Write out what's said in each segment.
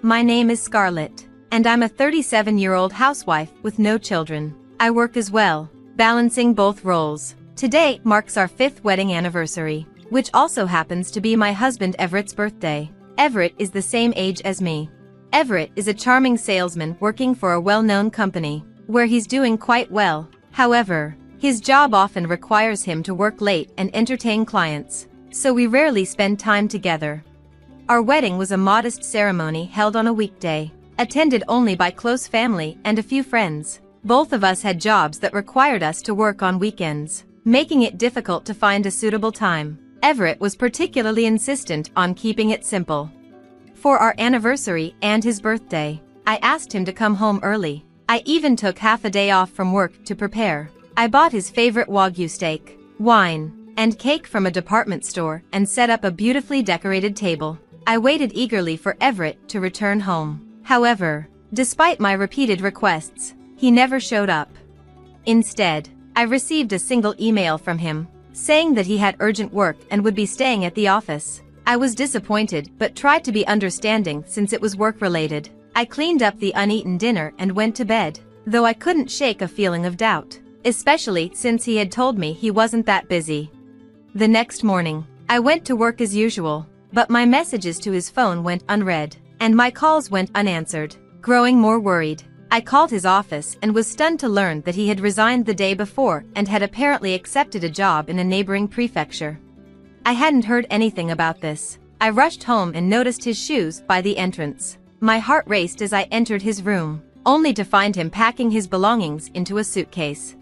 My name is Scarlett, and I'm a 37-year-old housewife with no children. I work as well, balancing both roles. Today marks our 5th wedding anniversary, which also happens to be my husband Everett's birthday. Everett is the same age as me. Everett is a charming salesman working for a well-known company, where he's doing quite well. However, his job often requires him to work late and entertain clients, so we rarely spend time together. Our wedding was a modest ceremony held on a weekday, attended only by close family and a few friends. Both of us had jobs that required us to work on weekends, making it difficult to find a suitable time. Everett was particularly insistent on keeping it simple. For our anniversary and his birthday, I asked him to come home early. I even took half a day off from work to prepare. I bought his favorite Wagyu steak, wine, and cake from a department store and set up a beautifully decorated table. I waited eagerly for Everett to return home. However, despite my repeated requests, he never showed up. Instead, I received a single email from him, saying that he had urgent work and would be staying at the office. I was disappointed but tried to be understanding since it was work-related. I cleaned up the uneaten dinner and went to bed, though I couldn't shake a feeling of doubt, especially since he had told me he wasn't that busy. The next morning, I went to work as usual, but my messages to his phone went unread, and my calls went unanswered. Growing more worried, I called his office and was stunned to learn that he had resigned the day before and had apparently accepted a job in a neighboring prefecture. I hadn't heard anything about this. I rushed home and noticed his shoes by the entrance. My heart raced as I entered his room, only to find him packing his belongings into a suitcase.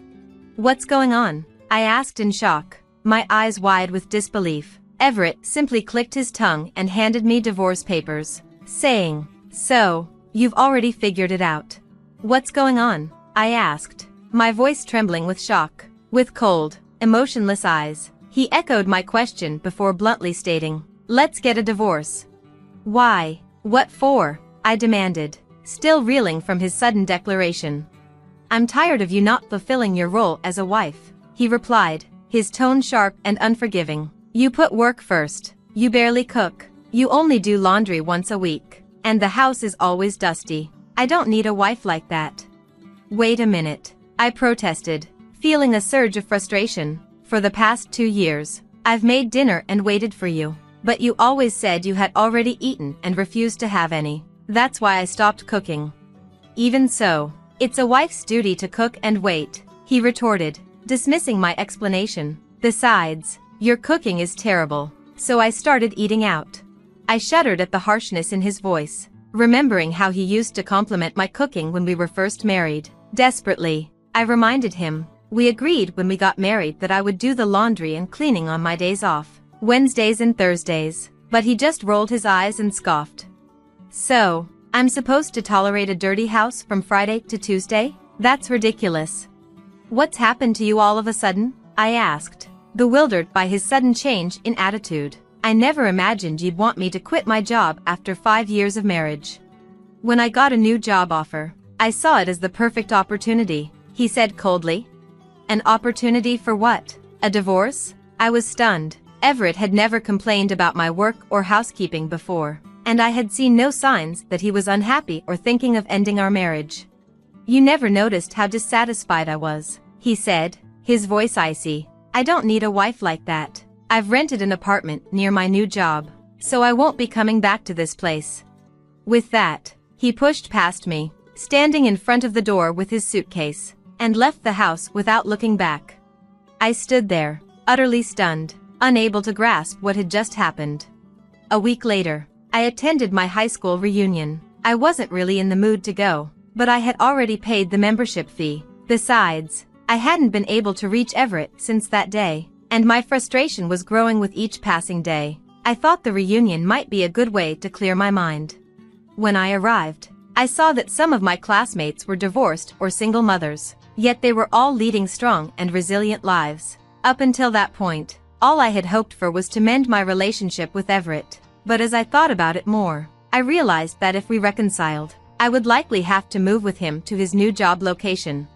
"What's going on?" I asked in shock, my eyes wide with disbelief. Everett simply clicked his tongue and handed me divorce papers, saying, "So, you've already figured it out." "What's going on?" I asked, my voice trembling with shock. With cold, emotionless eyes, he echoed my question before bluntly stating, "Let's get a divorce." "Why? What for?" I demanded, still reeling from his sudden declaration. "I'm tired of you not fulfilling your role as a wife," he replied, his tone sharp and unforgiving. "You put work first. You barely cook. You only do laundry once a week. And the house is always dusty. I don't need a wife like that." "Wait a minute," I protested, feeling a surge of frustration. "For the past 2 years, I've made dinner and waited for you. But you always said you had already eaten and refused to have any. That's why I stopped cooking." "Even so, it's a wife's duty to cook and wait," he retorted, dismissing my explanation. "Besides, your cooking is terrible, so I started eating out." I shuddered at the harshness in his voice, remembering how he used to compliment my cooking when we were first married. Desperately, I reminded him, we agreed when we got married that I would do the laundry and cleaning on my days off, Wednesdays and Thursdays, but he just rolled his eyes and scoffed. "So, I'm supposed to tolerate a dirty house from Friday to Tuesday? That's ridiculous." "What's happened to you all of a sudden?" I asked, bewildered by his sudden change in attitude. "I never imagined you'd want me to quit my job after 5 years of marriage." "When I got a new job offer, I saw it as the perfect opportunity," he said coldly. "An opportunity for what? A divorce?" I was stunned. Everett had never complained about my work or housekeeping before, and I had seen no signs that he was unhappy or thinking of ending our marriage. "You never noticed how dissatisfied I was," he said, his voice icy. "I don't need a wife like that. I've rented an apartment near my new job, so I won't be coming back to this place." With that, he pushed past me, standing in front of the door with his suitcase, and left the house without looking back. I stood there, utterly stunned, unable to grasp what had just happened. A week later, I attended my high school reunion. I wasn't really in the mood to go, but I had already paid the membership fee. Besides, I hadn't been able to reach Everett since that day, and my frustration was growing with each passing day. I thought the reunion might be a good way to clear my mind. When I arrived, I saw that some of my classmates were divorced or single mothers, yet they were all leading strong and resilient lives. Up until that point, all I had hoped for was to mend my relationship with Everett. But as I thought about it more, I realized that if we reconciled, I would likely have to move with him to his new job location.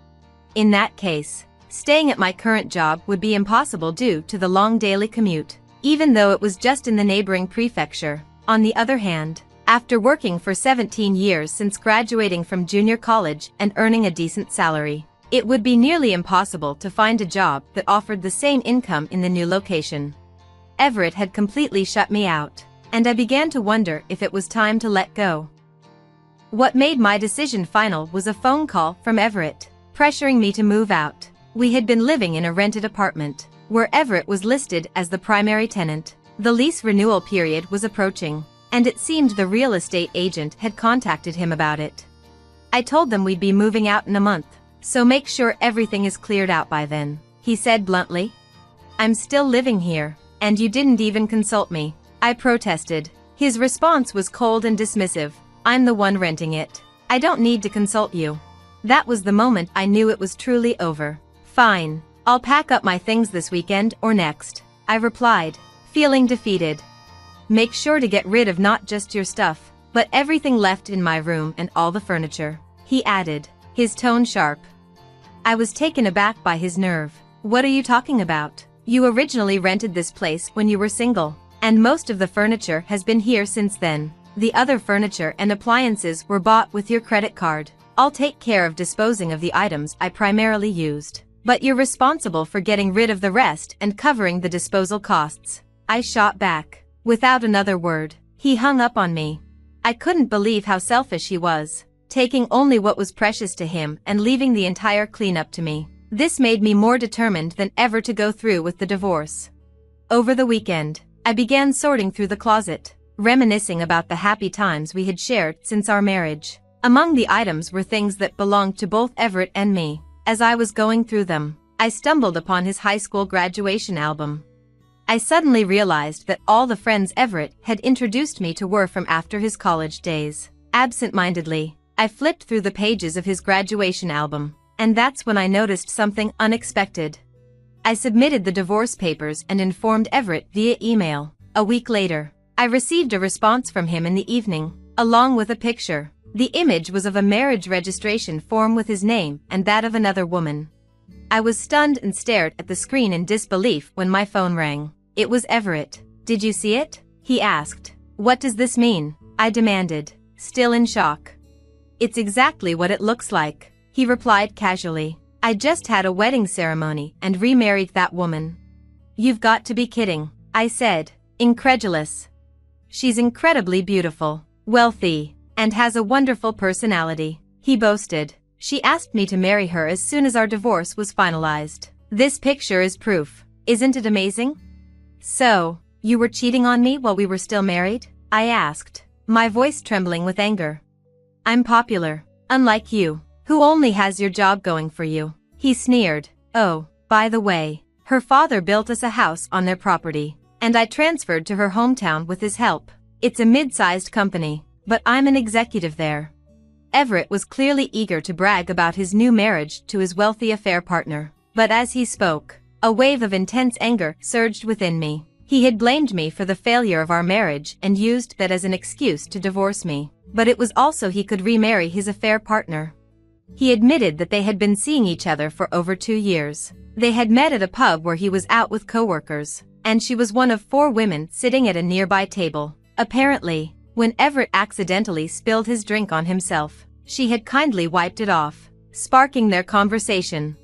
In that case, staying at my current job would be impossible due to the long daily commute, even though it was just in the neighboring prefecture. On the other hand, After working for 17 years since graduating from junior college and earning a decent salary, it would be nearly impossible to find a job that offered the same income in the new location. Everett had completely shut me out, and I began to wonder if it was time to let go. What made my decision final was a phone call from Everett, pressuring me to move out. We had been living in a rented apartment, where Everett was listed as the primary tenant. The lease renewal period was approaching, and it seemed the real estate agent had contacted him about it. I told them we'd be moving out in a month, so make sure everything is cleared out by then, he said bluntly. I'm still living here, and you didn't even consult me, I protested. His response was cold and dismissive. I'm the one renting it. I don't need to consult you. That was the moment I knew it was truly over. Fine, I'll pack up my things this weekend or next, I replied, feeling defeated. Make sure to get rid of not just your stuff, but everything left in my room and all the furniture, he added, his tone sharp. I was taken aback by his nerve. What are you talking about? You originally rented this place when you were single, and most of the furniture has been here since then. The other furniture and appliances were bought with your credit card. I'll take care of disposing of the items I primarily used, but you're responsible for getting rid of the rest and covering the disposal costs. I shot back. Without another word, he hung up on me. I couldn't believe how selfish he was, taking only what was precious to him and leaving the entire cleanup to me. This made me more determined than ever to go through with the divorce. Over the weekend, I began sorting through the closet, reminiscing about the happy times we had shared since our marriage. Among the items were things that belonged to both Everett and me. As I was going through them, I stumbled upon his high school graduation album. I suddenly realized that all the friends Everett had introduced me to were from after his college days. Absent-mindedly, I flipped through the pages of his graduation album, and that's when I noticed something unexpected. I submitted the divorce papers and informed Everett via email. A week later, I received a response from him in the evening, along with a picture. The image was of a marriage registration form with his name and that of another woman. I was stunned and stared at the screen in disbelief when my phone rang. It was Everett. Did you see it? He asked. What does this mean? I demanded, still in shock. It's exactly what it looks like, he replied casually. I just had a wedding ceremony and remarried that woman. You've got to be kidding, I said, incredulous. She's incredibly beautiful, wealthy, and has a wonderful personality, he boasted. She asked me to marry her as soon as our divorce was finalized. This picture is proof. Isn't it amazing? So, you were cheating on me while we were still married? I asked, my voice trembling with anger. I'm popular, unlike you, who only has your job going for you, he sneered. Oh, by the way, her father built us a house on their property, and I transferred to her hometown with his help. It's a mid-sized company, but I'm an executive there. Everett was clearly eager to brag about his new marriage to his wealthy affair partner, but as he spoke, a wave of intense anger surged within me. He had blamed me for the failure of our marriage and used that as an excuse to divorce me, but it was also he could remarry his affair partner. He admitted that they had been seeing each other for over 2 years. They had met at a pub where he was out with coworkers, and she was one of 4 women sitting at a nearby table. Apparently, when Everett accidentally spilled his drink on himself, she had kindly wiped it off, sparking their conversation.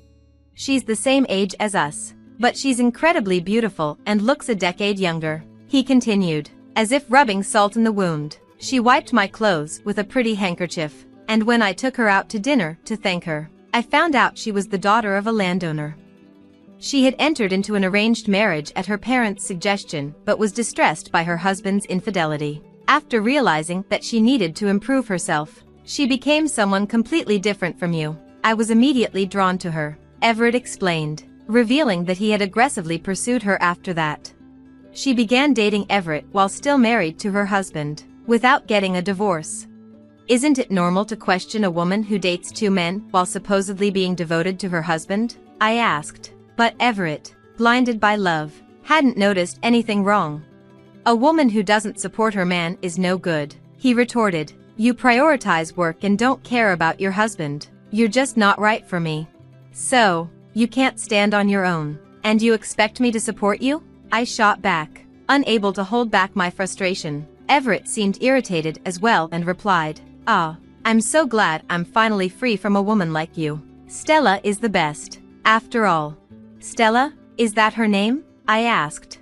She's the same age as us, but she's incredibly beautiful and looks a decade younger, he continued, as if rubbing salt in the wound. She wiped my clothes with a pretty handkerchief, and when I took her out to dinner to thank her, I found out she was the daughter of a landowner. She had entered into an arranged marriage at her parents' suggestion but was distressed by her husband's infidelity. After realizing that she needed to improve herself, she became someone completely different from you. I was immediately drawn to her, Everett explained, revealing that he had aggressively pursued her after that. She began dating Everett while still married to her husband, without getting a divorce. Isn't it normal to question a woman who dates 2 men while supposedly being devoted to her husband? I asked. But Everett, blinded by love, hadn't noticed anything wrong. A woman who doesn't support her man is no good, he retorted. You prioritize work and don't care about your husband. You're just not right for me. So, you can't stand on your own, and you expect me to support you? I shot back, unable to hold back my frustration. Everett seemed irritated as well and replied, "Ah, I'm so glad I'm finally free from a woman like you. Stella is the best. After all." "Stella? Is that her name?" I asked.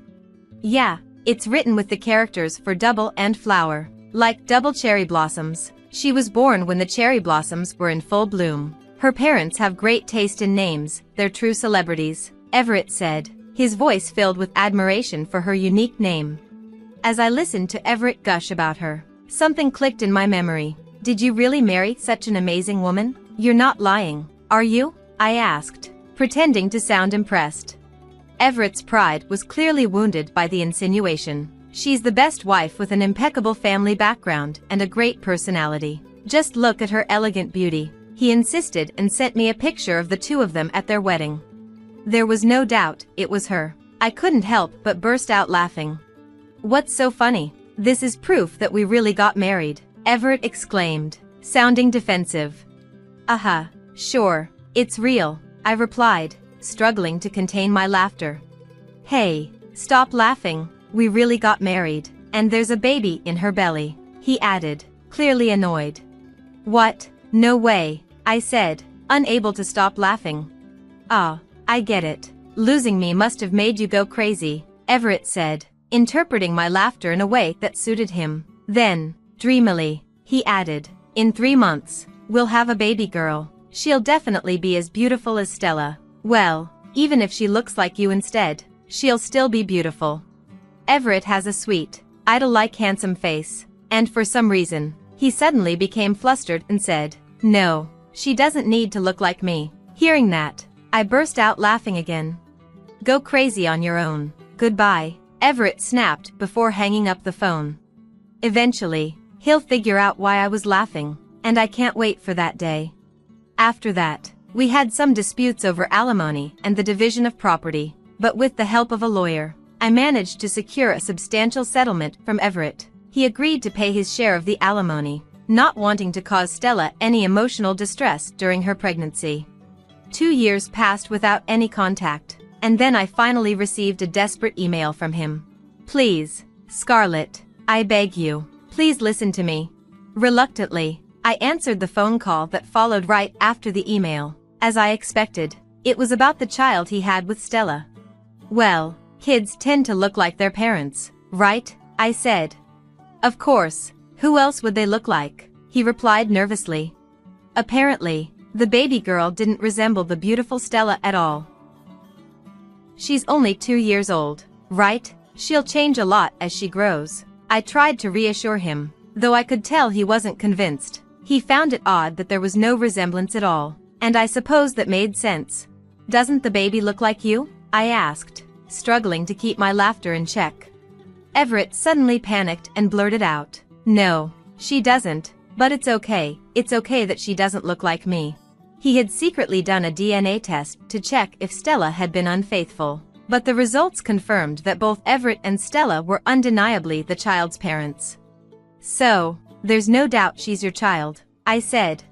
"Yeah, it's written with the characters for double and flower, like double cherry blossoms. She was born when the cherry blossoms were in full bloom. Her parents have great taste in names, they're true celebrities," Everett said, his voice filled with admiration for her unique name. As I listened to Everett gush about her, something clicked in my memory. "Did you really marry such an amazing woman? You're not lying, are you?" I asked, pretending to sound impressed. Everett's pride was clearly wounded by the insinuation. "She's the best wife with an impeccable family background and a great personality. Just look at her elegant beauty," he insisted and sent me a picture of the two of them at their wedding. There was no doubt it was her. I couldn't help but burst out laughing. "What's so funny? This is proof that we really got married," Everett exclaimed, sounding defensive. Sure, it's real," I replied, struggling to contain my laughter. "Hey, stop laughing, we really got married, and there's a baby in her belly," he added, clearly annoyed. "What? No way," I said, unable to stop laughing. "Ah, I get it. Losing me must have made you go crazy," Everett said, interpreting my laughter in a way that suited him. Then, dreamily, he added, "In 3 months, we'll have a baby girl. She'll definitely be as beautiful as Stella. Well, even if she looks like you instead, she'll still be beautiful." Everett has a sweet, idol-like handsome face, and for some reason, he suddenly became flustered and said, "No, she doesn't need to look like me." Hearing that, I burst out laughing again. "Go crazy on your own. Goodbye," Everett snapped before hanging up the phone. Eventually, he'll figure out why I was laughing, and I can't wait for that day. After that, we had some disputes over alimony and the division of property, but with the help of a lawyer, I managed to secure a substantial settlement from Everett. He agreed to pay his share of the alimony, not wanting to cause Stella any emotional distress during her pregnancy. 2 years passed without any contact, and then I finally received a desperate email from him. "Please, Scarlett, I beg you, please listen to me." Reluctantly, I answered the phone call that followed right after the email. As I expected, it was about the child he had with Stella. "Well, kids tend to look like their parents, right?" I said. "Of course, who else would they look like?" he replied nervously. Apparently, the baby girl didn't resemble the beautiful Stella at all. "She's only 2 years old, right? She'll change a lot as she grows." I tried to reassure him, though I could tell he wasn't convinced. He found it odd that there was no resemblance at all, and I suppose that made sense. "Doesn't the baby look like you?" I asked, struggling to keep my laughter in check. Everett suddenly panicked and blurted out, "No, she doesn't, but it's okay that she doesn't look like me." He had secretly done a DNA test to check if Stella had been unfaithful, but the results confirmed that both Everett and Stella were undeniably the child's parents. "So, there's no doubt she's your child," I said.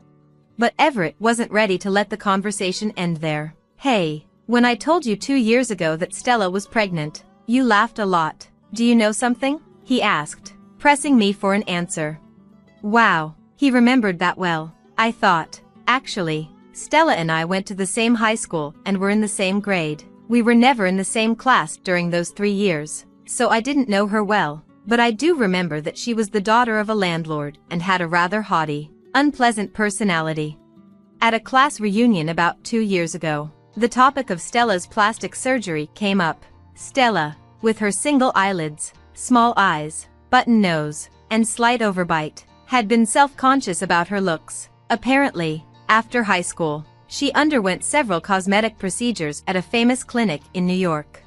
But Everett wasn't ready to let the conversation end there. "Hey, when I told you 2 years ago that Stella was pregnant, you laughed a lot. Do you know something?" he asked, pressing me for an answer. Wow, he remembered that well, I thought. Actually, Stella and I went to the same high school and were in the same grade. We were never in the same class during those 3 years, so I didn't know her well, but I do remember that she was the daughter of a landlord and had a rather haughty, unpleasant personality. At a class reunion about 2 years ago, the topic of Stella's plastic surgery came up. Stella, with her single eyelids, small eyes, button nose, and slight overbite, had been self-conscious about her looks. Apparently, after high school, she underwent several cosmetic procedures at a famous clinic in New York.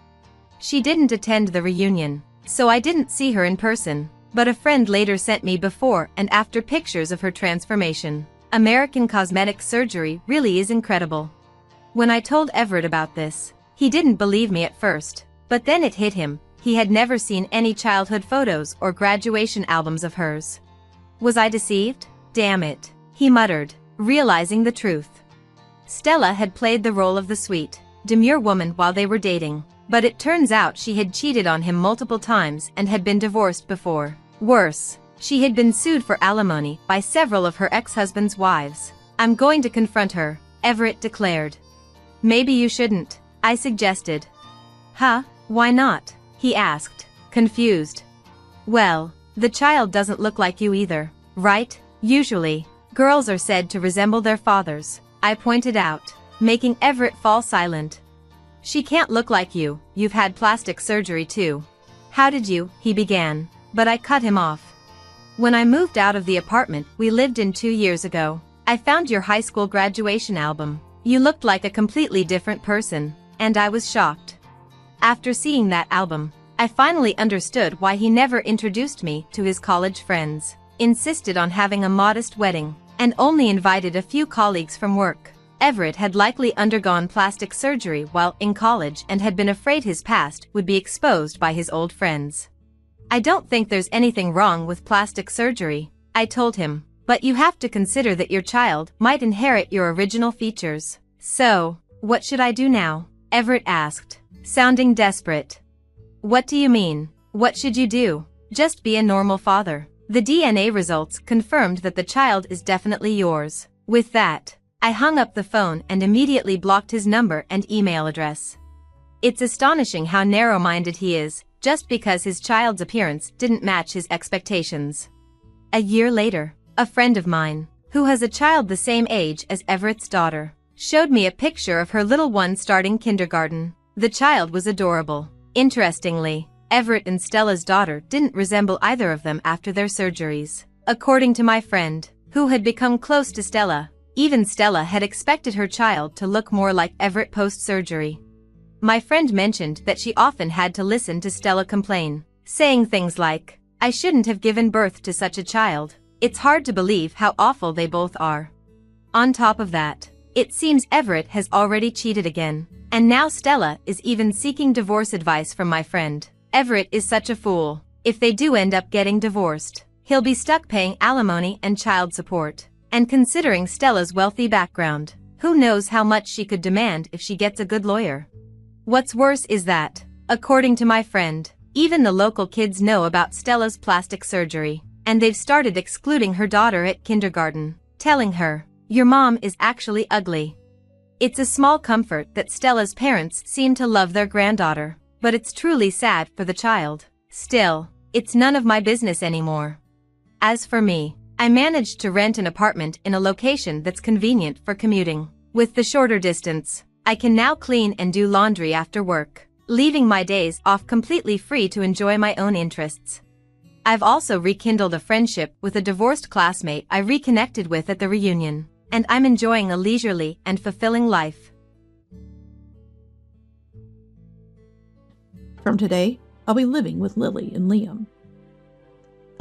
She didn't attend the reunion, so I didn't see her in person, but a friend later sent me before and after pictures of her transformation. American cosmetic surgery really is incredible. When I told Everett about this, he didn't believe me at first, but then it hit him. He had never seen any childhood photos or graduation albums of hers. Was I deceived? Damn it, he muttered, realizing the truth. Stella had played the role of the sweet, demure woman while they were dating, but it turns out she had cheated on him multiple times and had been divorced before. Worse, she had been sued for alimony by several of her ex-husband's wives. I'm going to confront her, Everett declared. Maybe you shouldn't, I suggested. Huh, why not? He asked, confused. Well, the child doesn't look like you either, right? Usually, girls are said to resemble their fathers, I pointed out, making Everett fall silent. She can't look like you, you've had plastic surgery too. How did you? He began, but I cut him off. When I moved out of the apartment we lived in 2 years ago, I found your high school graduation album. You looked like a completely different person, and I was shocked. After seeing that album, I finally understood why he never introduced me to his college friends, insisted on having a modest wedding, and only invited a few colleagues from work. Everett had likely undergone plastic surgery while in college and had been afraid his past would be exposed by his old friends. I don't think there's anything wrong with plastic surgery, I told him, but you have to consider that your child might inherit your original features. So, what should I do now? Everett asked, sounding desperate. What do you mean? What should you do? Just be a normal father. The DNA results confirmed that the child is definitely yours. With that, I hung up the phone and immediately blocked his number and email address. It's astonishing how narrow-minded he is, just because his child's appearance didn't match his expectations. A year later, a friend of mine, who has a child the same age as Everett's daughter, showed me a picture of her little one starting kindergarten. The child was adorable. Interestingly, Everett and Stella's daughter didn't resemble either of them after their surgeries. According to my friend, who had become close to Stella, even Stella had expected her child to look more like Everett post-surgery. My friend mentioned that she often had to listen to Stella complain, saying things like, "I shouldn't have given birth to such a child. It's hard to believe how awful they both are." On top of that, it seems Everett has already cheated again, and now Stella is even seeking divorce advice from my friend. Everett is such a fool. If they do end up getting divorced, he'll be stuck paying alimony and child support. And considering Stella's wealthy background, who knows how much she could demand if she gets a good lawyer? What's worse is that, according to my friend, even the local kids know about Stella's plastic surgery, and they've started excluding her daughter at kindergarten, telling her, "Your mom is actually ugly." It's a small comfort that Stella's parents seem to love their granddaughter, but it's truly sad for the child. Still, it's none of my business anymore. As for me, I managed to rent an apartment in a location that's convenient for commuting. With the shorter distance, I can now clean and do laundry after work, leaving my days off completely free to enjoy my own interests. I've also rekindled a friendship with a divorced classmate I reconnected with at the reunion, and I'm enjoying a leisurely and fulfilling life. From today, I'll be living with Lily and Liam.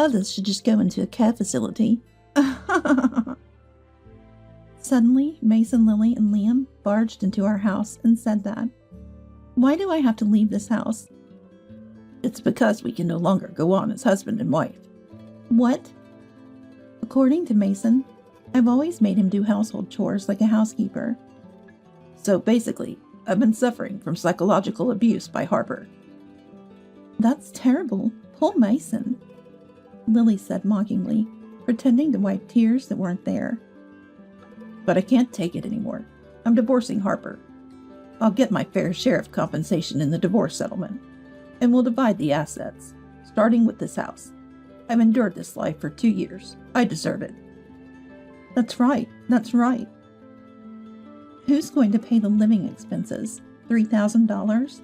Others should just go into a care facility. Suddenly, Mason, Lily, and Liam barged into our house and said that. Why do I have to leave this house? It's because we can no longer go on as husband and wife. What? According to Mason, I've always made him do household chores like a housekeeper. So basically, I've been suffering from psychological abuse by Harper. That's terrible. Poor Mason, Lily said mockingly, pretending to wipe tears that weren't there. But I can't take it anymore. I'm divorcing Harper. I'll get my fair share of compensation in the divorce settlement, and we'll divide the assets, starting with this house. I've endured this life for 2 years. I deserve it. That's right. Who's going to pay the living expenses? $3,000?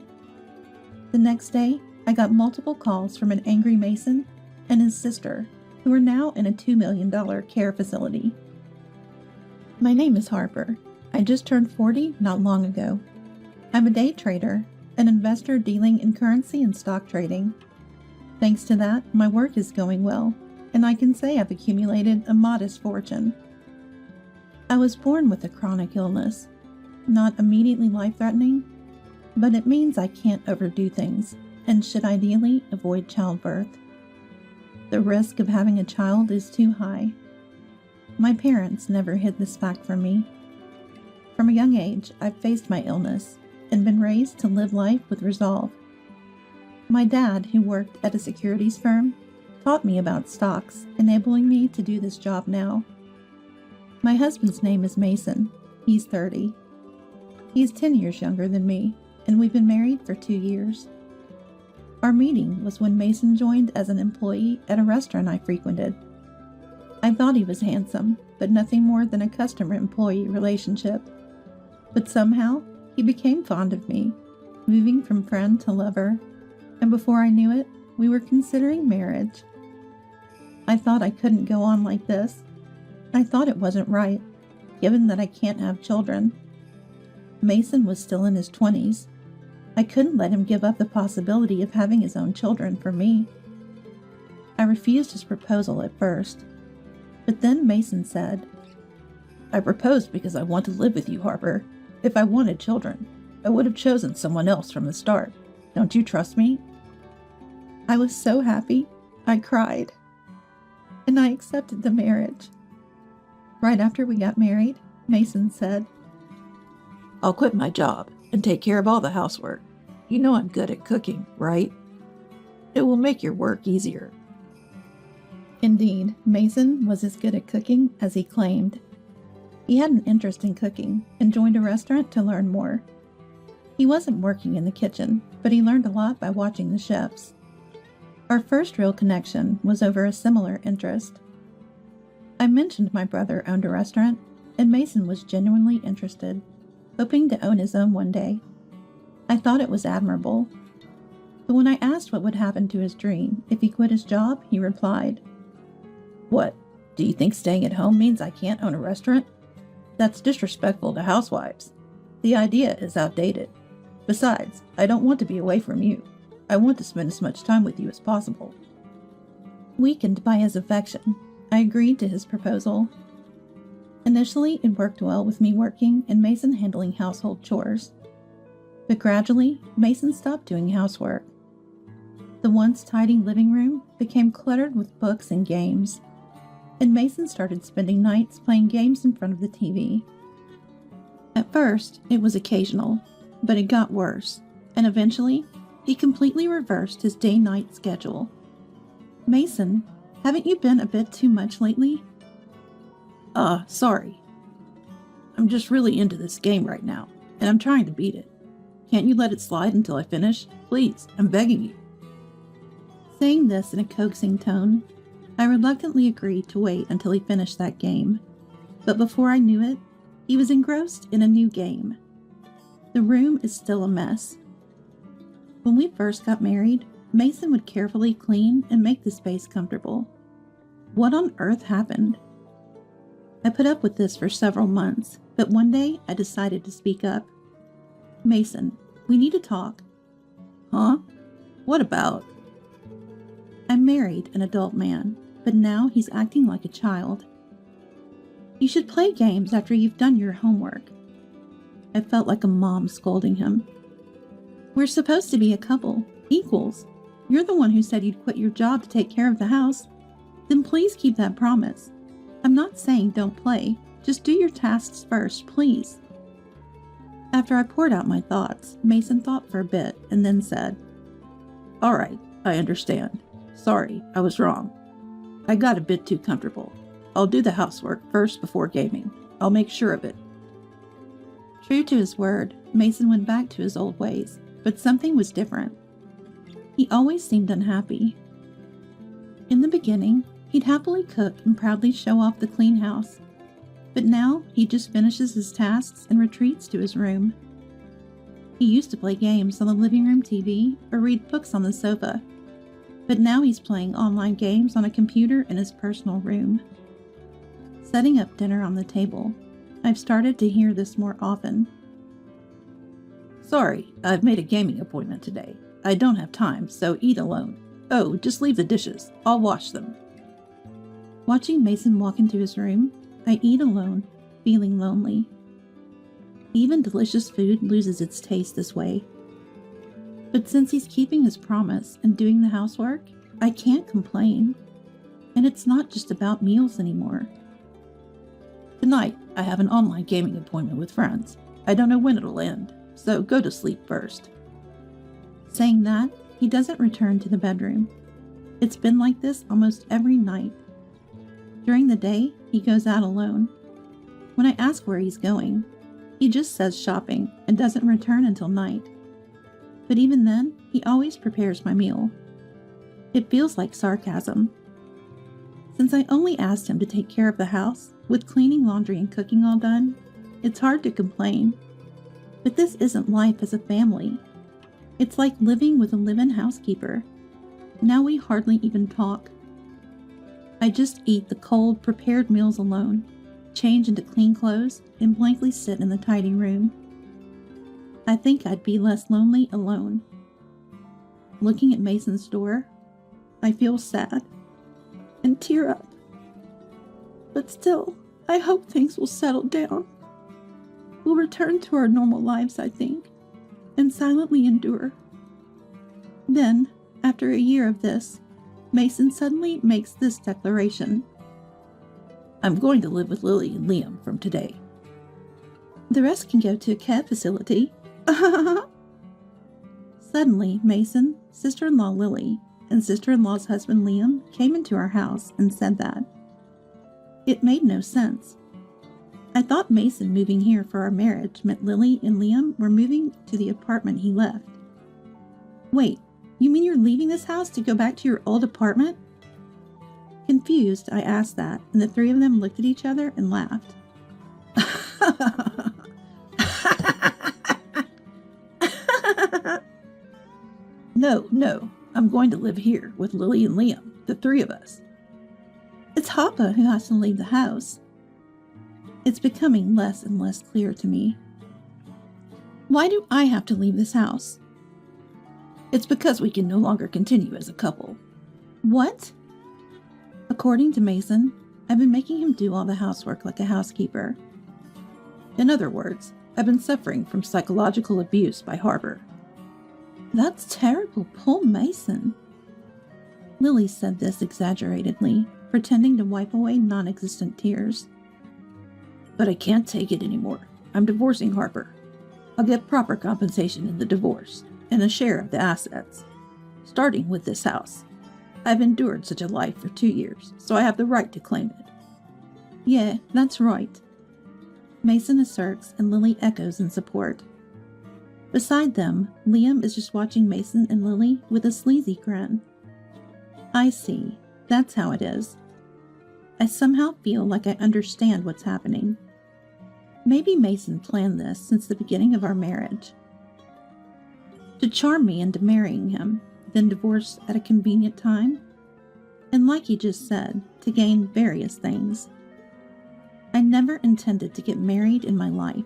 The next day, I got multiple calls from an angry Mason and his sister, who are now in a $2 million care facility. My name is Harper. I just turned 40 not long ago. I'm a day trader, an investor dealing in currency and stock trading. Thanks to that, my work is going well, and I can say I've accumulated a modest fortune. I was born with a chronic illness, not immediately life-threatening, but it means I can't overdo things and should ideally avoid childbirth. The risk of having a child is too high. My parents never hid this fact from me. From a young age, I've faced my illness and been raised to live life with resolve. My dad, who worked at a securities firm, taught me about stocks, enabling me to do this job now. My husband's name is Mason. He's 30. He's 10 years younger than me, and we've been married for 2 years. Our meeting was when Mason joined as an employee at a restaurant I frequented. I thought he was handsome, but nothing more than a customer-employee relationship. But somehow, he became fond of me, moving from friend to lover, and before I knew it, we were considering marriage. I thought I couldn't go on like this. I thought it wasn't right, given that I can't have children. Mason was still in his 20s. I couldn't let him give up the possibility of having his own children for me. I refused his proposal at first, but then Mason said, "I proposed because I want to live with you, Harper. If I wanted children, I would have chosen someone else from the start. Don't you trust me?" I was so happy, I cried, and I accepted the marriage. Right after we got married, Mason said, "I'll quit my job and take care of all the housework. You know I'm good at cooking, right? It will make your work easier." Indeed, Mason was as good at cooking as he claimed. He had an interest in cooking and joined a restaurant to learn more. He wasn't working in the kitchen, but he learned a lot by watching the chefs. Our first real connection was over a similar interest. I mentioned my brother owned a restaurant, and Mason was genuinely interested, hoping to own his own one day. I thought it was admirable. But when I asked what would happen to his dream if he quit his job, he replied, "What, do you think staying at home means I can't own a restaurant? That's disrespectful to housewives. The idea is outdated. Besides, I don't want to be away from you. I want to spend as much time with you as possible." Weakened by his affection, I agreed to his proposal. Initially, it worked well with me working and Mason handling household chores. But gradually, Mason stopped doing housework. The once tidy living room became cluttered with books and games, and Mason started spending nights playing games in front of the TV. At first, it was occasional, but it got worse, and eventually, he completely reversed his day-night schedule. "Mason, haven't you been a bit too much lately?" Sorry. I'm just really into this game right now, and I'm trying to beat it. Can't you let it slide until I finish? Please, I'm begging you." Saying this in a coaxing tone, I reluctantly agreed to wait until he finished that game. But before I knew it, he was engrossed in a new game. The room is still a mess. When we first got married, Mason would carefully clean and make the space comfortable. What on earth happened? I put up with this for several months, but one day I decided to speak up. "Mason, we need to talk." "Huh? What about?" "I'm married, an adult man, but now he's acting like a child. You should play games after you've done your homework." I felt like a mom scolding him. "We're supposed to be a couple, equals. You're the one who said you'd quit your job to take care of the house. Then please keep that promise. I'm not saying don't play, just do your tasks first, please." After I poured out my thoughts, Mason thought for a bit and then said, "All right, I understand. Sorry, I was wrong. I got a bit too comfortable. I'll do the housework first before gaming. I'll make sure of it." True to his word, Mason went back to his old ways, but something was different. He always seemed unhappy. In the beginning, he'd happily cook and proudly show off the clean house, but now he just finishes his tasks and retreats to his room. He used to play games on the living room TV or read books on the sofa, but now he's playing online games on a computer in his personal room. Setting up dinner on the table, I've started to hear this more often. "Sorry, I've made a gaming appointment today. I don't have time, so eat alone. Oh, just leave the dishes. I'll wash them." Watching Mason walk into his room, I eat alone, feeling lonely. Even delicious food loses its taste this way. But since he's keeping his promise and doing the housework, I can't complain. And it's not just about meals anymore. "Tonight, I have an online gaming appointment with friends. I don't know when it'll end, so go to sleep first." Saying that, he doesn't return to the bedroom. It's been like this almost every night. During the day, he goes out alone. When I ask where he's going, he just says shopping and doesn't return until night. But even then, he always prepares my meal. It feels like sarcasm. Since I only asked him to take care of the house, with cleaning, laundry, and cooking all done, it's hard to complain. But this isn't life as a family. It's like living with a live-in housekeeper. Now we hardly even talk. I just eat the cold, prepared meals alone, change into clean clothes, and blankly sit in the tidy room. I think I'd be less lonely alone. Looking at Mason's door, I feel sad and tear up. But still, I hope things will settle down. We'll return to our normal lives, I think, and silently endure. Then, after a year of this, Mason suddenly makes this declaration. I'm going to live with Lily and Liam from today. The rest can go to a care facility. Suddenly, Mason, sister-in-law Lily, and sister-in-law's husband Liam came into our house and said that. It made no sense. I thought Mason moving here for our marriage meant Lily and Liam were moving to the apartment he left. Wait, you mean you're leaving this house to go back to your old apartment? Confused, I asked that, and the three of them looked at each other and laughed. No, I'm going to live here with Lily and Liam, the three of us. It's Papa who has to leave the house. It's becoming less and less clear to me. Why do I have to leave this house? It's because we can no longer continue as a couple. What? According to Mason, I've been making him do all the housework like a housekeeper. In other words, I've been suffering from psychological abuse by Harper. That's terrible, poor Mason. Lily said this exaggeratedly, pretending to wipe away non-existent tears. But I can't take it anymore. I'm divorcing Harper. I'll get proper compensation in the divorce, and a share of the assets, starting with this house. I've endured such a life for 2 years, so I have the right to claim it. Yeah, that's right. Mason asserts, and Lily echoes in support. Beside them, Liam is just watching Mason and Lily with a sleazy grin. I see. That's how it is. I somehow feel like I understand what's happening. Maybe Mason planned this since the beginning of our marriage. To charm me into marrying him, then divorce at a convenient time, and like he just said, to gain various things. I never intended to get married in my life.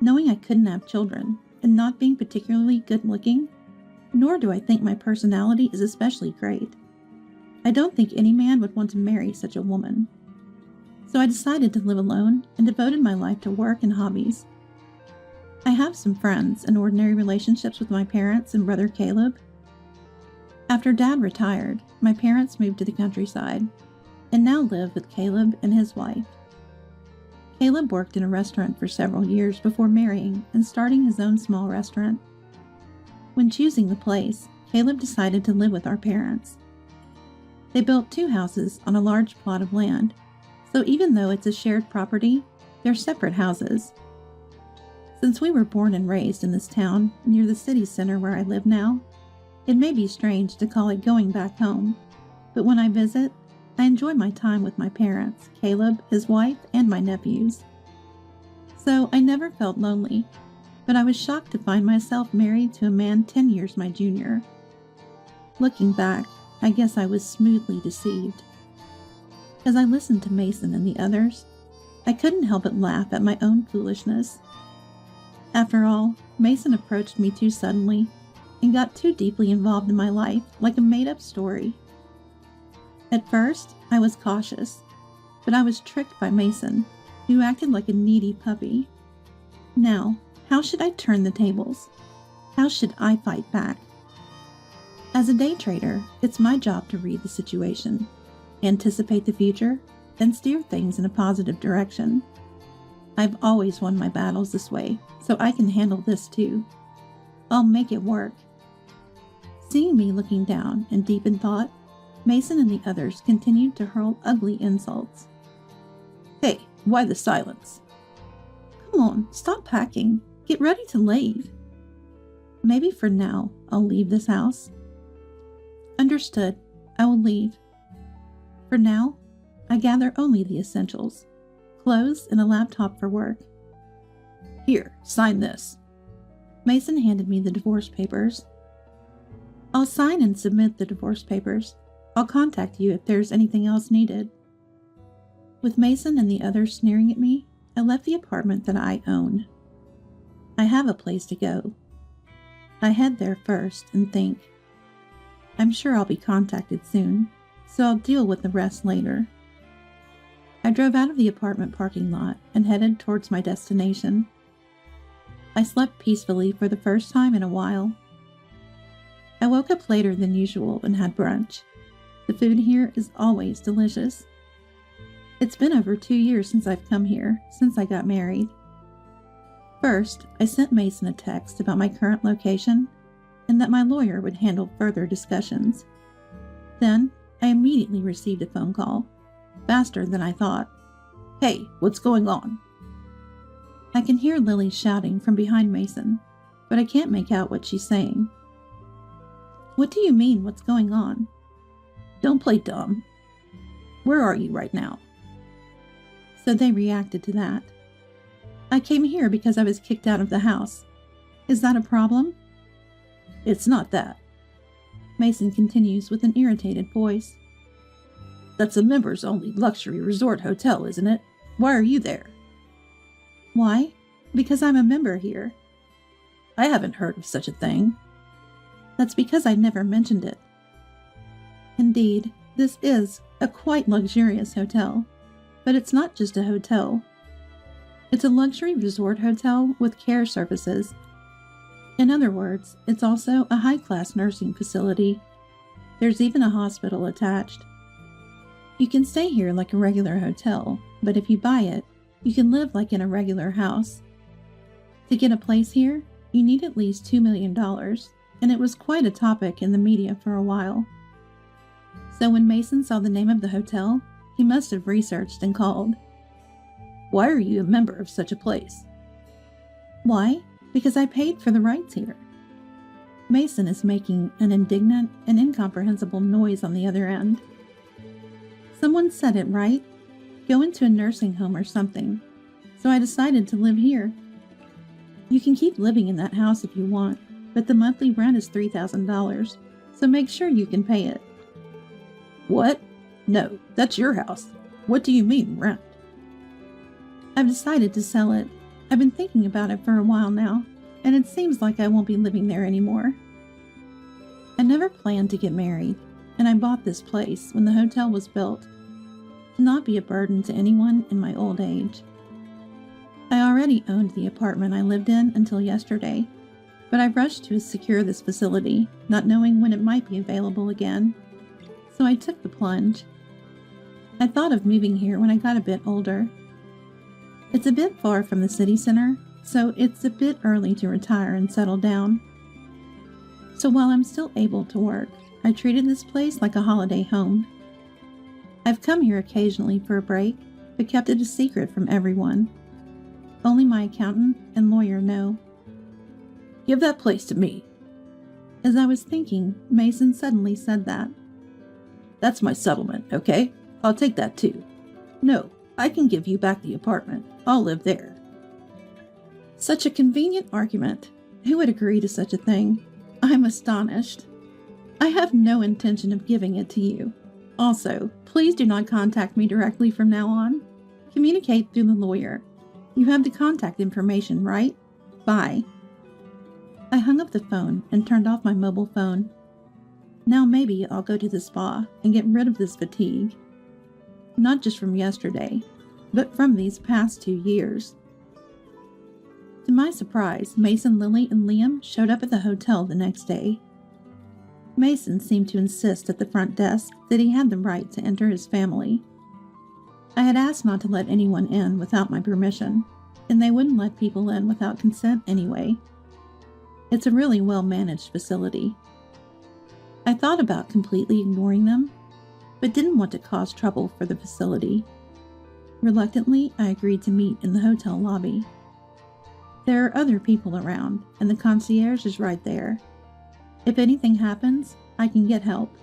Knowing I couldn't have children, and not being particularly good-looking, nor do I think my personality is especially great. I don't think any man would want to marry such a woman. So I decided to live alone and devoted my life to work and hobbies. I have some friends and ordinary relationships with my parents and brother Caleb. After Dad retired, my parents moved to the countryside and now live with Caleb and his wife. Caleb worked in a restaurant for several years before marrying and starting his own small restaurant. When choosing the place, Caleb decided to live with our parents. They built 2 houses on a large plot of land, so even though it's a shared property, they're separate houses. Since we were born and raised in this town near the city center where I live now, it may be strange to call it going back home, but when I visit, I enjoy my time with my parents, Caleb, his wife, and my nephews. So I never felt lonely, but I was shocked to find myself married to a man 10 years my junior. Looking back, I guess I was smoothly deceived. As I listened to Mason and the others, I couldn't help but laugh at my own foolishness. After all, Mason approached me too suddenly and got too deeply involved in my life like a made-up story. At first, I was cautious, but I was tricked by Mason, who acted like a needy puppy. Now, how should I turn the tables? How should I fight back? As a day trader, it's my job to read the situation, anticipate the future, and steer things in a positive direction. I've always won my battles this way, so I can handle this too. I'll make it work. Seeing me looking down and deep in thought, Mason and the others continued to hurl ugly insults. Hey, why the silence? Come on, stop packing. Get ready to leave. Maybe for now, I'll leave this house. Understood. I will leave. For now, I gather only the essentials. Clothes and a laptop for work. Here, sign this. Mason handed me the divorce papers. I'll sign and submit the divorce papers. I'll contact you if there's anything else needed. With Mason and the others sneering at me, I left the apartment that I own. I have a place to go. I head there first and think. I'm sure I'll be contacted soon, so I'll deal with the rest later. I drove out of the apartment parking lot and headed towards my destination. I slept peacefully for the first time in a while. I woke up later than usual and had brunch. The food here is always delicious. It's been over 2 years since I've come here, since I got married. First, I sent Mason a text about my current location and that my lawyer would handle further discussions. Then, I immediately received a phone call, faster than I thought. Hey, what's going on? I can hear Lily shouting from behind Mason, but I can't make out what she's saying. What do you mean, what's going on? Don't play dumb. Where are you right now? So they reacted to that. I came here because I was kicked out of the house. Is that a problem? It's not that. Mason continues with an irritated voice. That's a members-only luxury resort hotel, isn't it? Why are you there? Why? Because I'm a member here. I haven't heard of such a thing. That's because I never mentioned it. Indeed, this is a quite luxurious hotel, but it's not just a hotel. It's a luxury resort hotel with care services. In other words, it's also a high-class nursing facility. There's even a hospital attached. You can stay here like a regular hotel, but if you buy it, you can live like in a regular house. To get a place here, you need at least $2 million, and it was quite a topic in the media for a while. So when Mason saw the name of the hotel, he must have researched and called. Why are you a member of such a place? Why? Because I paid for the rights here. Mason is making an indignant and incomprehensible noise on the other end. Someone said it, right? Go into a nursing home or something. So I decided to live here. You can keep living in that house if you want, but the monthly rent is $3,000, so make sure you can pay it. What? No, that's your house. What do you mean, rent? I've decided to sell it. I've been thinking about it for a while now, and it seems like I won't be living there anymore. I never planned to get married, and I bought this place when the hotel was built, to not be a burden to anyone in my old age. I already owned the apartment I lived in until yesterday, but I rushed to secure this facility, not knowing when it might be available again. So I took the plunge. I thought of moving here when I got a bit older. It's a bit far from the city center, so it's a bit early to retire and settle down. So while I'm still able to work, I treated this place like a holiday home. I've come here occasionally for a break, but kept it a secret from everyone. Only my accountant and lawyer know. Give that place to me. As I was thinking, Mason suddenly said that. That's my settlement, okay? I'll take that too. No, I can give you back the apartment. I'll live there. Such a convenient argument. Who would agree to such a thing? I'm astonished. I have no intention of giving it to you. Also, please do not contact me directly from now on. Communicate through the lawyer. You have the contact information, right? Bye. I hung up the phone and turned off my mobile phone. Now maybe I'll go to the spa and get rid of this fatigue. Not just from yesterday, but from these past 2 years. To my surprise, Mason, Lily, and Liam showed up at the hotel the next day. Mason seemed to insist at the front desk that he had the right to enter his family. I had asked not to let anyone in without my permission, and they wouldn't let people in without consent anyway. It's a really well-managed facility. I thought about completely ignoring them, but didn't want to cause trouble for the facility. Reluctantly, I agreed to meet in the hotel lobby. There are other people around, and the concierge is right there. If anything happens, I can get help.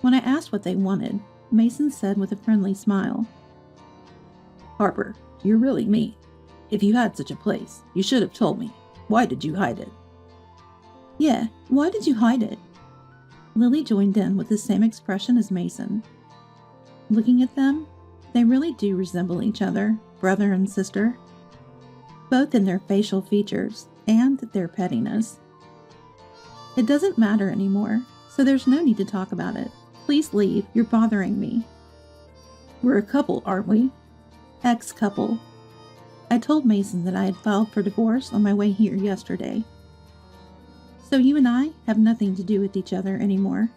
When I asked what they wanted, Mason said with a friendly smile, Harper, you're really mean. If you had such a place, you should have told me. Why did you hide it? Yeah, why did you hide it? Lily joined in with the same expression as Mason. Looking at them, they really do resemble each other, brother and sister, both in their facial features and their pettiness. It doesn't matter anymore, so there's no need to talk about it. Please leave, you're bothering me. We're a couple, aren't we? Ex-couple. I told Mason that I had filed for divorce on my way here yesterday. So you and I have nothing to do with each other anymore.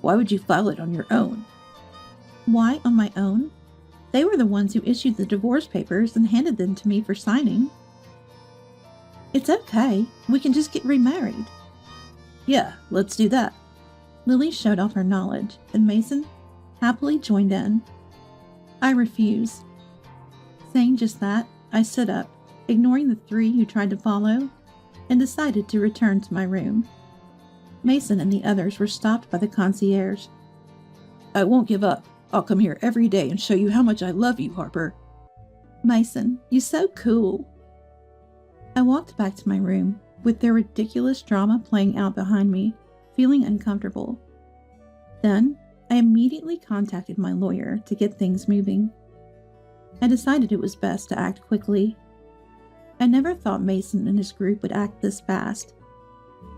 Why would you file it on your own? Why on my own? They were the ones who issued the divorce papers and handed them to me for signing. It's okay. We can just get remarried. Yeah, let's do that. Lily showed off her knowledge, and Mason happily joined in. I refused. Saying just that, I stood up, ignoring the three who tried to follow, and decided to return to my room. Mason and the others were stopped by the concierge. I won't give up. I'll come here every day and show you how much I love you, Harper. Mason, you're so cool. I walked back to my room, with their ridiculous drama playing out behind me, feeling uncomfortable. Then, I immediately contacted my lawyer to get things moving. I decided it was best to act quickly. I never thought Mason and his group would act this fast.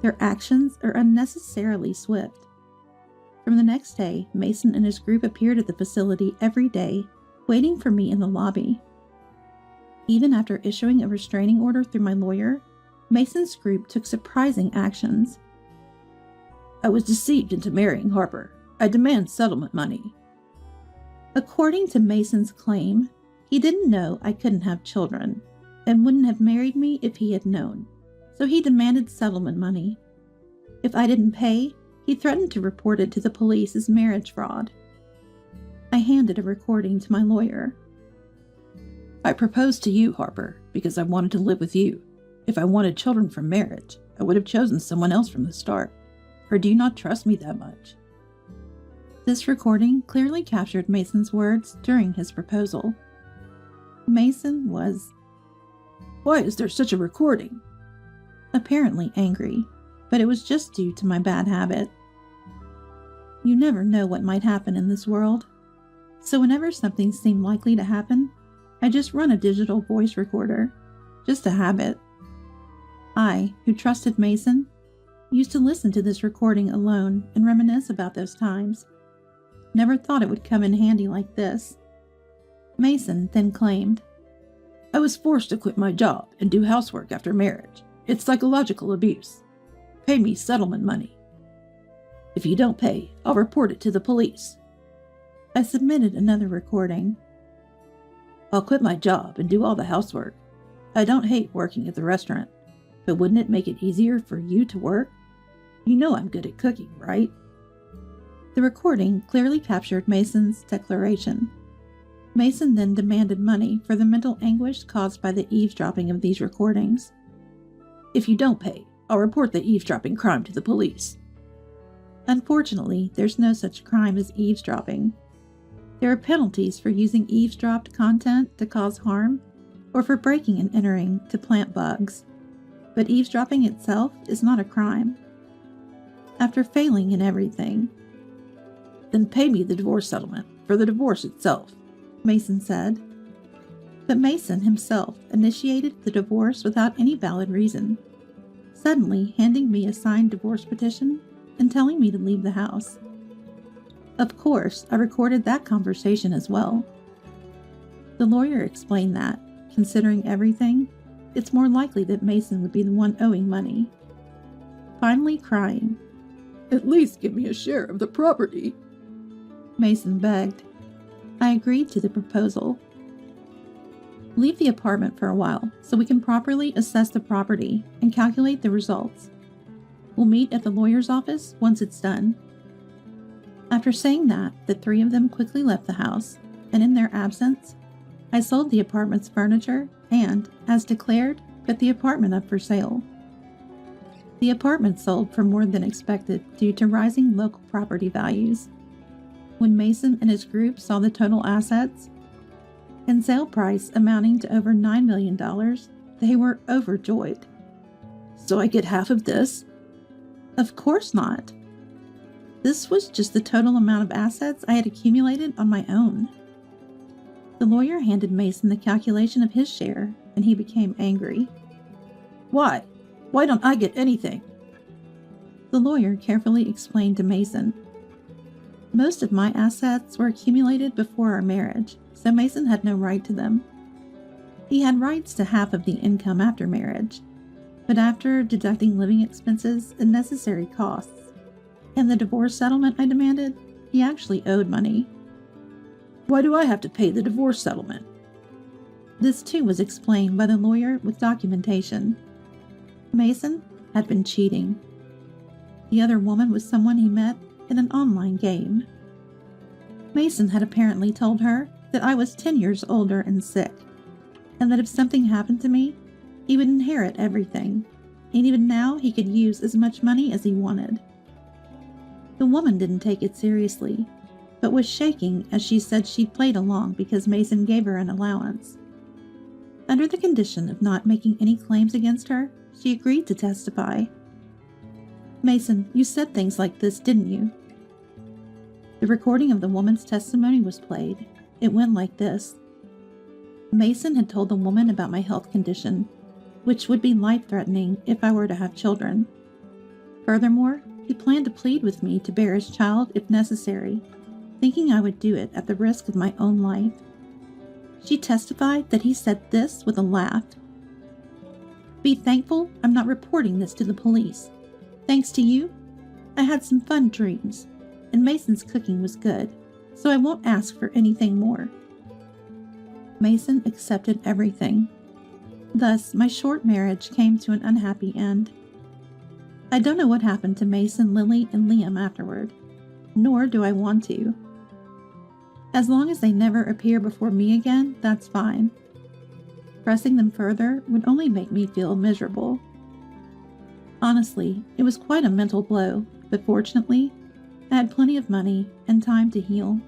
Their actions are unnecessarily swift. From the next day, Mason and his group appeared at the facility every day, waiting for me in the lobby. Even after issuing a restraining order through my lawyer, Mason's group took surprising actions. I was deceived into marrying Harper. I demand settlement money. According to Mason's claim, he didn't know I couldn't have children, and wouldn't have married me if he had known, so he demanded settlement money. If I didn't pay, he threatened to report it to the police as marriage fraud. I handed a recording to my lawyer. I proposed to you, Harper, because I wanted to live with you. If I wanted children from marriage, I would have chosen someone else from the start. Or do you not trust me that much? This recording clearly captured Mason's words during his proposal. Mason was, Why is there such a recording? Apparently angry, but it was just due to my bad habit. You never know what might happen in this world, so whenever something seemed likely to happen, I just run a digital voice recorder. Just a habit. I, who trusted Mason, used to listen to this recording alone and reminisce about those times. Never thought it would come in handy like this. Mason then claimed, I was forced to quit my job and do housework after marriage. It's psychological abuse. Pay me settlement money. If you don't pay, I'll report it to the police. I submitted another recording. I'll quit my job and do all the housework. I don't hate working at the restaurant, but wouldn't it make it easier for you to work? You know I'm good at cooking, right? The recording clearly captured Mason's declaration. Mason then demanded money for the mental anguish caused by the eavesdropping of these recordings. If you don't pay, I'll report the eavesdropping crime to the police. Unfortunately, there's no such crime as eavesdropping. There are penalties for using eavesdropped content to cause harm, or for breaking and entering to plant bugs. But eavesdropping itself is not a crime. After failing in everything, then pay me the divorce settlement for the divorce itself, Mason said. But Mason himself initiated the divorce without any valid reason, suddenly handing me a signed divorce petition and telling me to leave the house. Of course, I recorded that conversation as well. The lawyer explained that, considering everything, it's more likely that Mason would be the one owing money. Finally crying, At least give me a share of the property, Mason begged. I agreed to the proposal. Leave the apartment for a while so we can properly assess the property and calculate the results. We'll meet at the lawyer's office once it's done." After saying that, the three of them quickly left the house, and in their absence, I sold the apartment's furniture and, as declared, put the apartment up for sale. The apartment sold for more than expected due to rising local property values. When Mason and his group saw the total assets and sale price amounting to over $9 million, they were overjoyed. "So I get half of this?" Of course not. This was just the total amount of assets I had accumulated on my own. The lawyer handed Mason the calculation of his share, and he became angry. "Why? Why don't I get anything?" The lawyer carefully explained to Mason. Most of my assets were accumulated before our marriage, so Mason had no right to them. He had rights to half of the income after marriage, but after deducting living expenses and necessary costs, and the divorce settlement I demanded, he actually owed money. "Why do I have to pay the divorce settlement?" This too was explained by the lawyer with documentation. Mason had been cheating. The other woman was someone he met in an online game. Mason had apparently told her that I was 10 years older and sick, and that if something happened to me, he would inherit everything, and even now he could use as much money as he wanted. The woman didn't take it seriously, but was shaking as she said she'd played along because Mason gave her an allowance. Under the condition of not making any claims against her, she agreed to testify. "Mason, you said things like this, didn't you?" The recording of the woman's testimony was played. It went like this. Mason had told the woman about my health condition, which would be life-threatening if I were to have children. Furthermore, he planned to plead with me to bear his child if necessary, thinking I would do it at the risk of my own life. She testified that he said this with a laugh. "Be thankful I'm not reporting this to the police. Thanks to you, I had some fun dreams, and Mason's cooking was good, so I won't ask for anything more." Mason accepted everything. Thus, my short marriage came to an unhappy end. I don't know what happened to Mason, Lily, and Liam afterward, nor do I want to. As long as they never appear before me again, that's fine. Pressing them further would only make me feel miserable. Honestly, it was quite a mental blow, but fortunately, I had plenty of money and time to heal.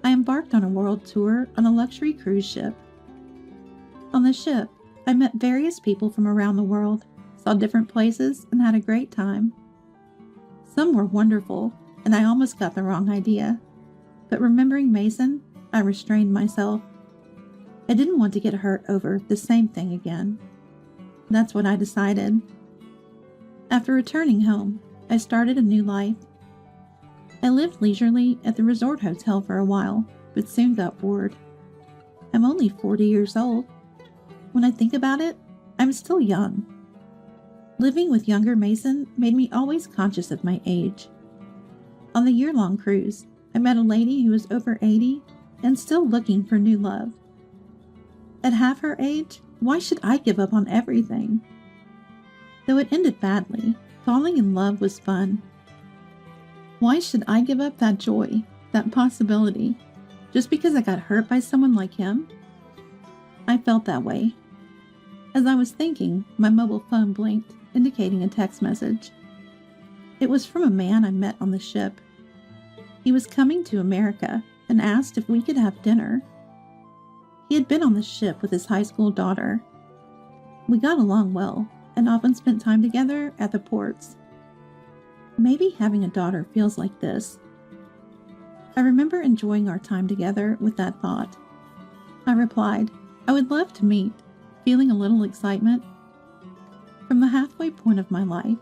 I embarked on a world tour on a luxury cruise ship. On the ship, I met various people from around the world, saw different places, and had a great time. Some were wonderful, and I almost got the wrong idea. But remembering Mason, I restrained myself. I didn't want to get hurt over the same thing again. That's what I decided. After returning home, I started a new life. I lived leisurely at the resort hotel for a while, but soon got bored. I'm only 40 years old. When I think about it, I'm still young. Living with younger Mason made me always conscious of my age. On the year-long cruise, I met a lady who was over 80 and still looking for new love. At half her age, why should I give up on everything? Though it ended badly, falling in love was fun. Why should I give up that joy, that possibility, just because I got hurt by someone like him? I felt that way. As I was thinking, my mobile phone blinked, indicating a text message. It was from a man I met on the ship. He was coming to America and asked if we could have dinner. He had been on the ship with his high school daughter. We got along well and often spent time together at the ports. Maybe having a daughter feels like this. I remember enjoying our time together with that thought. I replied, I would love to meet, feeling a little excitement. From the halfway point of my life,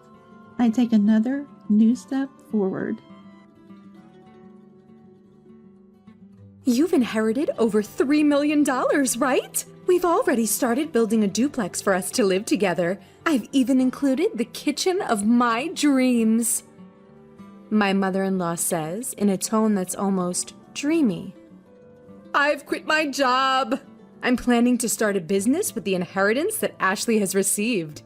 I take another new step forward. You've inherited over $3 million, right? We've already started building a duplex for us to live together. I've even included the kitchen of my dreams. My mother-in-law says in a tone that's almost dreamy. I've quit my job. I'm planning to start a business with the inheritance that Ashley has received.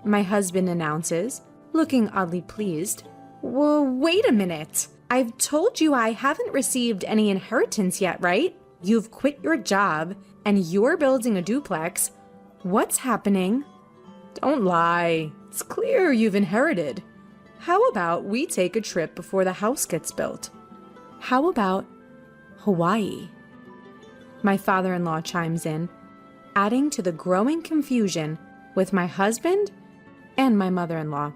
My husband announces, looking oddly pleased. Well, wait a minute. I've told you I haven't received any inheritance yet, right? You've quit your job, and you're building a duplex. What's happening? Don't lie. It's clear you've inherited. How about we take a trip before the house gets built? How about Hawaii? My father-in-law chimes in, adding to the growing confusion with my husband and my mother-in-law.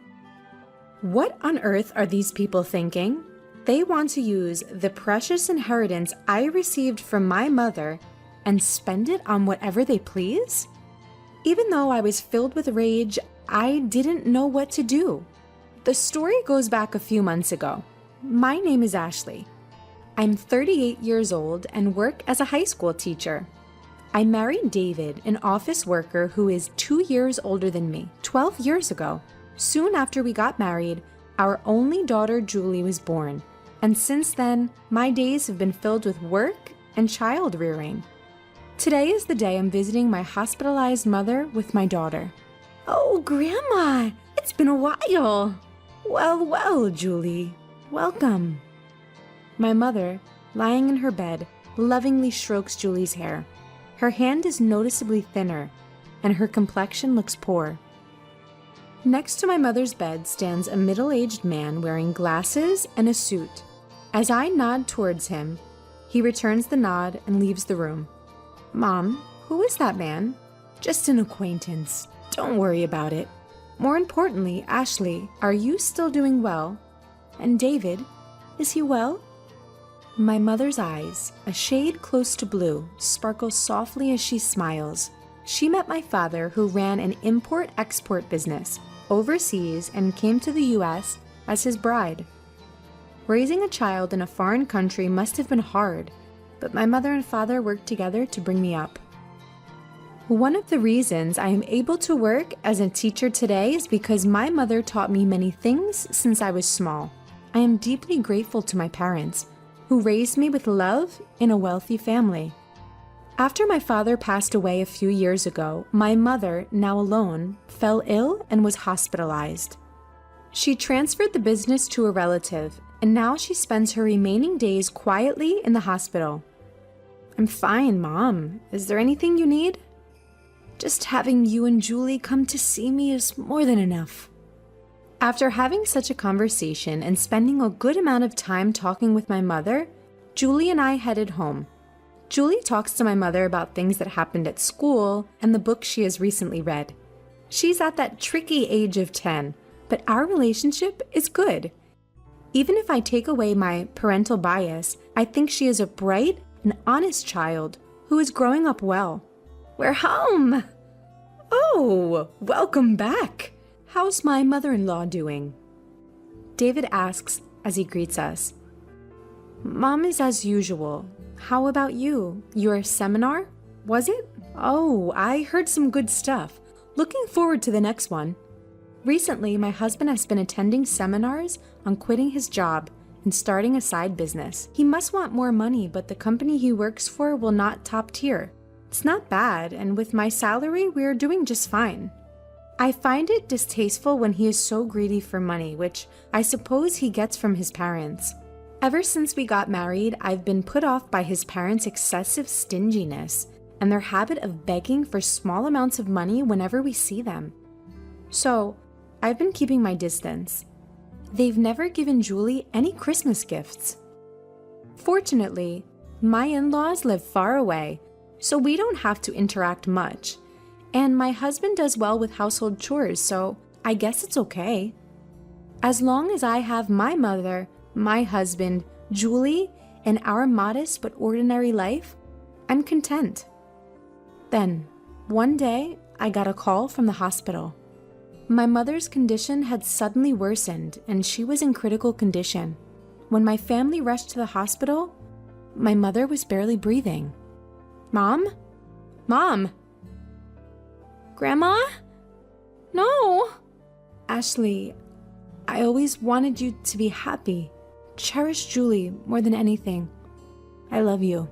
What on earth are these people thinking? They want to use the precious inheritance I received from my mother and spend it on whatever they please? Even though I was filled with rage, I didn't know what to do. The story goes back a few months ago. My name is Ashley. I'm 38 years old and work as a high school teacher. I married David, an office worker who is 2 years older than me, 12 years ago. Soon after we got married, our only daughter Julie was born, and since then, my days have been filled with work and child rearing. Today is the day I'm visiting my hospitalized mother with my daughter. Oh, Grandma, it's been a while. Well, Julie, welcome. My mother, lying in her bed, lovingly strokes Julie's hair. Her hand is noticeably thinner, and her complexion looks poor. Next to my mother's bed stands a middle-aged man wearing glasses and a suit. As I nod towards him, he returns the nod and leaves the room. Mom, who is that man? Just an acquaintance. Don't worry about it. More importantly, Ashley, are you still doing well? And David, is he well? My mother's eyes, a shade close to blue, sparkle softly as she smiles. She met my father, who ran an import-export business overseas and came to the U.S. as his bride. Raising a child in a foreign country must have been hard, but my mother and father worked together to bring me up. One of the reasons I am able to work as a teacher today is because my mother taught me many things since I was small. I am deeply grateful to my parents, who raised me with love in a wealthy family. After my father passed away a few years ago, my mother, now alone, fell ill and was hospitalized. She transferred the business to a relative, and now she spends her remaining days quietly in the hospital. I'm fine, Mom. Is there anything you need? Just having you and Julie come to see me is more than enough. After having such a conversation and spending a good amount of time talking with my mother, Julie and I headed home. Julie talks to my mother about things that happened at school and the book she has recently read. She's at that tricky age of 10, but our relationship is good. Even if I take away my parental bias, I think she is a bright and honest child who is growing up well. We're home! Oh, welcome back! How's my mother-in-law doing? David asks as he greets us. Mom is as usual. How about you? Your seminar? Was it? Oh, I heard some good stuff. Looking forward to the next one. Recently, my husband has been attending seminars on quitting his job and starting a side business. He must want more money, but the company he works for will not top tier. It's not bad, and with my salary, we're doing just fine. I find it distasteful when he is so greedy for money, which I suppose he gets from his parents. Ever since we got married, I've been put off by his parents' excessive stinginess and their habit of begging for small amounts of money whenever we see them. So, I've been keeping my distance. They've never given Julie any Christmas gifts. Fortunately, my in-laws live far away, so we don't have to interact much. And my husband does well with household chores, so I guess it's okay. As long as I have my mother, my husband, Julie, and our modest but ordinary life, I'm content. Then, one day, I got a call from the hospital. My mother's condition had suddenly worsened, and she was in critical condition. When my family rushed to the hospital, my mother was barely breathing. Mom? Mom? Grandma? No! Ashley, I always wanted you to be happy. Cherish Julie more than anything. I love you.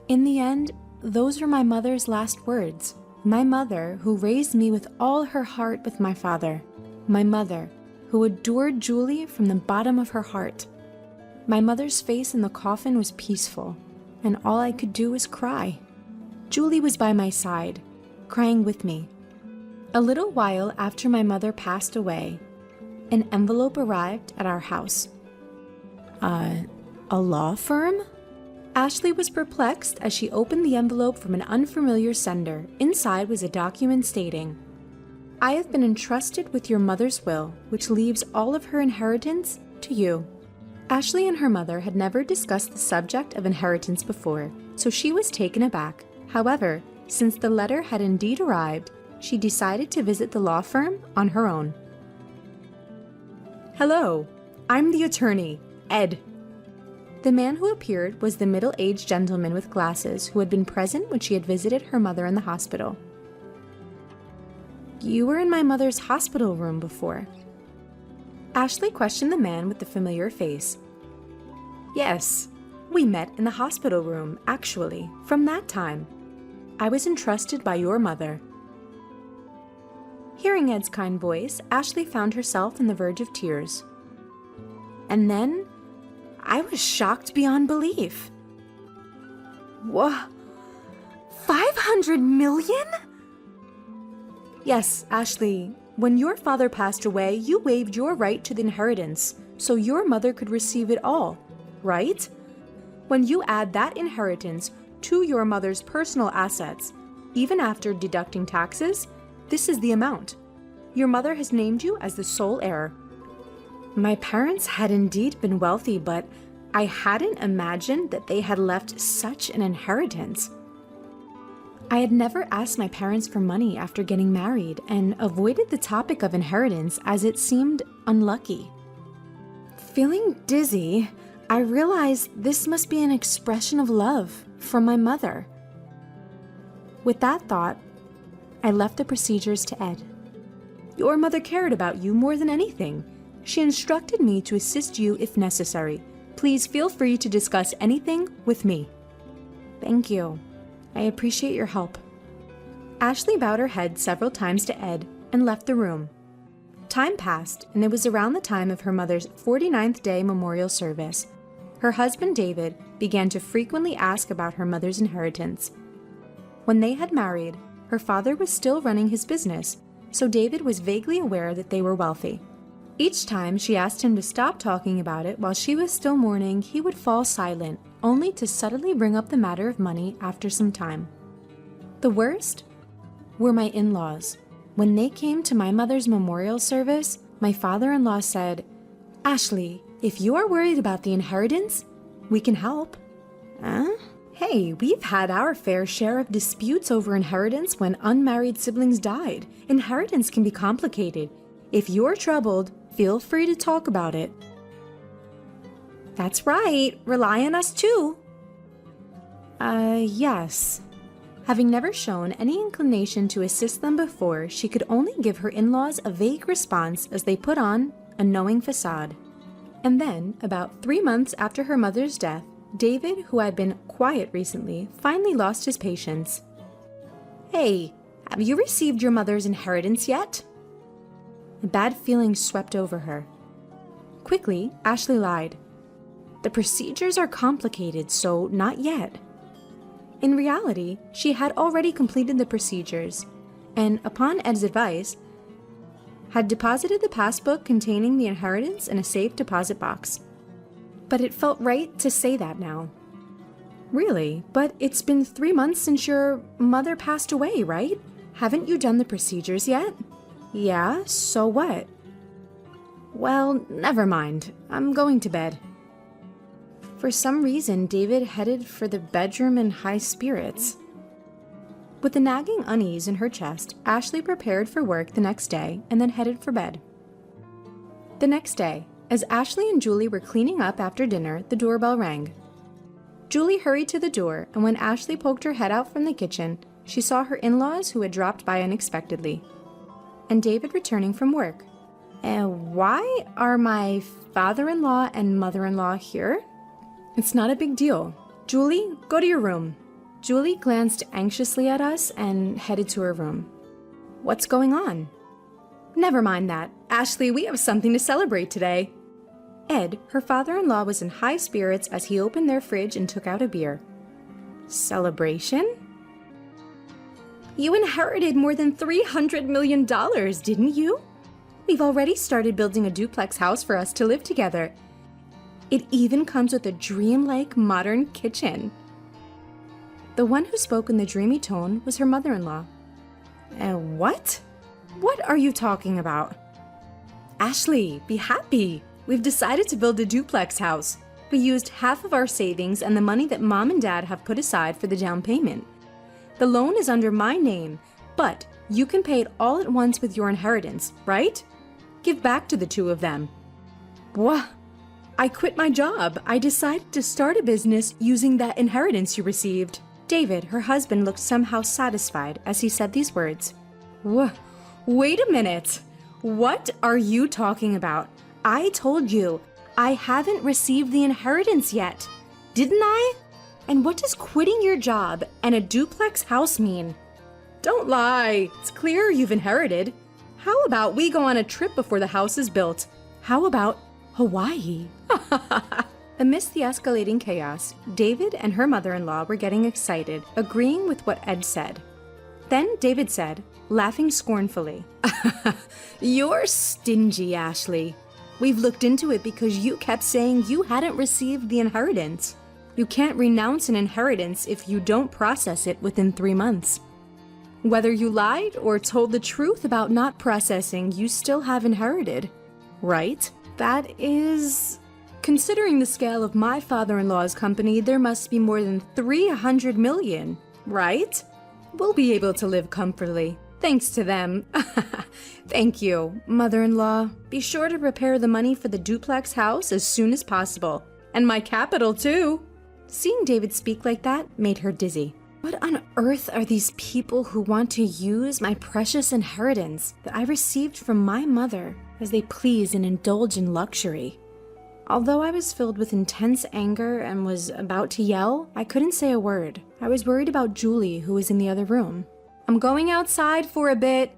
In the end, those were my mother's last words. My mother, who raised me with all her heart with my father. My mother, who adored Julie from the bottom of her heart. My mother's face in the coffin was peaceful, and all I could do was cry. Julie was by my side, crying with me. A little while after my mother passed away, an envelope arrived at our house. A law firm? Ashley was perplexed as she opened the envelope from an unfamiliar sender. Inside was a document stating, "I have been entrusted with your mother's will, which leaves all of her inheritance to you." Ashley and her mother had never discussed the subject of inheritance before, so she was taken aback. However, since the letter had indeed arrived, she decided to visit the law firm on her own. "Hello, I'm the attorney, Ed." The man who appeared was the middle-aged gentleman with glasses who had been present when she had visited her mother in the hospital. "You were in my mother's hospital room before." Ashley questioned the man with the familiar face. "Yes, we met in the hospital room, actually, from that time. I was entrusted by your mother." Hearing Ed's kind voice, Ashley found herself on the verge of tears. And then, I was shocked beyond belief. Whoa, 500 million? Yes, Ashley, when your father passed away, you waived your right to the inheritance, so your mother could receive it all, right? When you add that inheritance to your mother's personal assets, even after deducting taxes, this is the amount. Your mother has named you as the sole heir. My parents had indeed been wealthy, but I hadn't imagined that they had left such an inheritance. I had never asked my parents for money after getting married and avoided the topic of inheritance as it seemed unlucky. Feeling dizzy, I realized this must be an expression of love from my mother. With that thought, I left the procedures to Ed. Your mother cared about you more than anything. She instructed me to assist you if necessary. Please feel free to discuss anything with me. Thank you. I appreciate your help. Ashley bowed her head several times to Ed and left the room. Time passed, and it was around the time of her mother's 49th day memorial service. Her husband, David, began to frequently ask about her mother's inheritance. When they had married, her father was still running his business, so David was vaguely aware that they were wealthy. Each time she asked him to stop talking about it while she was still mourning, he would fall silent, only to suddenly bring up the matter of money after some time. The worst were my in-laws. When they came to my mother's memorial service, my father-in-law said, "Ashley, if you are worried about the inheritance, we can help." Hey, we've had our fair share of disputes over inheritance when unmarried siblings died. Inheritance can be complicated. If you're troubled, feel free to talk about it. That's right, rely on us too. Yes. Having never shown any inclination to assist them before, she could only give her in-laws a vague response as they put on a knowing facade. And then, about 3 months after her mother's death, David, who had been quiet recently, finally lost his patience. "Hey, have you received your mother's inheritance yet?" A bad feeling swept over her. Quickly, Ashley lied. "The procedures are complicated, so not yet." In reality, she had already completed the procedures, and upon Ed's advice, had deposited the passbook containing the inheritance in a safe deposit box. But it felt right to say that now. Really? But it's been 3 months since your mother passed away, right? Haven't you done the procedures yet? Yeah, so what? Well, never mind. I'm going to bed. For some reason, David headed for the bedroom in high spirits. With a nagging unease in her chest, Ashley prepared for work the next day and then headed for bed. The next day, as Ashley and Julie were cleaning up after dinner, the doorbell rang. Julie hurried to the door, and when Ashley poked her head out from the kitchen, she saw her in-laws who had dropped by unexpectedly, and David returning from work. Why are my father-in-law and mother-in-law here? It's not a big deal. Julie, go to your room. Julie glanced anxiously at us and headed to her room. What's going on? Never mind that. Ashley, we have something to celebrate today. Ed, her father-in-law, was in high spirits as he opened their fridge and took out a beer. Celebration? You inherited more than $300 million, didn't you? We've already started building a duplex house for us to live together. It even comes with a dreamlike modern kitchen. The one who spoke in the dreamy tone was her mother-in-law. What? What are you talking about? Ashley, be happy. We've decided to build a duplex house. We used half of our savings and the money that Mom and Dad have put aside for the down payment. The loan is under my name, but you can pay it all at once with your inheritance, right? Give back to the two of them. What? I quit my job. I decided to start a business using that inheritance you received. David, her husband, looked somehow satisfied as he said these words. Wait a minute. What are you talking about? I told you, I haven't received the inheritance yet. Didn't I? And what does quitting your job and a duplex house mean? Don't lie. It's clear you've inherited. How about we go on a trip before the house is built? How about Hawaii? Amidst the escalating chaos, David and her mother-in-law were getting excited, agreeing with what Ed said. Then David said, laughing scornfully, You're stingy, Ashley. We've looked into it because you kept saying you hadn't received the inheritance. You can't renounce an inheritance if you don't process it within 3 months. Whether you lied or told the truth about not processing, you still have inherited, right? That is... Considering the scale of my father-in-law's company, there must be more than 300 million, right? We'll be able to live comfortably, thanks to them. Thank you, mother-in-law. Be sure to prepare the money for the duplex house as soon as possible. And my capital, too. Seeing David speak like that made her dizzy. What on earth are these people who want to use my precious inheritance that I received from my mother as they please and indulge in luxury? Although I was filled with intense anger and was about to yell, I couldn't say a word. I was worried about Julie, who was in the other room. I'm going outside for a bit.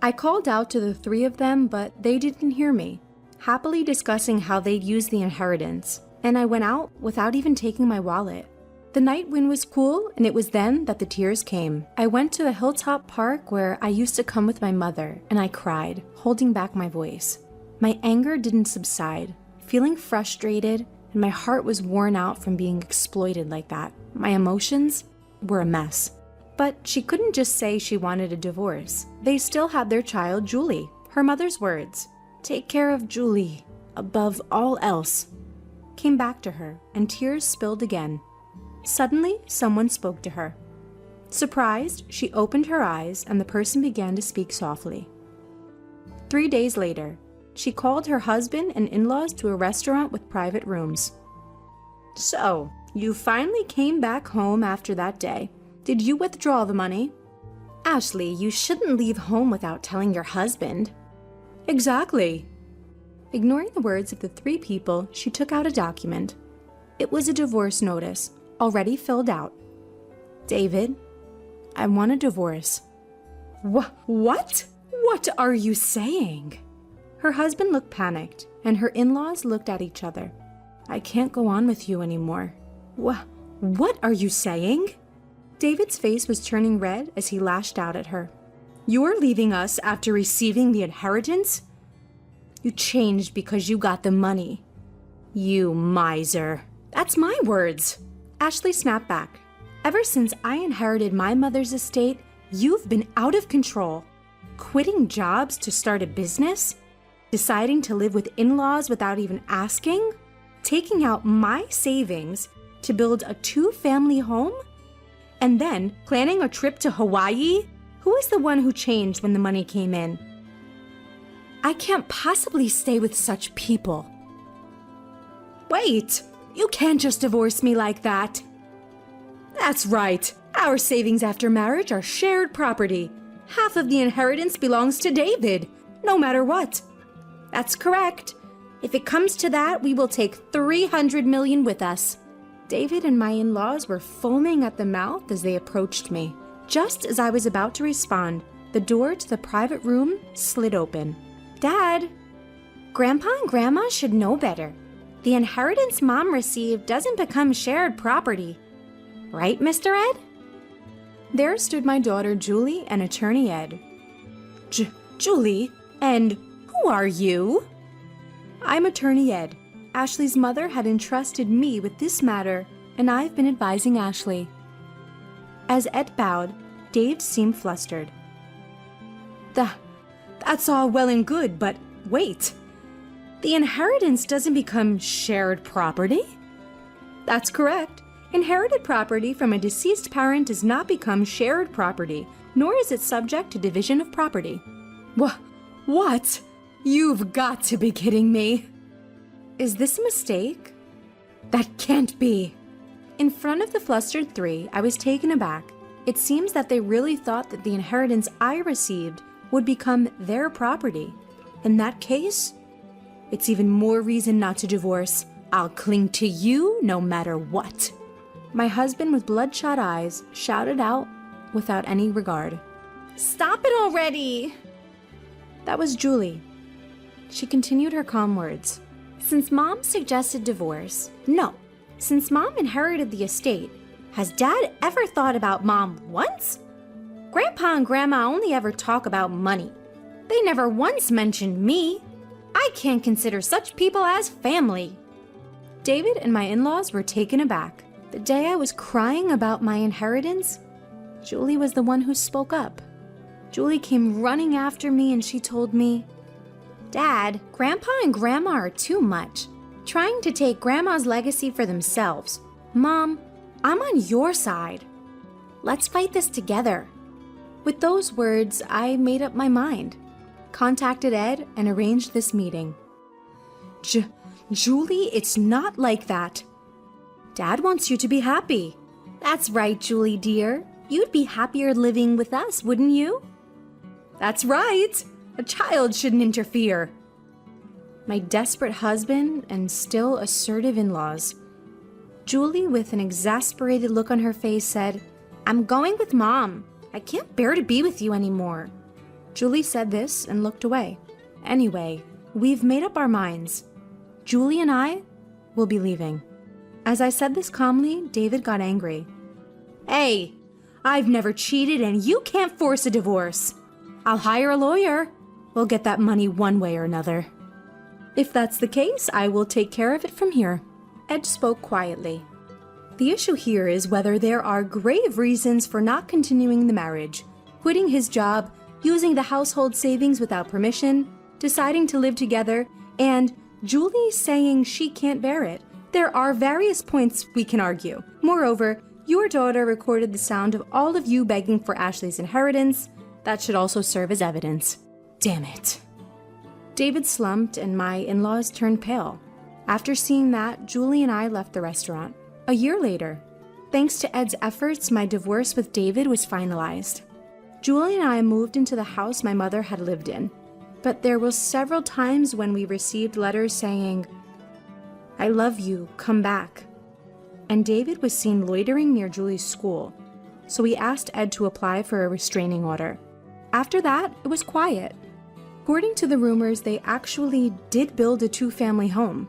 I called out to the three of them, but they didn't hear me, happily discussing how they'd use the inheritance, and I went out without even taking my wallet. The night wind was cool, and it was then that the tears came. I went to the hilltop park where I used to come with my mother, and I cried, holding back my voice. My anger didn't subside, feeling frustrated, and my heart was worn out from being exploited like that. My emotions were a mess. But she couldn't just say she wanted a divorce. They still had their child, Julie. Her mother's words, "Take care of Julie, above all else," came back to her, and tears spilled again. Suddenly, someone spoke to her. Surprised, she opened her eyes, and the person began to speak softly. 3 days later, she called her husband and in-laws to a restaurant with private rooms. So, you finally came back home after that day. Did you withdraw the money? Ashley, you shouldn't leave home without telling your husband. Exactly. Ignoring the words of the three people, she took out a document. It was a divorce notice, already filled out. David, I want a divorce. What? What are you saying? Her husband looked panicked, and her in-laws looked at each other. I can't go on with you anymore. What are you saying? David's face was turning red as he lashed out at her. You're leaving us after receiving the inheritance? You changed because you got the money. You miser. That's my words. Ashley snapped back. Ever since I inherited my mother's estate, you've been out of control. Quitting jobs to start a business? Deciding to live with in-laws without even asking? Taking out my savings to build a 2-family home? And then planning a trip to Hawaii? Who is the one who changed when the money came in? I can't possibly stay with such people. Wait, you can't just divorce me like that. That's right. Our savings after marriage are shared property. Half of the inheritance belongs to David, no matter what. That's correct. If it comes to that, we will take 300 million with us. David and my in-laws were foaming at the mouth as they approached me. Just as I was about to respond, the door to the private room slid open. Dad, Grandpa and Grandma should know better. The inheritance Mom received doesn't become shared property. Right, Mr. Ed? There stood my daughter Julie and Attorney Ed. Julie? And who are you? I'm Attorney Ed. Ashley's mother had entrusted me with this matter, and I've been advising Ashley. As Ed bowed, Dave seemed flustered. That's all well and good, but wait. The inheritance doesn't become shared property? That's correct. Inherited property from a deceased parent does not become shared property, nor is it subject to division of property. What? You've got to be kidding me. Is this a mistake? That can't be. In front of the flustered three, I was taken aback. It seems that they really thought that the inheritance I received would become their property. In that case, it's even more reason not to divorce. I'll cling to you no matter what. My husband with bloodshot eyes shouted out without any regard. Stop it already! That was Julie. She continued her calm words. Since Mom suggested divorce, no. Since Mom inherited the estate, has Dad ever thought about Mom once? Grandpa and Grandma only ever talk about money. They never once mentioned me. I can't consider such people as family. David and my in-laws were taken aback. The day I was crying about my inheritance, Julie was the one who spoke up. Julie came running after me and she told me, Dad, Grandpa and Grandma are too much, trying to take Grandma's legacy for themselves. Mom, I'm on your side. Let's fight this together. With those words, I made up my mind, contacted Ed, and arranged this meeting. Julie, it's not like that. Dad wants you to be happy. That's right, Julie dear. You'd be happier living with us, wouldn't you? That's right. A child shouldn't interfere. My desperate husband and still assertive in-laws. Julie, with an exasperated look on her face, said, I'm going with Mom. I can't bear to be with you anymore. Julie said this and looked away. Anyway, we've made up our minds. Julie and I will be leaving. As I said this calmly, David got angry. Hey, I've never cheated and you can't force a divorce. I'll hire a lawyer. We'll get that money one way or another. If that's the case, I will take care of it from here. Ed spoke quietly. The issue here is whether there are grave reasons for not continuing the marriage, quitting his job, using the household savings without permission, deciding to live together, and Julie saying she can't bear it. There are various points we can argue. Moreover, your daughter recorded the sound of all of you begging for Ashley's inheritance. That should also serve as evidence. Damn it. David slumped and my in-laws turned pale. After seeing that, Julie and I left the restaurant. A year later, thanks to Ed's efforts, my divorce with David was finalized. Julie and I moved into the house my mother had lived in, but there were several times when we received letters saying, I love you, come back. And David was seen loitering near Julie's school, so we asked Ed to apply for a restraining order. After that, it was quiet. According to the rumors, they actually did build a two-family home.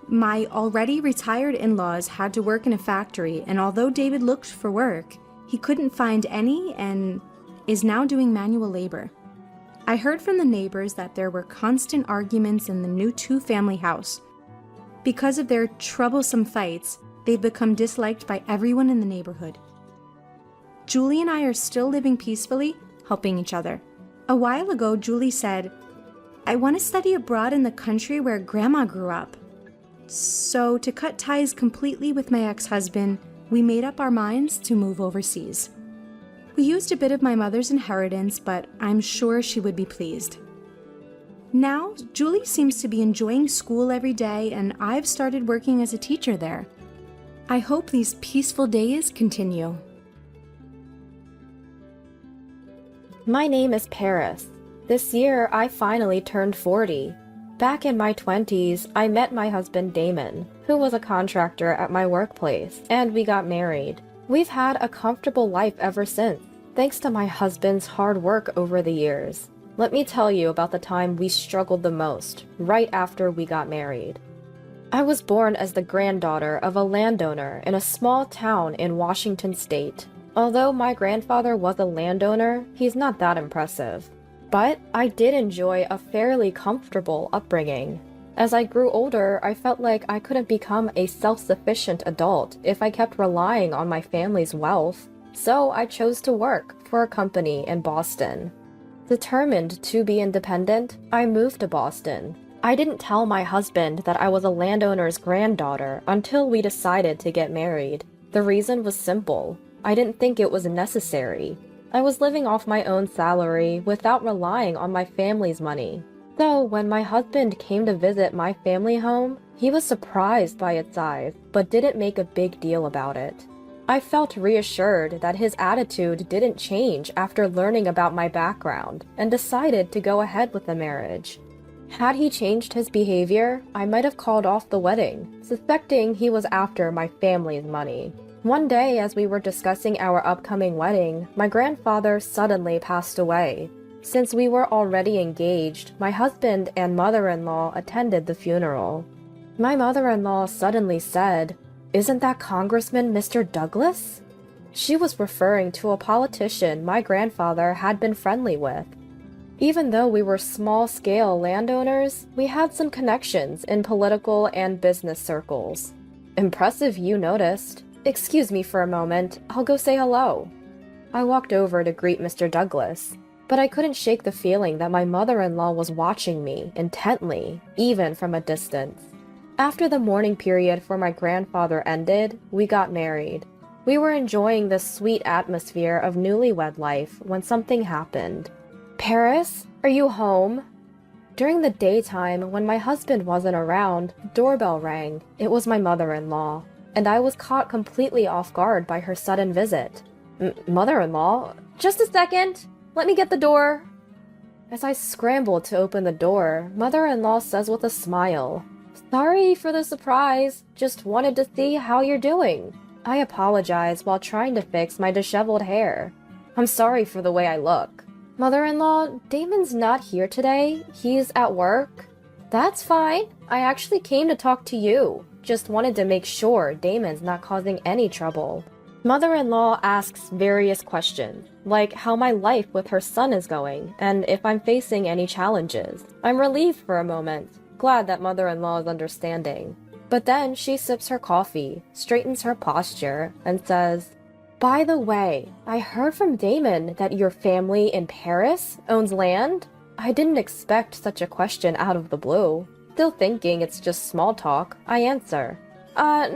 My already retired in-laws had to work in a factory, and although David looked for work, he couldn't find any and is now doing manual labor. I heard from the neighbors that there were constant arguments in the new two-family house. Because of their troublesome fights, they've become disliked by everyone in the neighborhood. Julie and I are still living peacefully, helping each other. A while ago, Julie said, I want to study abroad in the country where Grandma grew up. So, to cut ties completely with my ex-husband, we made up our minds to move overseas. We used a bit of my mother's inheritance, but I'm sure she would be pleased. Now, Julie seems to be enjoying school every day, and I've started working as a teacher there. I hope these peaceful days continue. My name is Paris. This year, I finally turned 40. Back in my 20s, I met my husband Damon, who was a contractor at my workplace, and we got married. We've had a comfortable life ever since. thanks to my husband's hard work over the years. Let me tell you about the time we struggled the most, right after we got married. I was born as the granddaughter of a landowner in a small town in Washington state. Although my grandfather was a landowner, he's not that impressive. But I did enjoy a fairly comfortable upbringing. As I grew older, I felt like I couldn't become a self-sufficient adult if I kept relying on my family's wealth, so I chose to work for a company in Boston. Determined to be independent, I moved to Boston. I didn't tell my husband that I was a landowner's granddaughter until we decided to get married. The reason was simple. I didn't think it was necessary. I was living off my own salary without relying on my family's money. So when my husband came to visit my family home, he was surprised by its size, but didn't make a big deal about it. I felt reassured that his attitude didn't change after learning about my background, and decided to go ahead with the marriage. Had he changed his behavior, I might have called off the wedding, suspecting he was after my family's money. One day, as we were discussing our upcoming wedding, my grandfather suddenly passed away. Since we were already engaged, my husband and mother-in-law attended the funeral. My mother-in-law suddenly said, "Isn't that Congressman Mr. Douglas?" She was referring to a politician my grandfather had been friendly with. Even though we were small-scale landowners, we had some connections in political and business circles. Impressive you noticed. Excuse me for a moment, I'll go say hello. I walked over to greet Mr. Douglas, but I couldn't shake the feeling that my mother-in-law was watching me intently, even from a distance. After the mourning period for my grandfather ended, we got married. We were enjoying the sweet atmosphere of newlywed life when something happened. "Paris, are you home?" During the daytime, when my husband wasn't around, the doorbell rang. It was my mother-in-law, and I was caught completely off guard by her sudden visit. Mother-in-law? Just a second! Let me get the door! As I scrambled to open the door, mother-in-law says with a smile, "Sorry for the surprise. Just wanted to see how you're doing." I apologize while trying to fix my disheveled hair. "I'm sorry for the way I look." "Mother-in-law, Damon's not here today. He's at work." "That's fine. I actually came to talk to you. Just wanted to make sure Damon's not causing any trouble." Mother-in-law asks various questions, like how my life with her son is going, and if I'm facing any challenges. I'm relieved for a moment, glad that mother-in-law is understanding. But then she sips her coffee, straightens her posture, and says, "By the way, I heard from Damon that your family in Paris owns land? I didn't expect such a question out of the blue." Still thinking it's just small talk, I answer,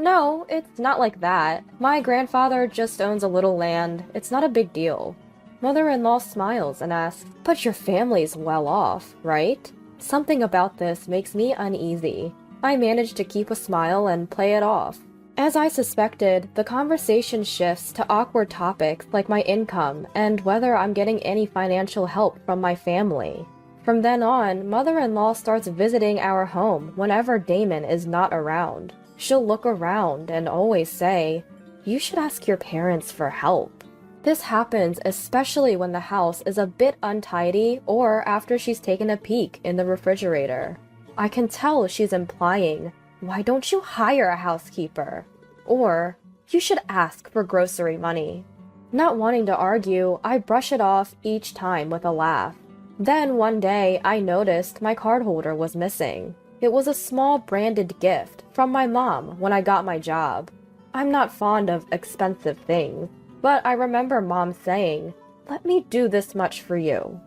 No, it's not like that. My grandfather just owns a little land. It's not a big deal." Mother-in-law smiles and asks, "But your family's well off, right?" Something about this makes me uneasy. I manage to keep a smile and play it off. As I suspected, the conversation shifts to awkward topics like my income and whether I'm getting any financial help from my family. From then on, mother-in-law starts visiting our home whenever Damon is not around. She'll look around and always say, "You should ask your parents for help." This happens especially when the house is a bit untidy or after she's taken a peek in the refrigerator. I can tell she's implying, "Why don't you hire a housekeeper?" Or, "You should ask for grocery money." Not wanting to argue, I brush it off each time with a laugh. Then one day, I noticed my card holder was missing. It was a small branded gift from my mom when I got my job. I'm not fond of expensive things, but I remember Mom saying, "Let me do this much for you."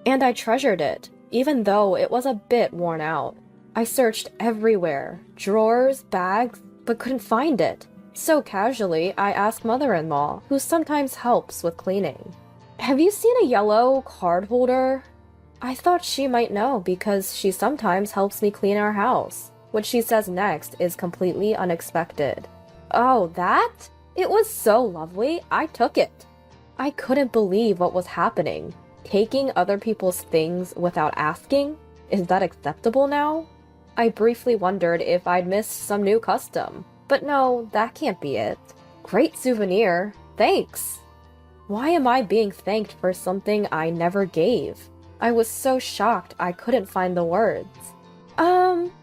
And I treasured it, even though it was a bit worn out. I searched everywhere, drawers, bags, but couldn't find it. So casually, I asked mother-in-law, who sometimes helps with cleaning, "Have you seen a yellow card holder?" I thought she might know because she sometimes helps me clean our house. What she says next is completely unexpected. "Oh, that? It was so lovely, I took it." I couldn't believe what was happening. Taking other people's things without asking? Is that acceptable now? I briefly wondered if I'd missed some new custom. But no, that can't be it. Great souvenir. Thanks. Why am I being thanked for something I never gave? I was so shocked I couldn't find the words.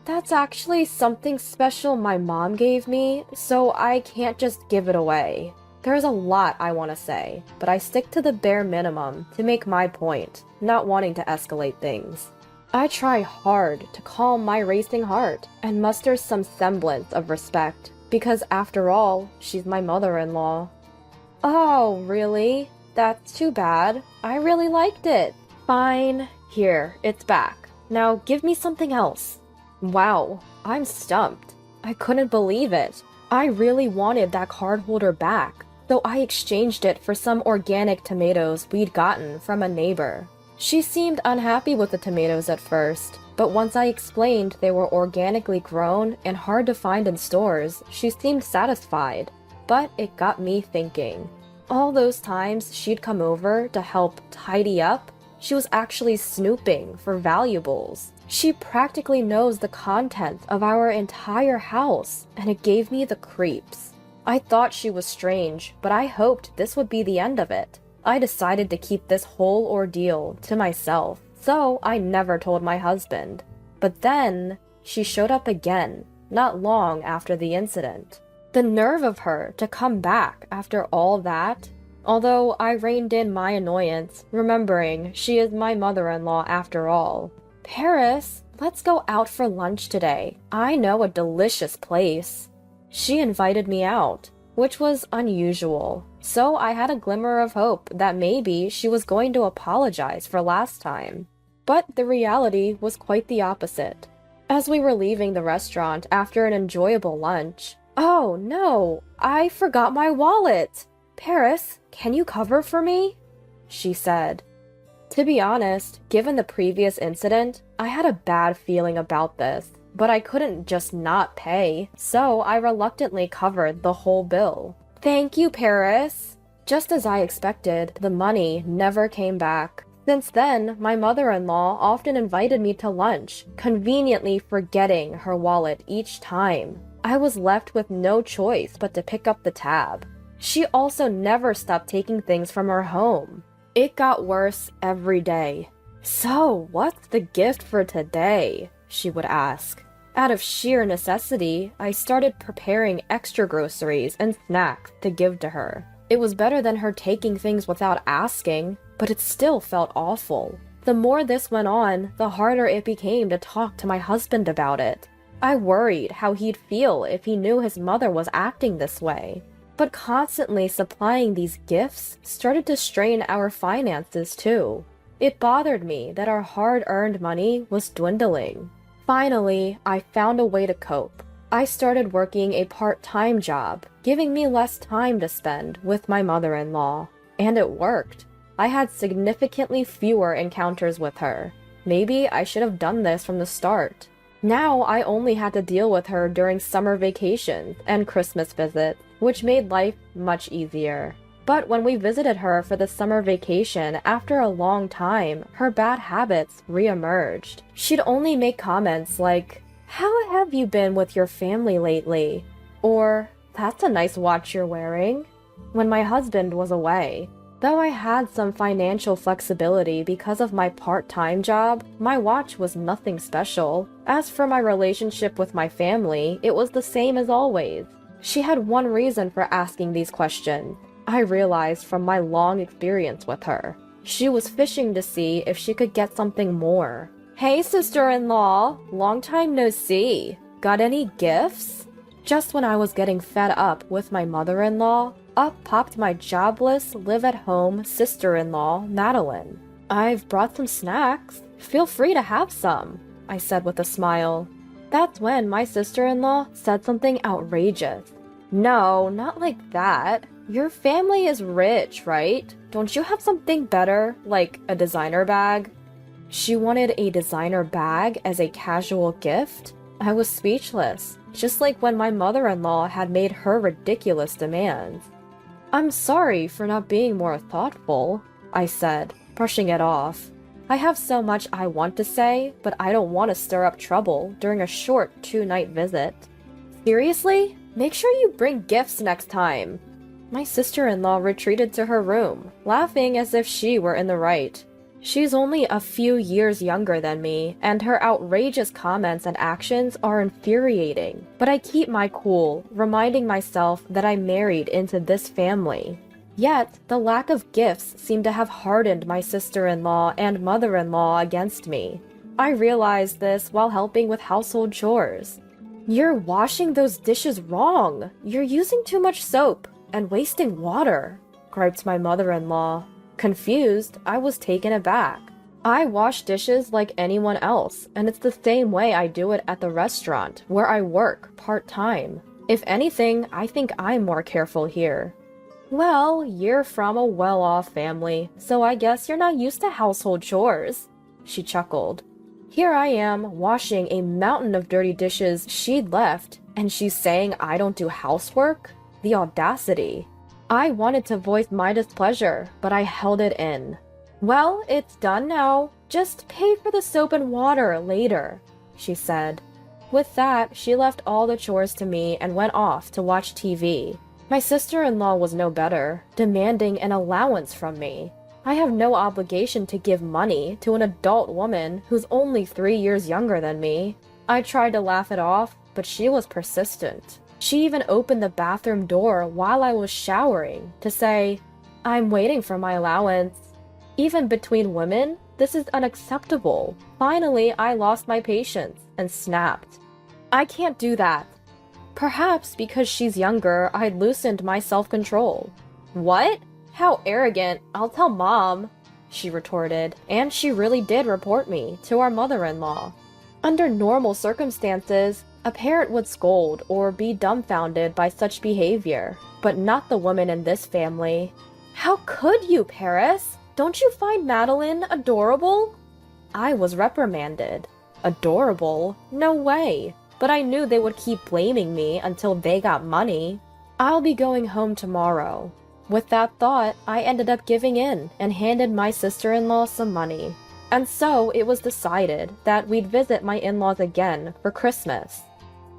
That's actually something special my mom gave me, so I can't just give it away. There's a lot I want to say, but I stick to the bare minimum to make my point, not wanting to escalate things. I try hard to calm my racing heart and muster some semblance of respect, because after all, she's my mother-in-law. Oh, really? That's too bad. I really liked it. Fine. Here, it's back. Now give me something else. Wow, I'm stumped. I couldn't believe it. I really wanted that card holder back, so I exchanged it for some organic tomatoes we'd gotten from a neighbor. She seemed unhappy with the tomatoes at first, but once I explained they were organically grown and hard to find in stores, she seemed satisfied. But it got me thinking. All those times she'd come over to help tidy up, she was actually snooping for valuables. She practically knows the contents of our entire house, and it gave me the creeps. I thought she was strange, but I hoped this would be the end of it. I decided to keep this whole ordeal to myself, so I never told my husband. But then, she showed up again, not long after the incident. The nerve of her to come back after all that. Although I reined in my annoyance, remembering she is my mother-in-law after all. Paris, let's go out for lunch today. I know a delicious place. She invited me out, which was unusual, so I had a glimmer of hope that maybe she was going to apologize for last time. But the reality was quite the opposite. As we were leaving the restaurant after an enjoyable lunch, "Oh no, I forgot my wallet! Paris, can you cover for me?" she said. To be honest, given the previous incident, I had a bad feeling about this, but I couldn't just not pay, so I reluctantly covered the whole bill. "Thank you, Paris." Just as I expected, the money never came back. Since then, my mother-in-law often invited me to lunch, conveniently forgetting her wallet each time. I was left with no choice but to pick up the tab. She also never stopped taking things from her home. It got worse every day. "So, what's the gift for today?" she would ask. Out of sheer necessity, I started preparing extra groceries and snacks to give to her. It was better than her taking things without asking, but it still felt awful. The more this went on, the harder it became to talk to my husband about it. I worried how he'd feel if he knew his mother was acting this way. But constantly supplying these gifts started to strain our finances too. It bothered me that our hard-earned money was dwindling. Finally, I found a way to cope. I started working a part-time job, giving me less time to spend with my mother-in-law. And it worked. I had significantly fewer encounters with her. Maybe I should have done this from the start. Now I only had to deal with her during summer vacations and Christmas visits, which made life much easier. But when we visited her for the summer vacation after a long time, her bad habits re-emerged. She'd only make comments like, "How have you been with your family lately?" Or, "That's a nice watch you're wearing," when my husband was away. Though I had some financial flexibility because of my part-time job, my watch was nothing special. As for my relationship with my family, it was the same as always. She had one reason for asking these questions. I realized from my long experience with her. She was fishing to see if she could get something more. "Hey, sister-in-law, long time no see. Got any gifts?" Just when I was getting fed up with my mother-in-law, up popped my jobless, live-at-home sister-in-law, Madeline. "I've brought some snacks. Feel free to have some," I said with a smile. That's when my sister-in-law said something outrageous. "No, not like that. Your family is rich, right? Don't you have something better, like a designer bag?" She wanted a designer bag as a casual gift? I was speechless, just like when my mother-in-law had made her ridiculous demands. "I'm sorry for not being more thoughtful," I said, brushing it off. I have so much I want to say, but I don't want to stir up trouble during a short 2-night visit. "Seriously? Make sure you bring gifts next time." My sister-in-law retreated to her room, laughing as if she were in the right. She's only a few years younger than me, and her outrageous comments and actions are infuriating. But I keep my cool, reminding myself that I married into this family. Yet, the lack of gifts seemed to have hardened my sister-in-law and mother-in-law against me. I realized this while helping with household chores. "You're washing those dishes wrong. You're using too much soap and wasting water," griped my mother-in-law. Confused, I was taken aback. I wash dishes like anyone else, and it's the same way I do it at the restaurant, where I work part-time. If anything, I think I'm more careful here. "Well, you're from a well-off family, so I guess you're not used to household chores," she chuckled. Here I am, washing a mountain of dirty dishes she'd left, and she's saying I don't do housework? The audacity. I wanted to voice my displeasure, but I held it in. "Well, it's done now. Just pay for the soap and water later," she said. With that, she left all the chores to me and went off to watch TV. My sister-in-law was no better, demanding an allowance from me. I have no obligation to give money to an adult woman who's only 3 years younger than me. I tried to laugh it off, but she was persistent. She even opened the bathroom door while I was showering to say, "I'm waiting for my allowance." Even between women, this is unacceptable. Finally, I lost my patience and snapped. "I can't do that." Perhaps because she's younger, I loosened my self-control. "What? How arrogant. I'll tell Mom," she retorted, and she really did report me to our mother-in-law. Under normal circumstances, a parent would scold or be dumbfounded by such behavior, but not the woman in this family. "How could you, Paris? Don't you find Madeline adorable?" I was reprimanded. Adorable? No way. But I knew they would keep blaming me until they got money. I'll be going home tomorrow. With that thought, I ended up giving in and handed my sister-in-law some money. And so it was decided that we'd visit my in-laws again for Christmas.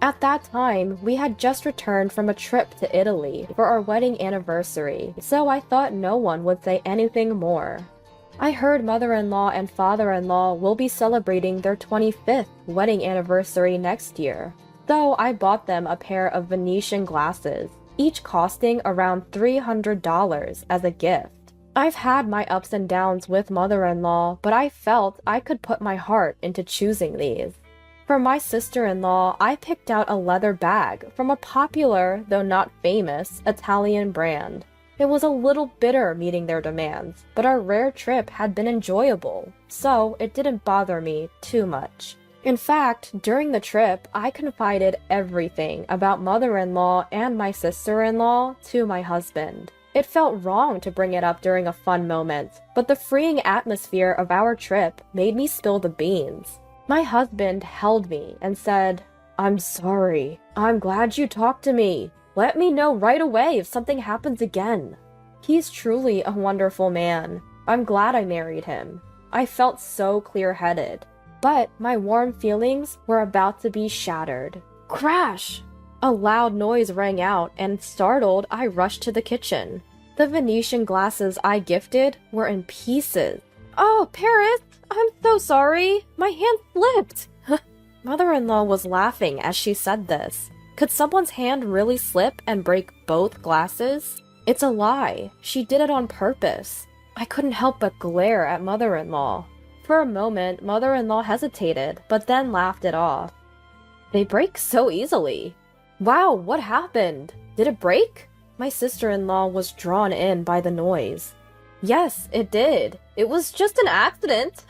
At that time, we had just returned from a trip to Italy for our wedding anniversary, so I thought no one would say anything more. I heard mother-in-law and father-in-law will be celebrating their 25th wedding anniversary next year, so I bought them a pair of Venetian glasses, each costing around $300 as a gift. I've had my ups and downs with mother-in-law, but I felt I could put my heart into choosing these. For my sister-in-law, I picked out a leather bag from a popular, though not famous, Italian brand. It was a little bitter meeting their demands, but our rare trip had been enjoyable, so it didn't bother me too much. In fact, during the trip, I confided everything about mother-in-law and my sister-in-law to my husband. It felt wrong to bring it up during a fun moment, but the freeing atmosphere of our trip made me spill the beans. My husband held me and said, "I'm sorry. I'm glad you talked to me. Let me know right away if something happens again." He's truly a wonderful man. I'm glad I married him. I felt so clear-headed. But my warm feelings were about to be shattered. Crash! A loud noise rang out, and startled, I rushed to the kitchen. The Venetian glasses I gifted were in pieces. "Oh, Paris! I'm so sorry! My hand slipped!" Mother-in-law was laughing as she said this. Could someone's hand really slip and break both glasses? It's a lie. She did it on purpose. I couldn't help but glare at mother-in-law. For a moment, mother-in-law hesitated, but then laughed it off. "They break so easily." "Wow, what happened? Did it break?" My sister-in-law was drawn in by the noise. "Yes, it did. It was just an accident."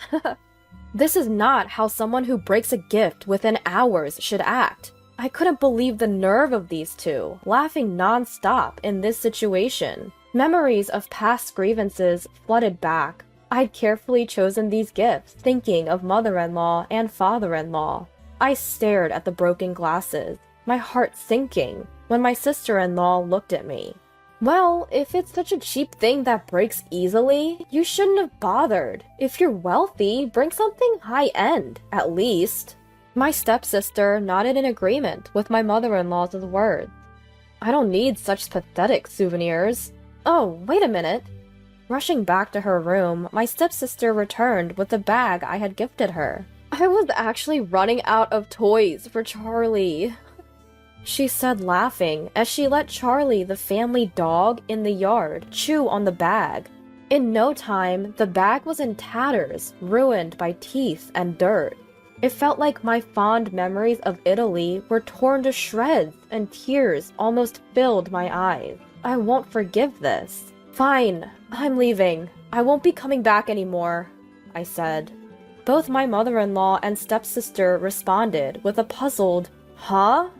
This is not how someone who breaks a gift within hours should act. I couldn't believe the nerve of these two, laughing non-stop in this situation. Memories of past grievances flooded back. I'd carefully chosen these gifts, thinking of mother-in-law and father-in-law. I stared at the broken glasses, my heart sinking, when my sister-in-law looked at me. "Well, if it's such a cheap thing that breaks easily, you shouldn't have bothered. If you're wealthy, bring something high-end, at least." My stepsister nodded in agreement with my mother-in-law's words. I don't need such pathetic souvenirs. Oh, wait a minute. Rushing back to her room, my stepsister returned with the bag I had gifted her. I was actually running out of toys for Charlie, she said, laughing as she let Charlie, the family dog in the yard, chew on the bag. In no time, the bag was in tatters, ruined by teeth and dirt. It felt like my fond memories of Italy were torn to shreds, and tears almost filled my eyes. I won't forgive this. Fine, I'm leaving. I won't be coming back anymore, I said. Both my mother-in-law and stepsister responded with a puzzled, huh?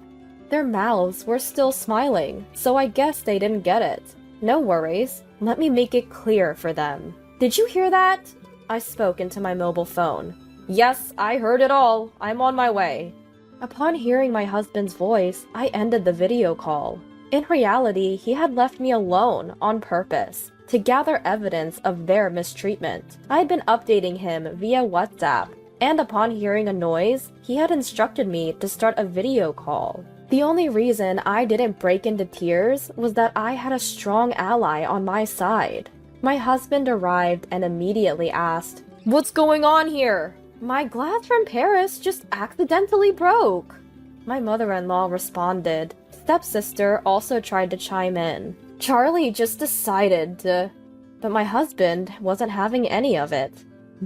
Their mouths were still smiling, so I guess they didn't get it. No worries. Let me make it clear for them. Did you hear that? I spoke into my mobile phone. Yes, I heard it all. I'm on my way. Upon hearing my husband's voice, I ended the video call. In reality, he had left me alone on purpose to gather evidence of their mistreatment. I had been updating him via WhatsApp, and upon hearing a noise, he had instructed me to start a video call. The only reason I didn't break into tears was that I had a strong ally on my side. My husband arrived and immediately asked, "What's going on here?" "My glass from Paris just accidentally broke," my mother-in-law responded. Stepsister also tried to chime in. "Charlie just decided to..." But my husband wasn't having any of it.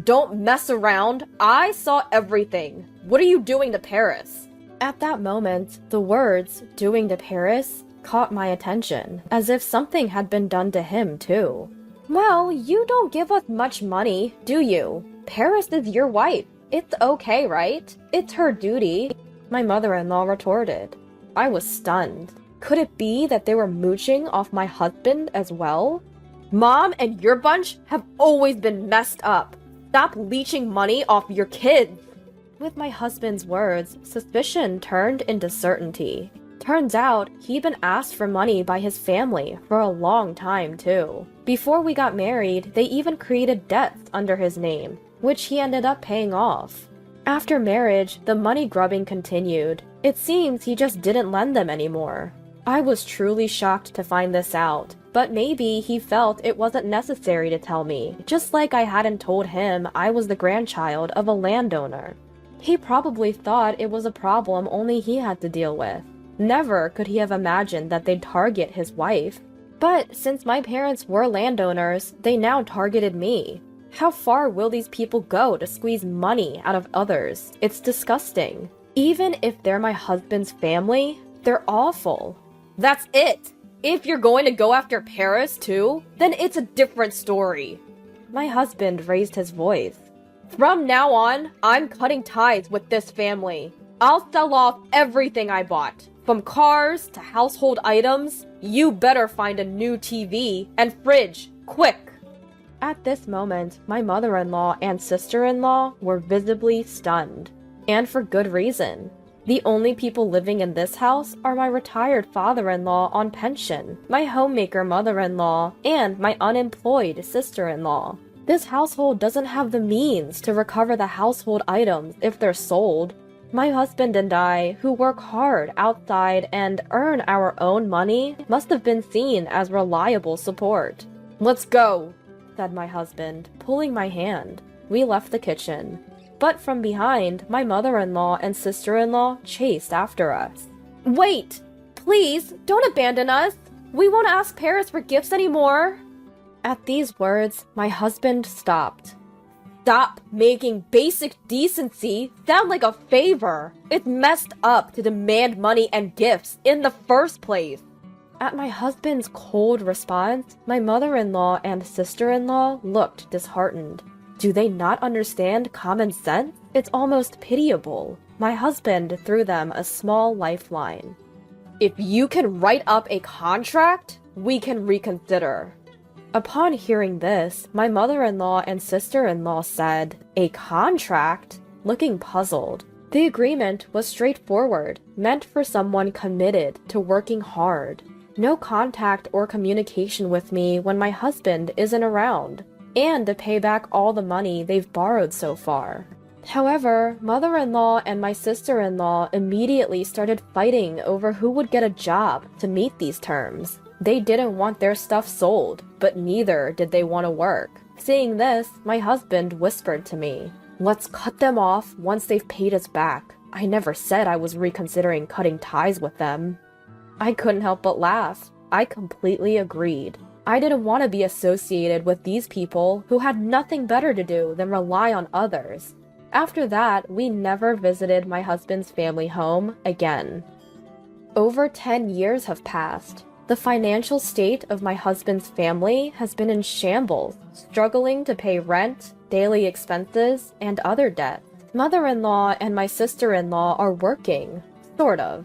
"Don't mess around. I saw everything. What are you doing to Paris?" At that moment, the words, "doing to Paris," caught my attention, as if something had been done to him, too. "Well, you don't give us much money, do you? Paris is your wife. It's okay, right? It's her duty," my mother-in-law retorted. I was stunned. Could it be that they were mooching off my husband as well? "Mom and your bunch have always been messed up. Stop leeching money off your kids." With my husband's words, suspicion turned into certainty. Turns out, he'd been asked for money by his family for a long time, too. Before we got married, they even created debts under his name, which he ended up paying off. After marriage, the money grubbing continued. It seems he just didn't lend them anymore. I was truly shocked to find this out, but maybe he felt it wasn't necessary to tell me, just like I hadn't told him I was the grandchild of a landowner. He probably thought it was a problem only he had to deal with. Never could he have imagined that they'd target his wife. But since my parents were landowners, they now targeted me. How far will these people go to squeeze money out of others? It's disgusting. Even if they're my husband's family, they're awful. That's it! If you're going to go after Paris too, then it's a different story. My husband raised his voice. From now on, I'm cutting ties with this family. I'll sell off everything I bought. From cars to household items. You better find a new TV and fridge, quick. At this moment, my mother-in-law and sister-in-law were visibly stunned. And for good reason. The only people living in this house are my retired father-in-law on pension, my homemaker mother-in-law, and my unemployed sister-in-law. This household doesn't have the means to recover the household items if they're sold. My husband and I, who work hard outside and earn our own money, must have been seen as reliable support. "Let's go," said my husband, pulling my hand. We left the kitchen. But from behind, my mother-in-law and sister-in-law chased after us. "Wait! Please, don't abandon us! We won't ask Paris for gifts anymore!" At these words, my husband stopped. "Stop making basic decency sound like a favor. It's messed up to demand money and gifts in the first place." At my husband's cold response, my mother-in-law and sister-in-law looked disheartened. Do they not understand common sense? It's almost pitiable. My husband threw them a small lifeline. "If you can write up a contract, we can reconsider." Upon hearing this, my mother-in-law and sister-in-law said, "A contract?" Looking puzzled. The agreement was straightforward, meant for someone committed to working hard. No contact or communication with me when my husband isn't around, and to pay back all the money they've borrowed so far. However, mother-in-law and my sister-in-law immediately started fighting over who would get a job to meet these terms. They didn't want their stuff sold, but neither did they want to work. Seeing this, my husband whispered to me, "Let's cut them off once they've paid us back." I never said I was reconsidering cutting ties with them. I couldn't help but laugh. I completely agreed. I didn't want to be associated with these people who had nothing better to do than rely on others. After that, we never visited my husband's family home again. Over 10 years have passed. The financial state of my husband's family has been in shambles, struggling to pay rent, daily expenses, and other debts. Mother-in-law and my sister-in-law are working, sort of.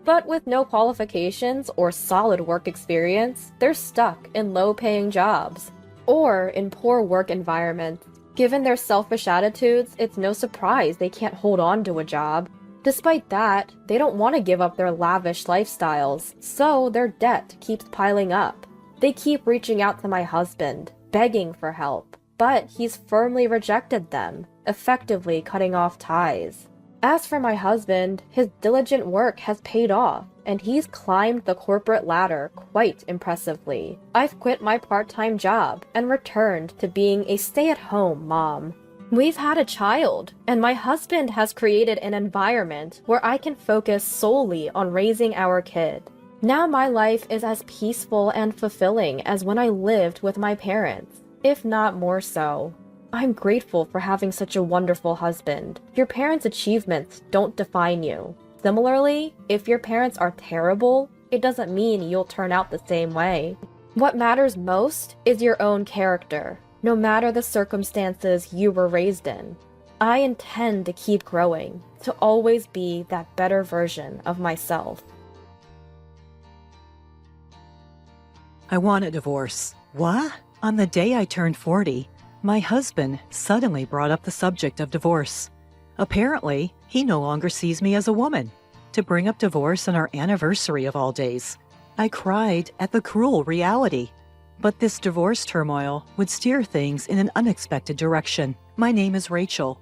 But with no qualifications or solid work experience, they're stuck in low-paying jobs, or in poor work environments. Given their selfish attitudes, it's no surprise they can't hold on to a job. Despite that, they don't want to give up their lavish lifestyles, so their debt keeps piling up. They keep reaching out to my husband, begging for help, but he's firmly rejected them, effectively cutting off ties. As for my husband, his diligent work has paid off, and he's climbed the corporate ladder quite impressively. I've quit my part-time job and returned to being a stay-at-home mom. We've had a child, and my husband has created an environment where I can focus solely on raising our kid. Now my life is as peaceful and fulfilling as when I lived with my parents, if not more so. I'm grateful for having such a wonderful husband. Your parents' achievements don't define you. Similarly, if your parents are terrible, it doesn't mean you'll turn out the same way. What matters most is your own character, no matter the circumstances you were raised in. I intend to keep growing, to always be that better version of myself. I want a divorce. What? On the day I turned 40, my husband suddenly brought up the subject of divorce. Apparently, he no longer sees me as a woman. To bring up divorce on our anniversary of all days, I cried at the cruel reality. But this divorce turmoil would steer things in an unexpected direction. My name is Rachel.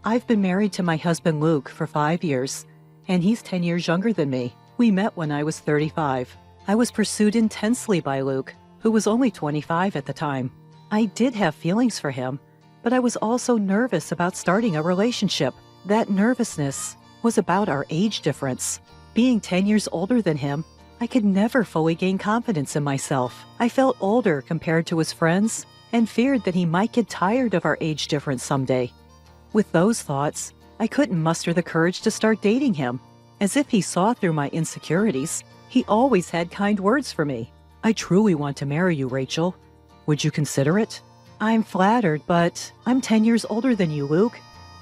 I've been married to my husband Luke for 5 years, and he's 10 years younger than me. We met when I was 35. I was pursued intensely by Luke, who was only 25 at the time. I did have feelings for him, but I was also nervous about starting a relationship. That nervousness was about our age difference. Being 10 years older than him, I could never fully gain confidence in myself. I felt older compared to his friends and feared that he might get tired of our age difference someday. With those thoughts, I couldn't muster the courage to start dating him. As if he saw through my insecurities, he always had kind words for me. "I truly want to marry you, Rachel. Would you consider it?" "I'm flattered, but I'm 10 years older than you, Luke.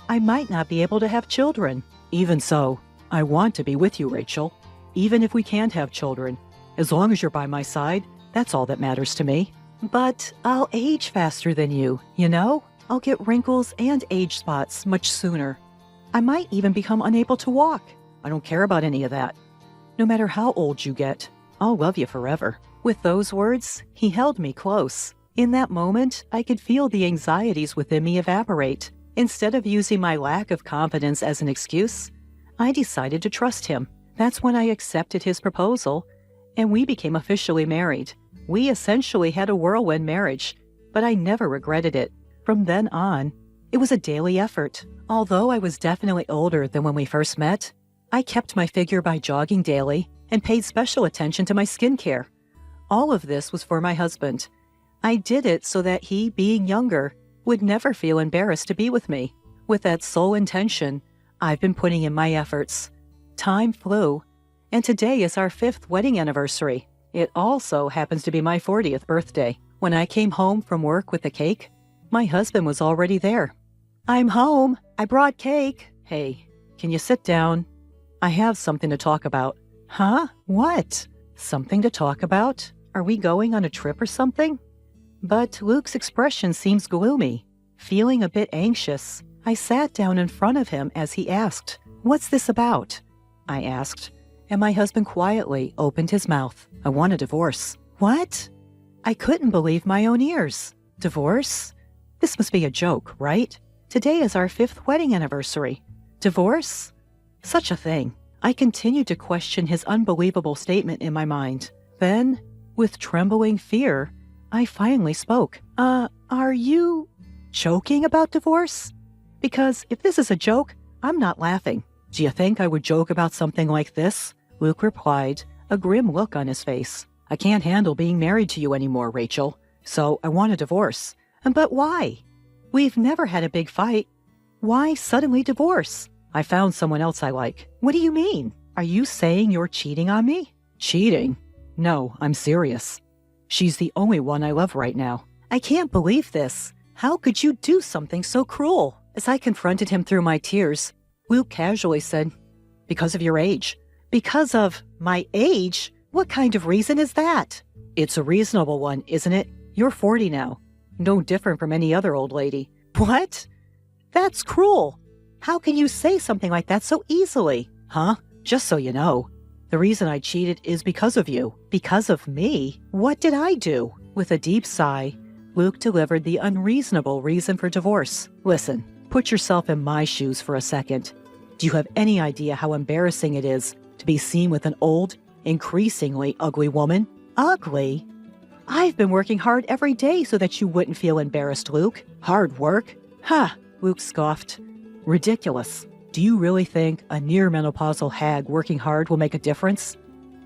I might not be able to have children." "Even so, I want to be with you, Rachel. Even if we can't have children, as long as you're by my side, that's all that matters to me." "But I'll age faster than you, you know? I'll get wrinkles and age spots much sooner. I might even become unable to walk." "I don't care about any of that. No matter how old you get, I'll love you forever." With those words, he held me close. In that moment, I could feel the anxieties within me evaporate. Instead of using my lack of confidence as an excuse, I decided to trust him. That's when I accepted his proposal, and we became officially married. We essentially had a whirlwind marriage, but I never regretted it. From then on, it was a daily effort. Although I was definitely older than when we first met, I kept my figure by jogging daily and paid special attention to my skincare. All of this was for my husband. I did it so that he, being younger, would never feel embarrassed to be with me. With that sole intention, I've been putting in my efforts. Time flew, and today is our 5th wedding anniversary. It also happens to be my 40th birthday. When I came home from work with the cake, my husband was already there. "I'm home. I brought cake." "Hey, can you sit down? I have something to talk about." "Huh? What?" "Something to talk about? Are we going on a trip or something?" But Luke's expression seems gloomy. Feeling a bit anxious, I sat down in front of him as he asked, "What's this about?" I asked, and my husband quietly opened his mouth. "I want a divorce." "What?" I couldn't believe my own ears. Divorce? This must be a joke, right? Today is our 5th wedding anniversary. Divorce? Such a thing. I continued to question his unbelievable statement in my mind. Then, with trembling fear, I finally spoke. Are you joking about divorce? Because if this is a joke, I'm not laughing. Do you think I would joke about something like this? Luke replied, a grim look on his face. I can't handle being married to you anymore, Rachel. So I want a divorce. But why? We've never had a big fight. Why suddenly divorce? I found someone else I like. What do you mean? Are you saying you're cheating on me? Cheating? No, I'm serious. She's the only one I love right now. I can't believe this. How could you do something so cruel? As I confronted him through my tears, Luke casually said, because of your age. Because of my age? What kind of reason is that? It's a reasonable one, isn't it? You're 40 now. No different from any other old lady. What? That's cruel. How can you say something like that so easily? Huh? Just so you know, the reason I cheated is because of you. Because of me? What did I do? With a deep sigh, Luke delivered the unreasonable reason for divorce. Listen, put yourself in my shoes for a second. Do you have any idea how embarrassing it is to be seen with an old, increasingly ugly woman? Ugly? I've been working hard every day so that you wouldn't feel embarrassed, Luke. Hard work? Ha! Luke scoffed. Ridiculous. Do you really think a near-menopausal hag working hard will make a difference?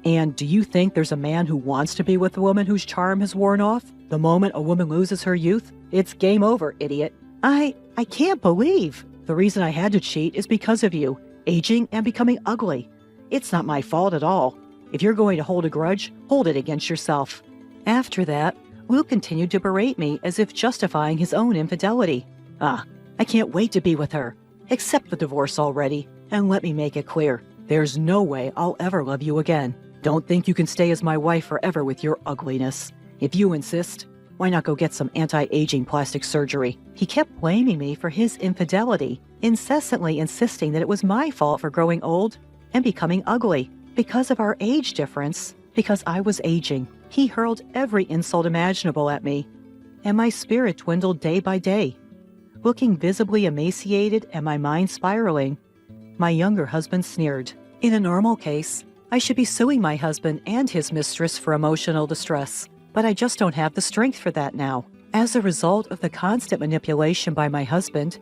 And do you think there's a man who wants to be with a woman whose charm has worn off? The moment a woman loses her youth, it's game over, idiot. I can't believe. The reason I had to cheat is because of you, aging and becoming ugly. It's not my fault at all. If you're going to hold a grudge, hold it against yourself. After that, Luke continued to berate me as if justifying his own infidelity. I can't wait to be with her. Accept the divorce already, and let me make it clear. There's no way I'll ever love you again. Don't think you can stay as my wife forever with your ugliness. If you insist, why not go get some anti-aging plastic surgery? He kept blaming me for his infidelity, incessantly insisting that it was my fault for growing old and becoming ugly. Because of our age difference, because I was aging, he hurled every insult imaginable at me, and my spirit dwindled day by day. Looking visibly emaciated and my mind spiraling, my younger husband sneered. In a normal case, I should be suing my husband and his mistress for emotional distress, but I just don't have the strength for that now. As a result of the constant manipulation by my husband,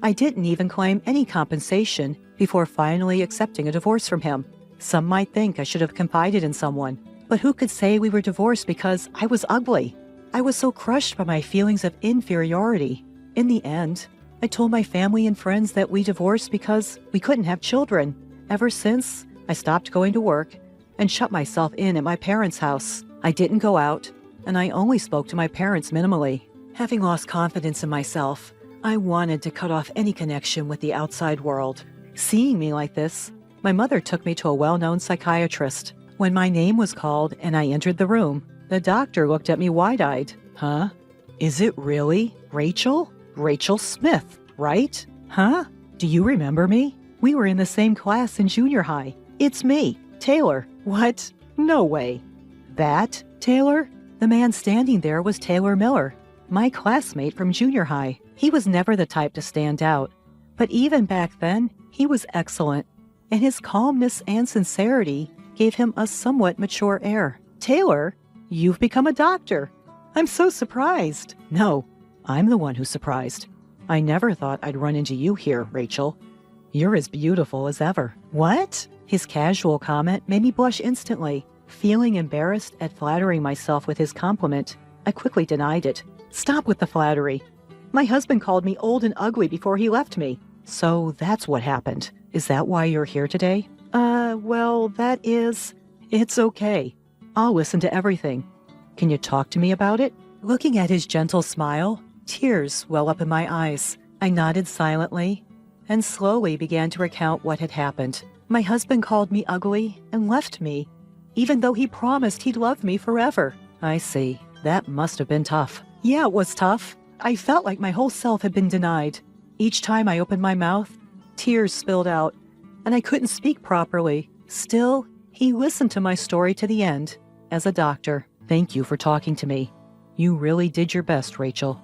I didn't even claim any compensation before finally accepting a divorce from him. Some might think I should have confided in someone, but who could say we were divorced because I was ugly? I was so crushed by my feelings of inferiority. In the end, I told my family and friends that we divorced because we couldn't have children. Ever since, I stopped going to work and shut myself in at my parents' house. I didn't go out, and I only spoke to my parents minimally. Having lost confidence in myself, I wanted to cut off any connection with the outside world. Seeing me like this, my mother took me to a well-known psychiatrist. When my name was called and I entered the room, the doctor looked at me wide-eyed. Huh? Is it really Rachel? Rachel Smith, right? Huh? Do you remember me? We were in the same class in junior high. It's me, Taylor. What? No way. That, Taylor? The man standing there was Taylor Miller, my classmate from junior high. He was never the type to stand out, but even back then, he was excellent, and his calmness and sincerity gave him a somewhat mature air. Taylor, you've become a doctor. I'm so surprised. No, I'm the one who's surprised. I never thought I'd run into you here, Rachel. You're as beautiful as ever. What? His casual comment made me blush instantly. Feeling embarrassed at flattering myself with his compliment, I quickly denied it. Stop with the flattery. My husband called me old and ugly before he left me. So that's what happened. Is that why you're here today? Well, that is... It's okay. I'll listen to everything. Can you talk to me about it? Looking at his gentle smile, tears well up in my eyes. I nodded silently and slowly began to recount what had happened. My husband called me ugly and left me, even though he promised he'd love me forever. I see. That must have been tough. Yeah, it was tough. I felt like my whole self had been denied. Each time I opened my mouth, tears spilled out, and I couldn't speak properly. Still, he listened to my story to the end. As a doctor, thank you for talking to me. You really did your best, Rachel.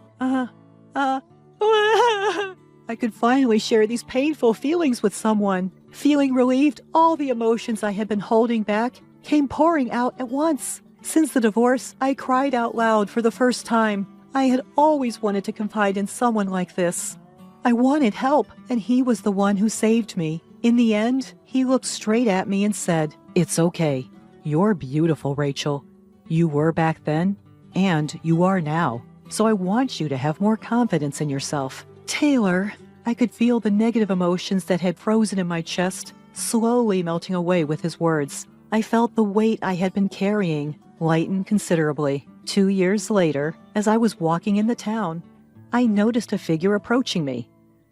I I could finally share these painful feelings with someone. Feeling relieved, all the emotions I had been holding back came pouring out at once. Since the divorce, I cried out loud for the first time. I had always wanted to confide in someone like this. I wanted help, and he was the one who saved me. In the end, he looked straight at me and said, "It's okay. You're beautiful, Rachel. You were back then, and you are now. So I want you to have more confidence in yourself." Taylor, I could feel the negative emotions that had frozen in my chest slowly melting away with his words. I felt the weight I had been carrying lighten considerably. 2 years later, as I was walking in the town, I noticed a figure approaching me.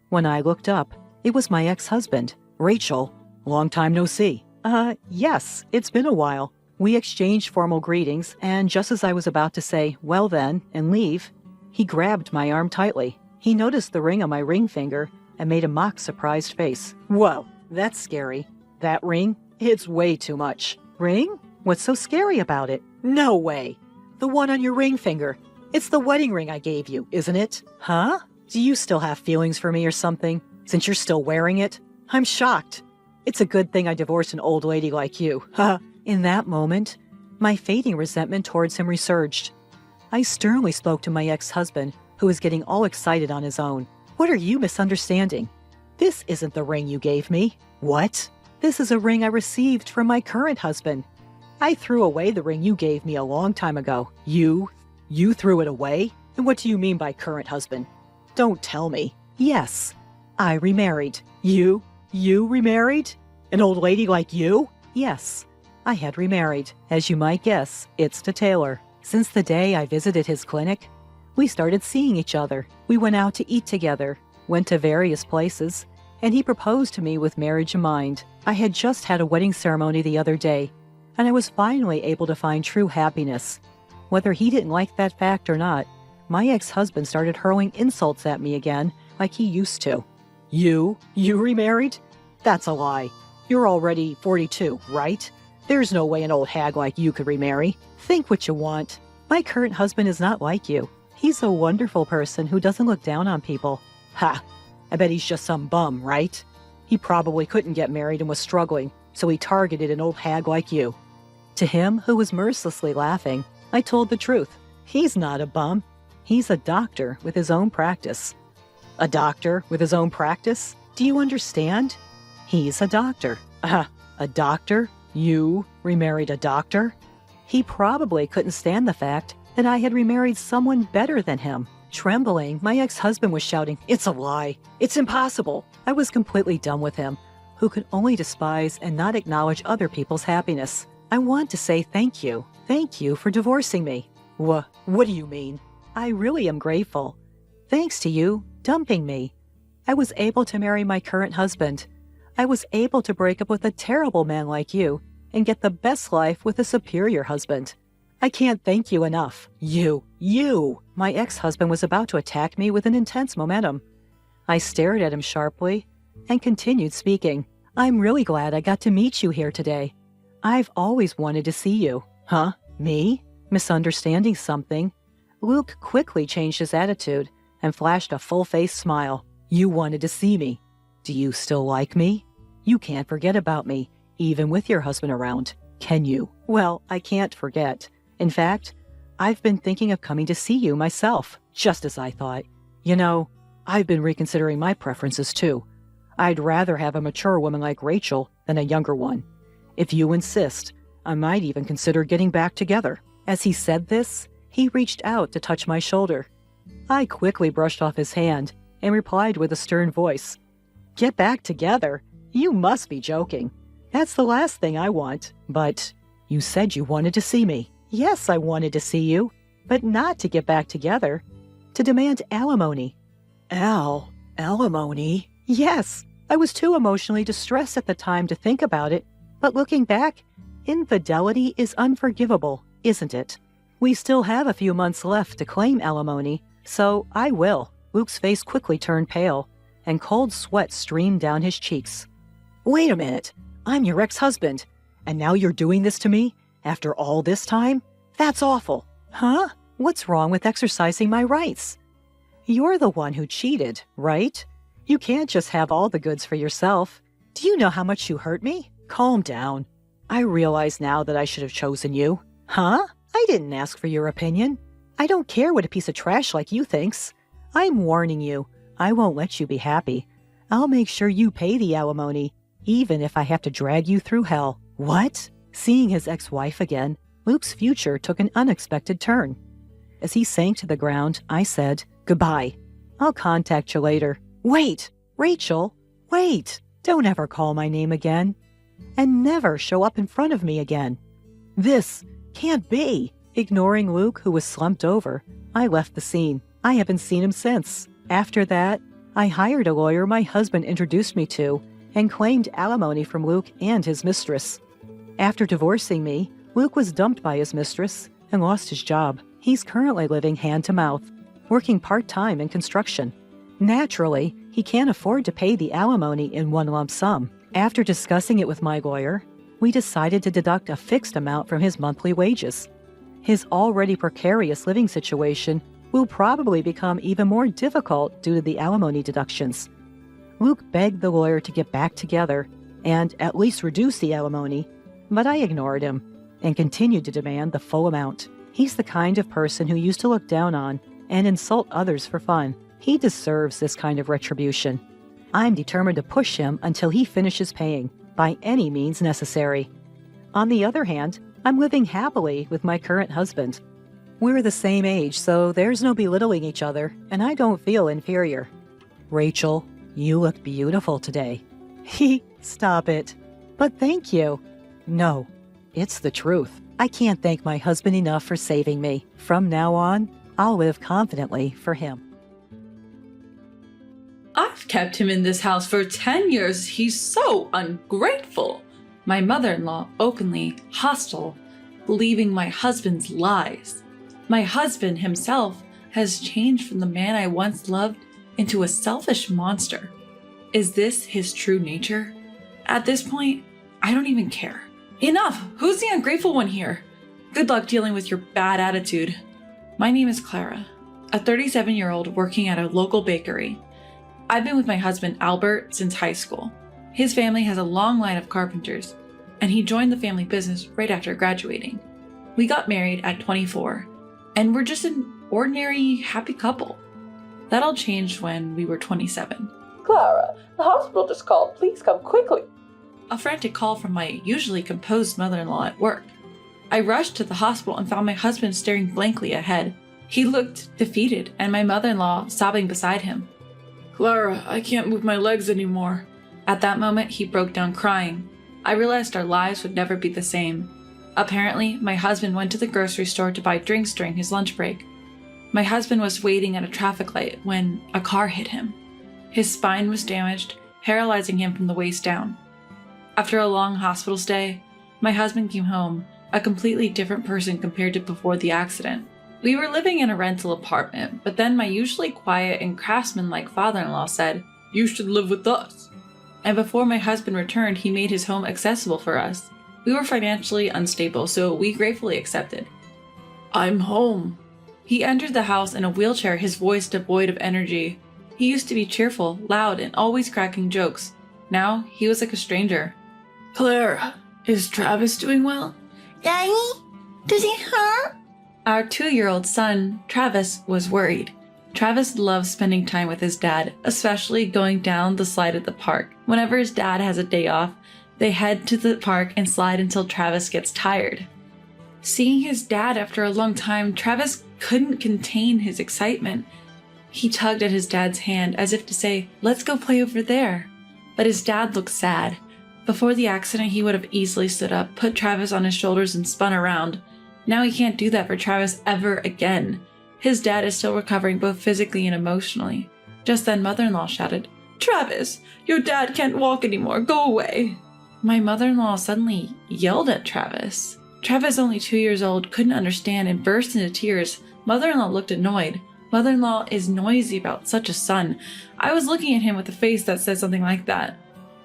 When I looked up, it was my ex-husband. "Rachel, long time no see." Yes, it's been a while." We exchanged formal greetings, and just as I was about to say, "Well then," and leave, he grabbed my arm tightly. He noticed the ring on my ring finger and made a mock surprised face. "Whoa, that's scary. That ring? It's way too much." "Ring? What's so scary about it?" "No way. The one on your ring finger. It's the wedding ring I gave you, isn't it?" "Huh? Do you still have feelings for me or something, since you're still wearing it?" "I'm shocked. It's a good thing I divorced an old lady like you." Ha! In that moment, my fading resentment towards him resurged. I sternly spoke to my ex-husband, who was getting all excited on his own. "What are you misunderstanding? This isn't the ring you gave me." "What?" "This is a ring I received from my current husband. I threw away the ring you gave me a long time ago." You threw it away? And what do you mean by current husband? Don't tell me." "Yes, I remarried." You remarried? An old lady like you?" "Yes, I had remarried. As you might guess, it's to Taylor. Since the day I visited his clinic, we started seeing each other. We went out to eat together, went to various places, and he proposed to me with marriage in mind. I had just had a wedding ceremony the other day, and I was finally able to find true happiness. Whether he didn't like that fact or not, my ex-husband started hurling insults at me again like he used to. You remarried? That's a lie. You're already 42, right? There's no way an old hag like you could remarry. Think what you want. My current husband is not like you. He's a wonderful person who doesn't look down on people." "Ha! I bet he's just some bum, right? He probably couldn't get married and was struggling, so he targeted an old hag like you." To him, who was mercilessly laughing, I told the truth. "He's not a bum. He's a doctor with his own practice." "A doctor with his own practice? Do you understand? He's a doctor." A doctor? You remarried a doctor?" He probably couldn't stand the fact that I had remarried someone better than him. Trembling, my ex-husband was shouting, "It's a lie. It's impossible." I was completely done with him, who could only despise and not acknowledge other people's happiness. I want to say thank you. Thank you for divorcing me. What do you mean? I really am grateful. Thanks to you dumping me, I was able to marry my current husband. I was able to break up with a terrible man like you and get the best life with a superior husband. I can't thank you enough. You! My ex-husband was about to attack me with an intense momentum. I stared at him sharply and continued speaking. "I'm really glad I got to meet you here today. I've always wanted to see you." "Huh? Me?" Misunderstanding something, Luke quickly changed his attitude and flashed a full-faced smile. "You wanted to see me. Do you still like me? You can't forget about me, even with your husband around, can you?" "Well, I can't forget. In fact, I've been thinking of coming to see you myself, just as I thought. You know, I've been reconsidering my preferences too. I'd rather have a mature woman like Rachel than a younger one. If you insist, I might even consider getting back together." As he said this, he reached out to touch my shoulder. I quickly brushed off his hand and replied with a stern voice, "Get back together? You must be joking. That's the last thing I want. But you said you wanted to see me." "Yes, I wanted to see you, but not to get back together. To demand alimony." Alimony? "Yes, I was too emotionally distressed at the time to think about it, but looking back, infidelity is unforgivable, isn't it? We still have a few months left to claim alimony, so I will." Luke's face quickly turned pale, and cold sweat streamed down his cheeks. "Wait a minute. I'm your ex-husband, and now you're doing this to me? After all this time? That's awful." "Huh? What's wrong with exercising my rights? You're the one who cheated, right? You can't just have all the goods for yourself. Do you know how much you hurt me? Calm down. I realize now that I should have chosen you. Huh? I didn't ask for your opinion. I don't care what a piece of trash like you thinks. I'm warning you. I won't let you be happy. I'll make sure you pay the alimony, even if I have to drag you through hell. What? Seeing his ex-wife again, Luke's future took an unexpected turn. As he sank to the ground, I said, "Goodbye. I'll contact you later." Wait! Rachel! Wait! Don't ever call my name again. And never show up in front of me again. This can't be. Ignoring Luke, who was slumped over, I left the scene. I haven't seen him since. After that, I hired a lawyer my husband introduced me to and claimed alimony from Luke and his mistress. After divorcing me, Luke was dumped by his mistress and lost his job. He's currently living hand to mouth, working part-time in construction. Naturally, he can't afford to pay the alimony in one lump sum. After discussing it with my lawyer, we decided to deduct a fixed amount from his monthly wages. His already precarious living situation will probably become even more difficult due to the alimony deductions. Luke begged the lawyer to get back together and at least reduce the alimony, but I ignored him and continued to demand the full amount. He's the kind of person who used to look down on and insult others for fun. He deserves this kind of retribution. I'm determined to push him until he finishes paying, by any means necessary. On the other hand, I'm living happily with my current husband. We're the same age, so there's no belittling each other, and I don't feel inferior. Rachel, you look beautiful today. Stop it. But thank you. No, it's the truth. I can't thank my husband enough for saving me. From now on, I'll live confidently for him. I've kept him in this house for 10 years. He's so ungrateful. My mother-in-law openly hostile, believing my husband's lies. My husband himself has changed from the man I once loved into a selfish monster. Is this his true nature? At this point, I don't even care. Enough! Who's the ungrateful one here? Good luck dealing with your bad attitude. My name is Clara, a 37-year-old working at a local bakery. I've been with my husband Albert since high school. His family has a long line of carpenters, and he joined the family business right after graduating. We got married at 24, and we're just an ordinary, happy couple. That all changed when we were 27. Clara, the hospital just called. Please come quickly. A frantic call from my usually composed mother-in-law at work. I rushed to the hospital and found my husband staring blankly ahead. He looked defeated, and my mother-in-law sobbing beside him. Clara, I can't move my legs anymore. At that moment, he broke down crying. I realized our lives would never be the same. Apparently, my husband went to the grocery store to buy drinks during his lunch break. My husband was waiting at a traffic light when a car hit him. His spine was damaged, paralyzing him from the waist down. After a long hospital stay, my husband came home, a completely different person compared to before the accident. We were living in a rental apartment, but then my usually quiet and craftsman-like father-in-law said, "You should live with us." And before my husband returned, he made his home accessible for us. We were financially unstable, so we gratefully accepted. "I'm home." He entered the house in a wheelchair, his voice devoid of energy. He used to be cheerful, loud, and always cracking jokes. Now, he was like a stranger. "Clara, is Travis doing well?" "Daddy, does he hurt?" Our 2-year-old son, Travis, was worried. Travis loves spending time with his dad, especially going down the slide at the park. Whenever his dad has a day off, they head to the park and slide until Travis gets tired. Seeing his dad after a long time, Travis couldn't contain his excitement. He tugged at his dad's hand as if to say, "Let's go play over there." But his dad looked sad. Before the accident, he would have easily stood up, put Travis on his shoulders, and spun around. Now he can't do that for Travis ever again. His dad is still recovering both physically and emotionally. Just then, mother-in-law shouted, "Travis, your dad can't walk anymore. Go away." My mother-in-law suddenly yelled at Travis. Travis, only 2 years old, couldn't understand and burst into tears. Mother-in-law looked annoyed. Mother-in-law is noisy about such a son. I was looking at him with a face that said something like that.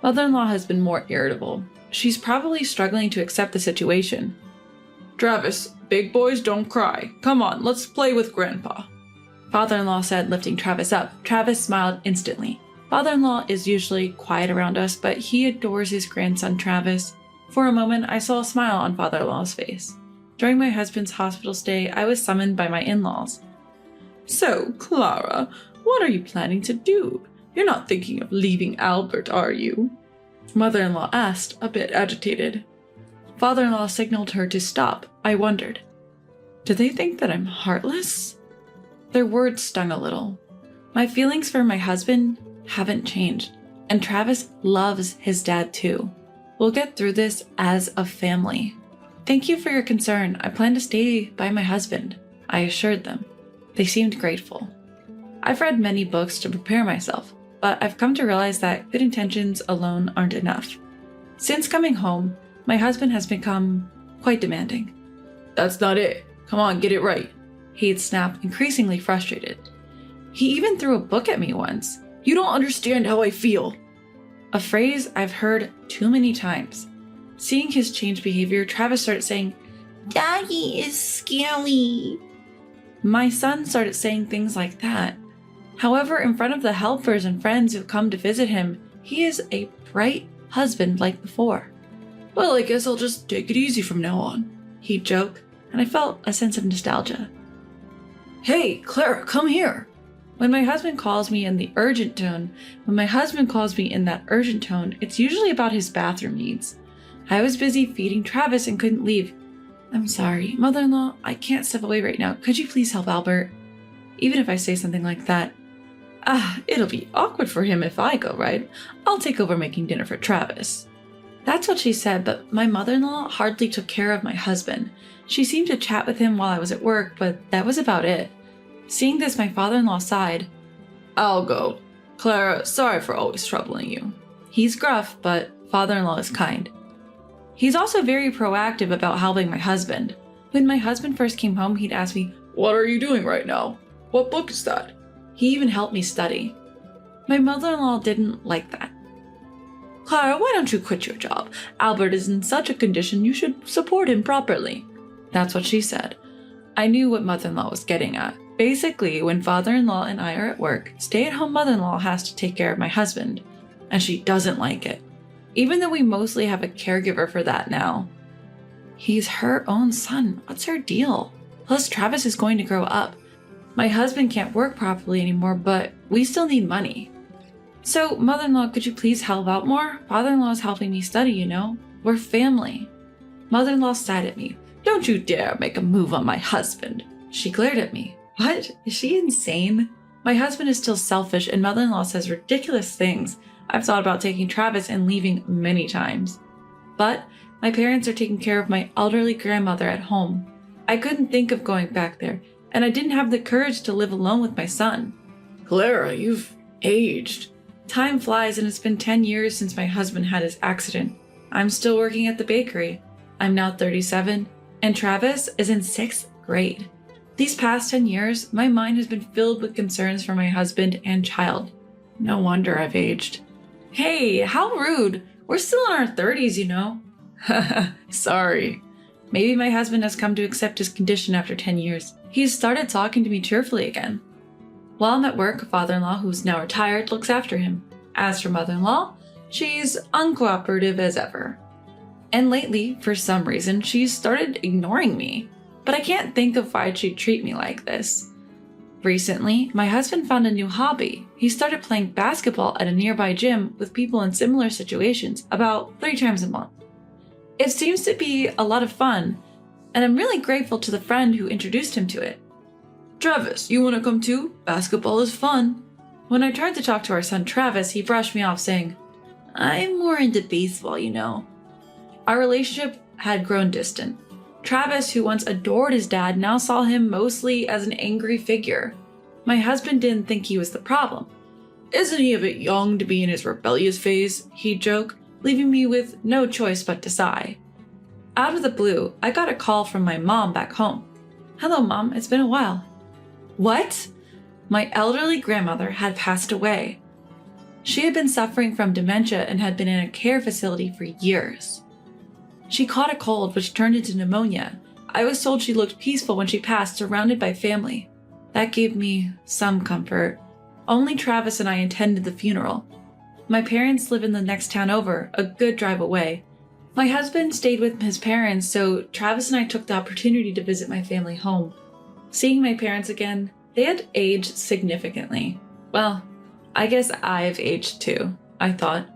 Mother-in-law has been more irritable. She's probably struggling to accept the situation. "Travis, big boys don't cry. Come on, let's play with Grandpa." Father-in-law said, lifting Travis up. Travis smiled instantly. Father-in-law is usually quiet around us, but he adores his grandson Travis. For a moment, I saw a smile on father-in-law's face. During my husband's hospital stay, I was summoned by my in-laws. So, Clara, what are you planning to do? You're not thinking of leaving Albert, are you? Mother-in-law asked, a bit agitated. Father-in-law signaled her to stop. I wondered, do they think that I'm heartless? Their words stung a little. My feelings for my husband haven't changed, and Travis loves his dad too. We'll get through this as a family. Thank you for your concern. I plan to stay by my husband, I assured them. They seemed grateful. I've read many books to prepare myself, but I've come to realize that good intentions alone aren't enough. Since coming home, my husband has become quite demanding. That's not it. Come on, get it right. He'd snap, increasingly frustrated. He even threw a book at me once. You don't understand how I feel. A phrase I've heard too many times. Seeing his changed behavior, Travis started saying, Daddy is scary. My son started saying things like that. However, in front of the helpers and friends who come to visit him, he is a bright husband like before. Well, I guess I'll just take it easy from now on, he'd joke, and I felt a sense of nostalgia. Hey, Clara, come here. When my husband calls me in that urgent tone, it's usually about his bathroom needs. I was busy feeding Travis and couldn't leave. I'm sorry, mother-in-law, I can't step away right now. Could you please help Albert? Even if I say something like that, it'll be awkward for him if I go, right? I'll take over making dinner for Travis. That's what she said, but my mother-in-law hardly took care of my husband. She seemed to chat with him while I was at work, but that was about it. Seeing this, my father-in-law sighed. I'll go. Clara, sorry for always troubling you. He's gruff, but father-in-law is kind. He's also very proactive about helping my husband. When my husband first came home, he'd ask me, What are you doing right now? What book is that? He even helped me study. My mother-in-law didn't like that. Clara, why don't you quit your job? Albert is in such a condition, you should support him properly. That's what she said. I knew what mother-in-law was getting at. Basically, when father-in-law and I are at work, stay-at-home mother-in-law has to take care of my husband, and she doesn't like it. Even though we mostly have a caregiver for that now. He's her own son. What's her deal? Plus, Travis is going to grow up. My husband can't work properly anymore, but we still need money. So, mother-in-law, could you please help out more? Father-in-law is helping me study, you know? We're family. Mother-in-law sighed at me. Don't you dare make a move on my husband. She glared at me. What? Is she insane? My husband is still selfish and mother-in-law says ridiculous things. I've thought about taking Travis and leaving many times. But my parents are taking care of my elderly grandmother at home. I couldn't think of going back there, and I didn't have the courage to live alone with my son. Clara, you've aged. Time flies and it's been 10 years since my husband had his accident. I'm still working at the bakery. I'm now 37, and Travis is in 6th grade. These past 10 years, my mind has been filled with concerns for my husband and child. No wonder I've aged. Hey, how rude. We're still in our 30s, you know. Sorry. Maybe my husband has come to accept his condition after 10 years. He's started talking to me cheerfully again. While I'm at work, father-in-law, who's now retired, looks after him. As for mother-in-law, she's uncooperative as ever. And lately, for some reason, she's started ignoring me. But I can't think of why she'd treat me like this. Recently, my husband found a new hobby. He started playing basketball at a nearby gym with people in similar situations about 3 times a month. It seems to be a lot of fun, and I'm really grateful to the friend who introduced him to it. Travis, you want to come too? Basketball is fun. When I tried to talk to our son Travis, he brushed me off saying, I'm more into baseball, you know. Our relationship had grown distant. Travis, who once adored his dad, now saw him mostly as an angry figure. My husband didn't think he was the problem. Isn't he a bit young to be in his rebellious phase? He'd joke, leaving me with no choice but to sigh. Out of the blue, I got a call from my mom back home. Hello, Mom, it's been a while. What? My elderly grandmother had passed away. She had been suffering from dementia and had been in a care facility for years. She caught a cold, which turned into pneumonia. I was told she looked peaceful when she passed, surrounded by family. That gave me some comfort. Only Travis and I attended the funeral. My parents live in the next town over, a good drive away. My husband stayed with his parents, so Travis and I took the opportunity to visit my family home. Seeing my parents again, they had aged significantly. Well, I guess I've aged too, I thought.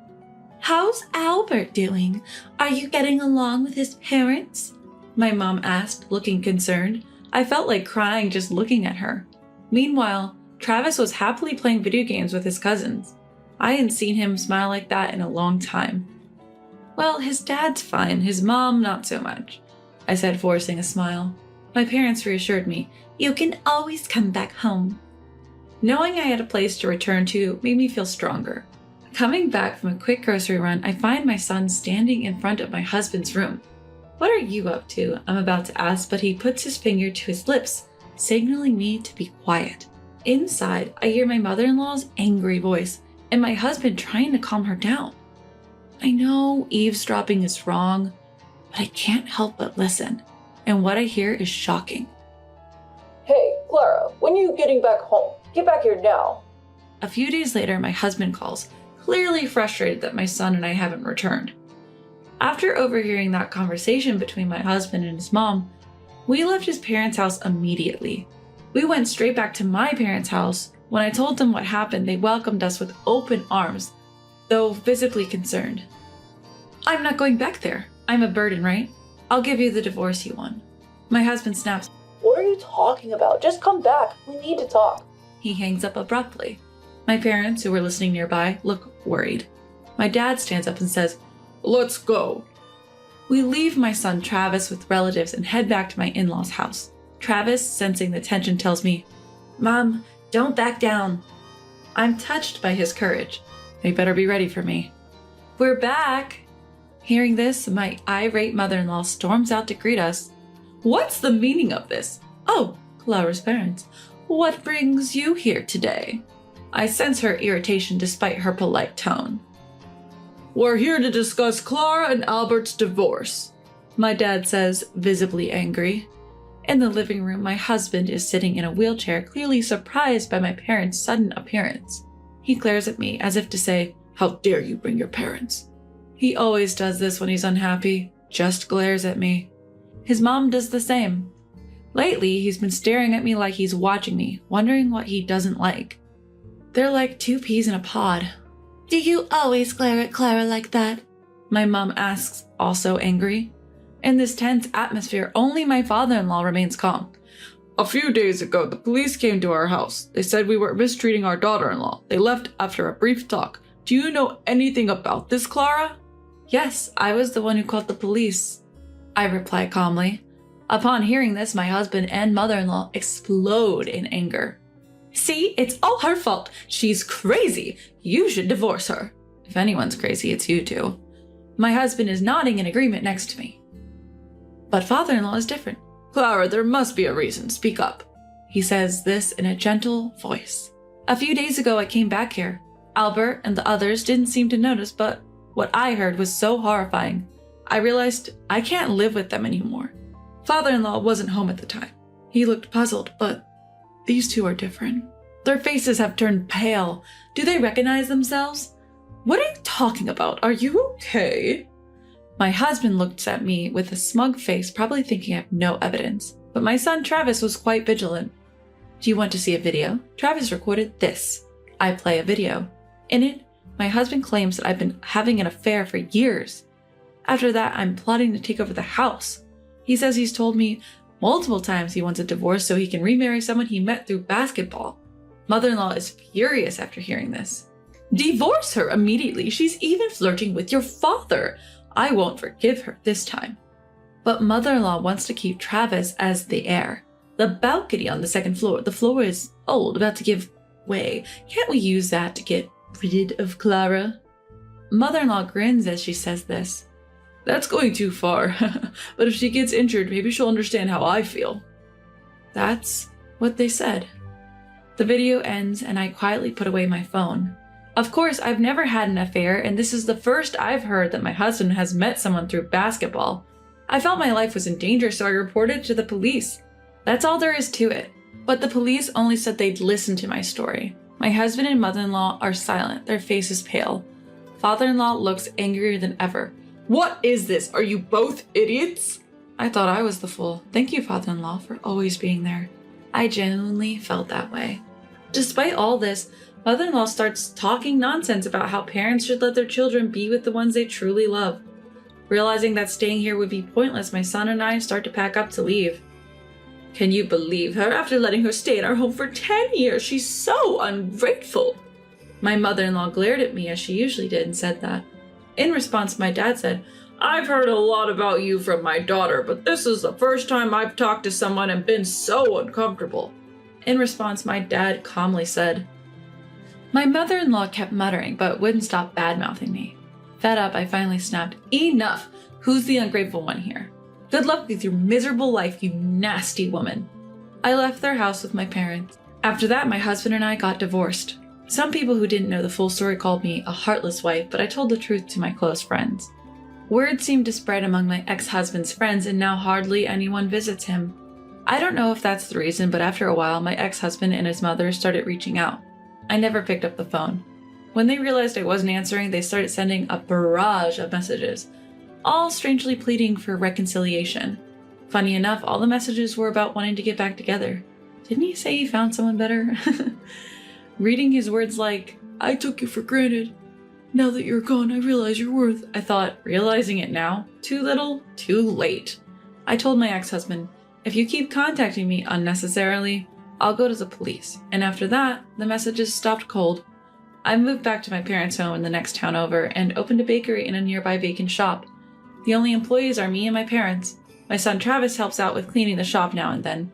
How's Albert doing? Are you getting along with his parents? My mom asked, looking concerned. I felt like crying just looking at her. Meanwhile, Travis was happily playing video games with his cousins. I hadn't seen him smile like that in a long time. Well, his dad's fine, his mom not so much, I said, forcing a smile. My parents reassured me. You can always come back home. Knowing I had a place to return to made me feel stronger. Coming back from a quick grocery run, I find my son standing in front of my husband's room. What are you up to? I'm about to ask, but he puts his finger to his lips, signaling me to be quiet. Inside, I hear my mother-in-law's angry voice and my husband trying to calm her down. I know eavesdropping is wrong, but I can't help but listen, and what I hear is shocking. Hey, Clara, when are you getting back home? Get back here now. A few days later, my husband calls, clearly frustrated that my son and I haven't returned. After overhearing that conversation between my husband and his mom, we left his parents' house immediately. We went straight back to my parents' house. When I told them what happened, they welcomed us with open arms, though visibly concerned. I'm not going back there. I'm a burden, right? I'll give you the divorce you want. My husband snaps. What are you talking about? Just come back. We need to talk. He hangs up abruptly. My parents, who were listening nearby, look worried. My dad stands up and says, "Let's go." We leave my son Travis with relatives and head back to my in-laws' house. Travis, sensing the tension, tells me, "Mom, don't back down." I'm touched by his courage. They better be ready for me. We're back. Hearing this, my irate mother-in-law storms out to greet us. What's the meaning of this? Oh, Clara's parents. What brings you here today? I sense her irritation despite her polite tone. We're here to discuss Clara and Albert's divorce, my dad says, visibly angry. In the living room, my husband is sitting in a wheelchair, clearly surprised by my parents' sudden appearance. He glares at me as if to say, "How dare you bring your parents?" He always does this when he's unhappy, just glares at me. His mom does the same. Lately, he's been staring at me like he's watching me, wondering what he doesn't like. They're like two peas in a pod. Do you always glare at Clara like that? My mom asks, also angry. In this tense atmosphere, only my father-in-law remains calm. A few days ago, the police came to our house. They said we were mistreating our daughter-in-law. They left after a brief talk. Do you know anything about this, Clara? Yes, I was the one who called the police, I reply calmly. Upon hearing this, my husband and mother-in-law explode in anger. See, it's all her fault. She's crazy. You should divorce her. If anyone's crazy, it's you two. My husband is nodding in agreement next to me. But father-in-law is different. Clara, there must be a reason. Speak up. He says this in a gentle voice. A few days ago, I came back here. Albert and the others didn't seem to notice, but what I heard was so horrifying. I realized I can't live with them anymore. Father-in-law wasn't home at the time. He looked puzzled, but these two are different. Their faces have turned pale. Do they recognize themselves? What are you talking about? Are you okay? My husband looked at me with a smug face, probably thinking I have no evidence. But my son Travis was quite vigilant. Do you want to see a video? Travis recorded this. I play a video. In it, my husband claims that I've been having an affair for years. After that, I'm plotting to take over the house. He says he's told me multiple times he wants a divorce so he can remarry someone he met through basketball. Mother-in-law is furious after hearing this. Divorce her immediately. She's even flirting with your father. I won't forgive her this time. But mother-in-law wants to keep Travis as the heir. The balcony on the second floor. The floor is old, about to give way. Can't we use that to get rid of Clara? Mother-in-law grins as she says this. That's going too far. But if she gets injured, maybe she'll understand how I feel. That's what they said. The video ends and I quietly put away my phone. Of course, I've never had an affair, and this is the first I've heard that my husband has met someone through basketball. I felt my life was in danger, so I reported to the police. That's all there is to it. But the police only said they'd listen to my story. My husband and mother-in-law are silent, their faces pale. Father-in-law looks angrier than ever. What is this? Are you both idiots? I thought I was the fool. Thank you, father-in-law, for always being there. I genuinely felt that way. Despite all this, mother-in-law starts talking nonsense about how parents should let their children be with the ones they truly love. Realizing that staying here would be pointless, my son and I start to pack up to leave. Can you believe her? After letting her stay in our home for 10 years, she's so ungrateful. My mother-in-law glared at me as she usually did and said that. In response, my dad said, I've heard a lot about you from my daughter, but this is the first time I've talked to someone and been so uncomfortable. In response, my dad calmly said, my mother-in-law kept muttering, but wouldn't stop bad-mouthing me. Fed up, I finally snapped, enough! Who's the ungrateful one here? Good luck with your miserable life, you nasty woman. I left their house with my parents. After that, my husband and I got divorced. Some people who didn't know the full story called me a heartless wife, but I told the truth to my close friends. Word seemed to spread among my ex-husband's friends, and now hardly anyone visits him. I don't know if that's the reason, but after a while, my ex-husband and his mother started reaching out. I never picked up the phone. When they realized I wasn't answering, they started sending a barrage of messages, all strangely pleading for reconciliation. Funny enough, all the messages were about wanting to get back together. Didn't he say he found someone better? Reading his words like, I took you for granted. Now that you're gone, I realize your worth. I thought, realizing it now? Too little, too late. I told my ex-husband, if you keep contacting me unnecessarily, I'll go to the police. And after that, the messages stopped cold. I moved back to my parents' home in the next town over and opened a bakery in a nearby vacant shop. The only employees are me and my parents. My son Travis helps out with cleaning the shop now and then.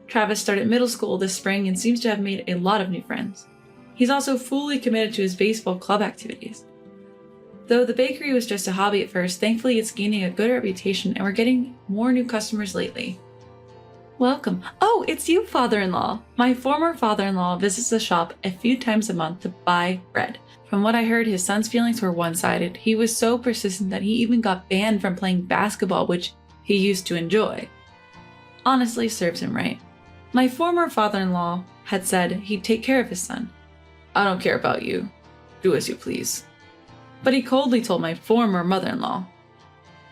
Travis started middle school this spring and seems to have made a lot of new friends. He's also fully committed to his baseball club activities. Though the bakery was just a hobby at first, thankfully it's gaining a good reputation and we're getting more new customers lately. Welcome. Oh, it's you, father-in-law. My former father-in-law visits the shop a few times a month to buy bread. From what I heard, his son's feelings were one-sided. He was so persistent that he even got banned from playing basketball, which he used to enjoy. Honestly, serves him right. My former father-in-law had said he'd take care of his son. I don't care about you. Do as you please. But he coldly told my former mother-in-law.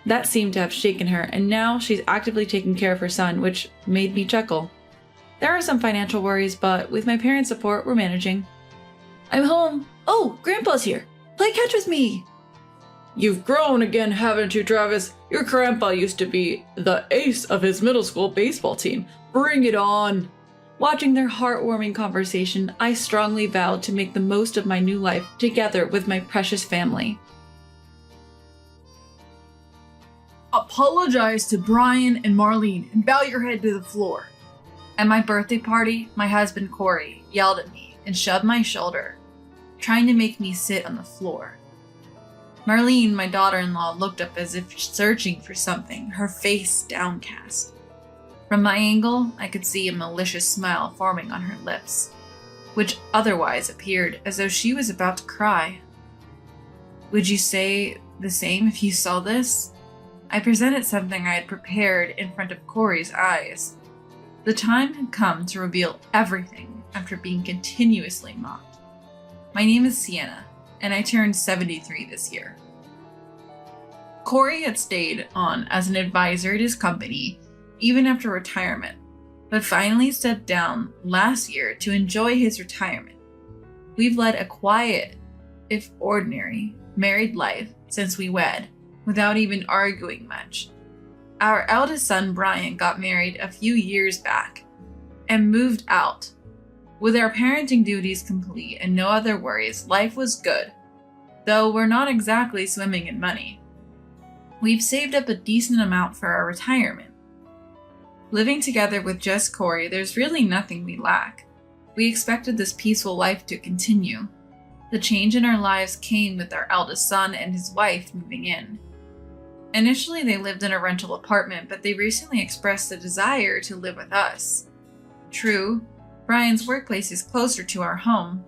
That seemed to have shaken her, and now she's actively taking care of her son, which made me chuckle. There are some financial worries, but with my parents' support, we're managing. I'm home. Oh, Grandpa's here. Play catch with me. You've grown again, haven't you, Travis? Your grandpa used to be the ace of his middle school baseball team. Bring it on. Watching their heartwarming conversation, I strongly vowed to make the most of my new life together with my precious family. Apologize to Brian and Marlene and bow your head to the floor. At my birthday party, my husband Corey yelled at me and shoved my shoulder, trying to make me sit on the floor. Marlene, my daughter-in-law, looked up as if searching for something, her face downcast. From my angle, I could see a malicious smile forming on her lips, which otherwise appeared as though she was about to cry. Would you say the same if you saw this? I presented something I had prepared in front of Corey's eyes. The time had come to reveal everything after being continuously mocked. My name is Sienna, and I turned 73 this year. Corey had stayed on as an advisor at his company even after retirement, but finally stepped down last year to enjoy his retirement. We've led a quiet, if ordinary, married life since we wed, without even arguing much. Our eldest son, Brian, got married a few years back and moved out. With our parenting duties complete and no other worries, life was good, though we're not exactly swimming in money. We've saved up a decent amount for our retirement. Living together with just Corey, there's really nothing we lack. We expected this peaceful life to continue. The change in our lives came with our eldest son and his wife moving in. Initially, they lived in a rental apartment, but they recently expressed a desire to live with us. True, Brian's workplace is closer to our home.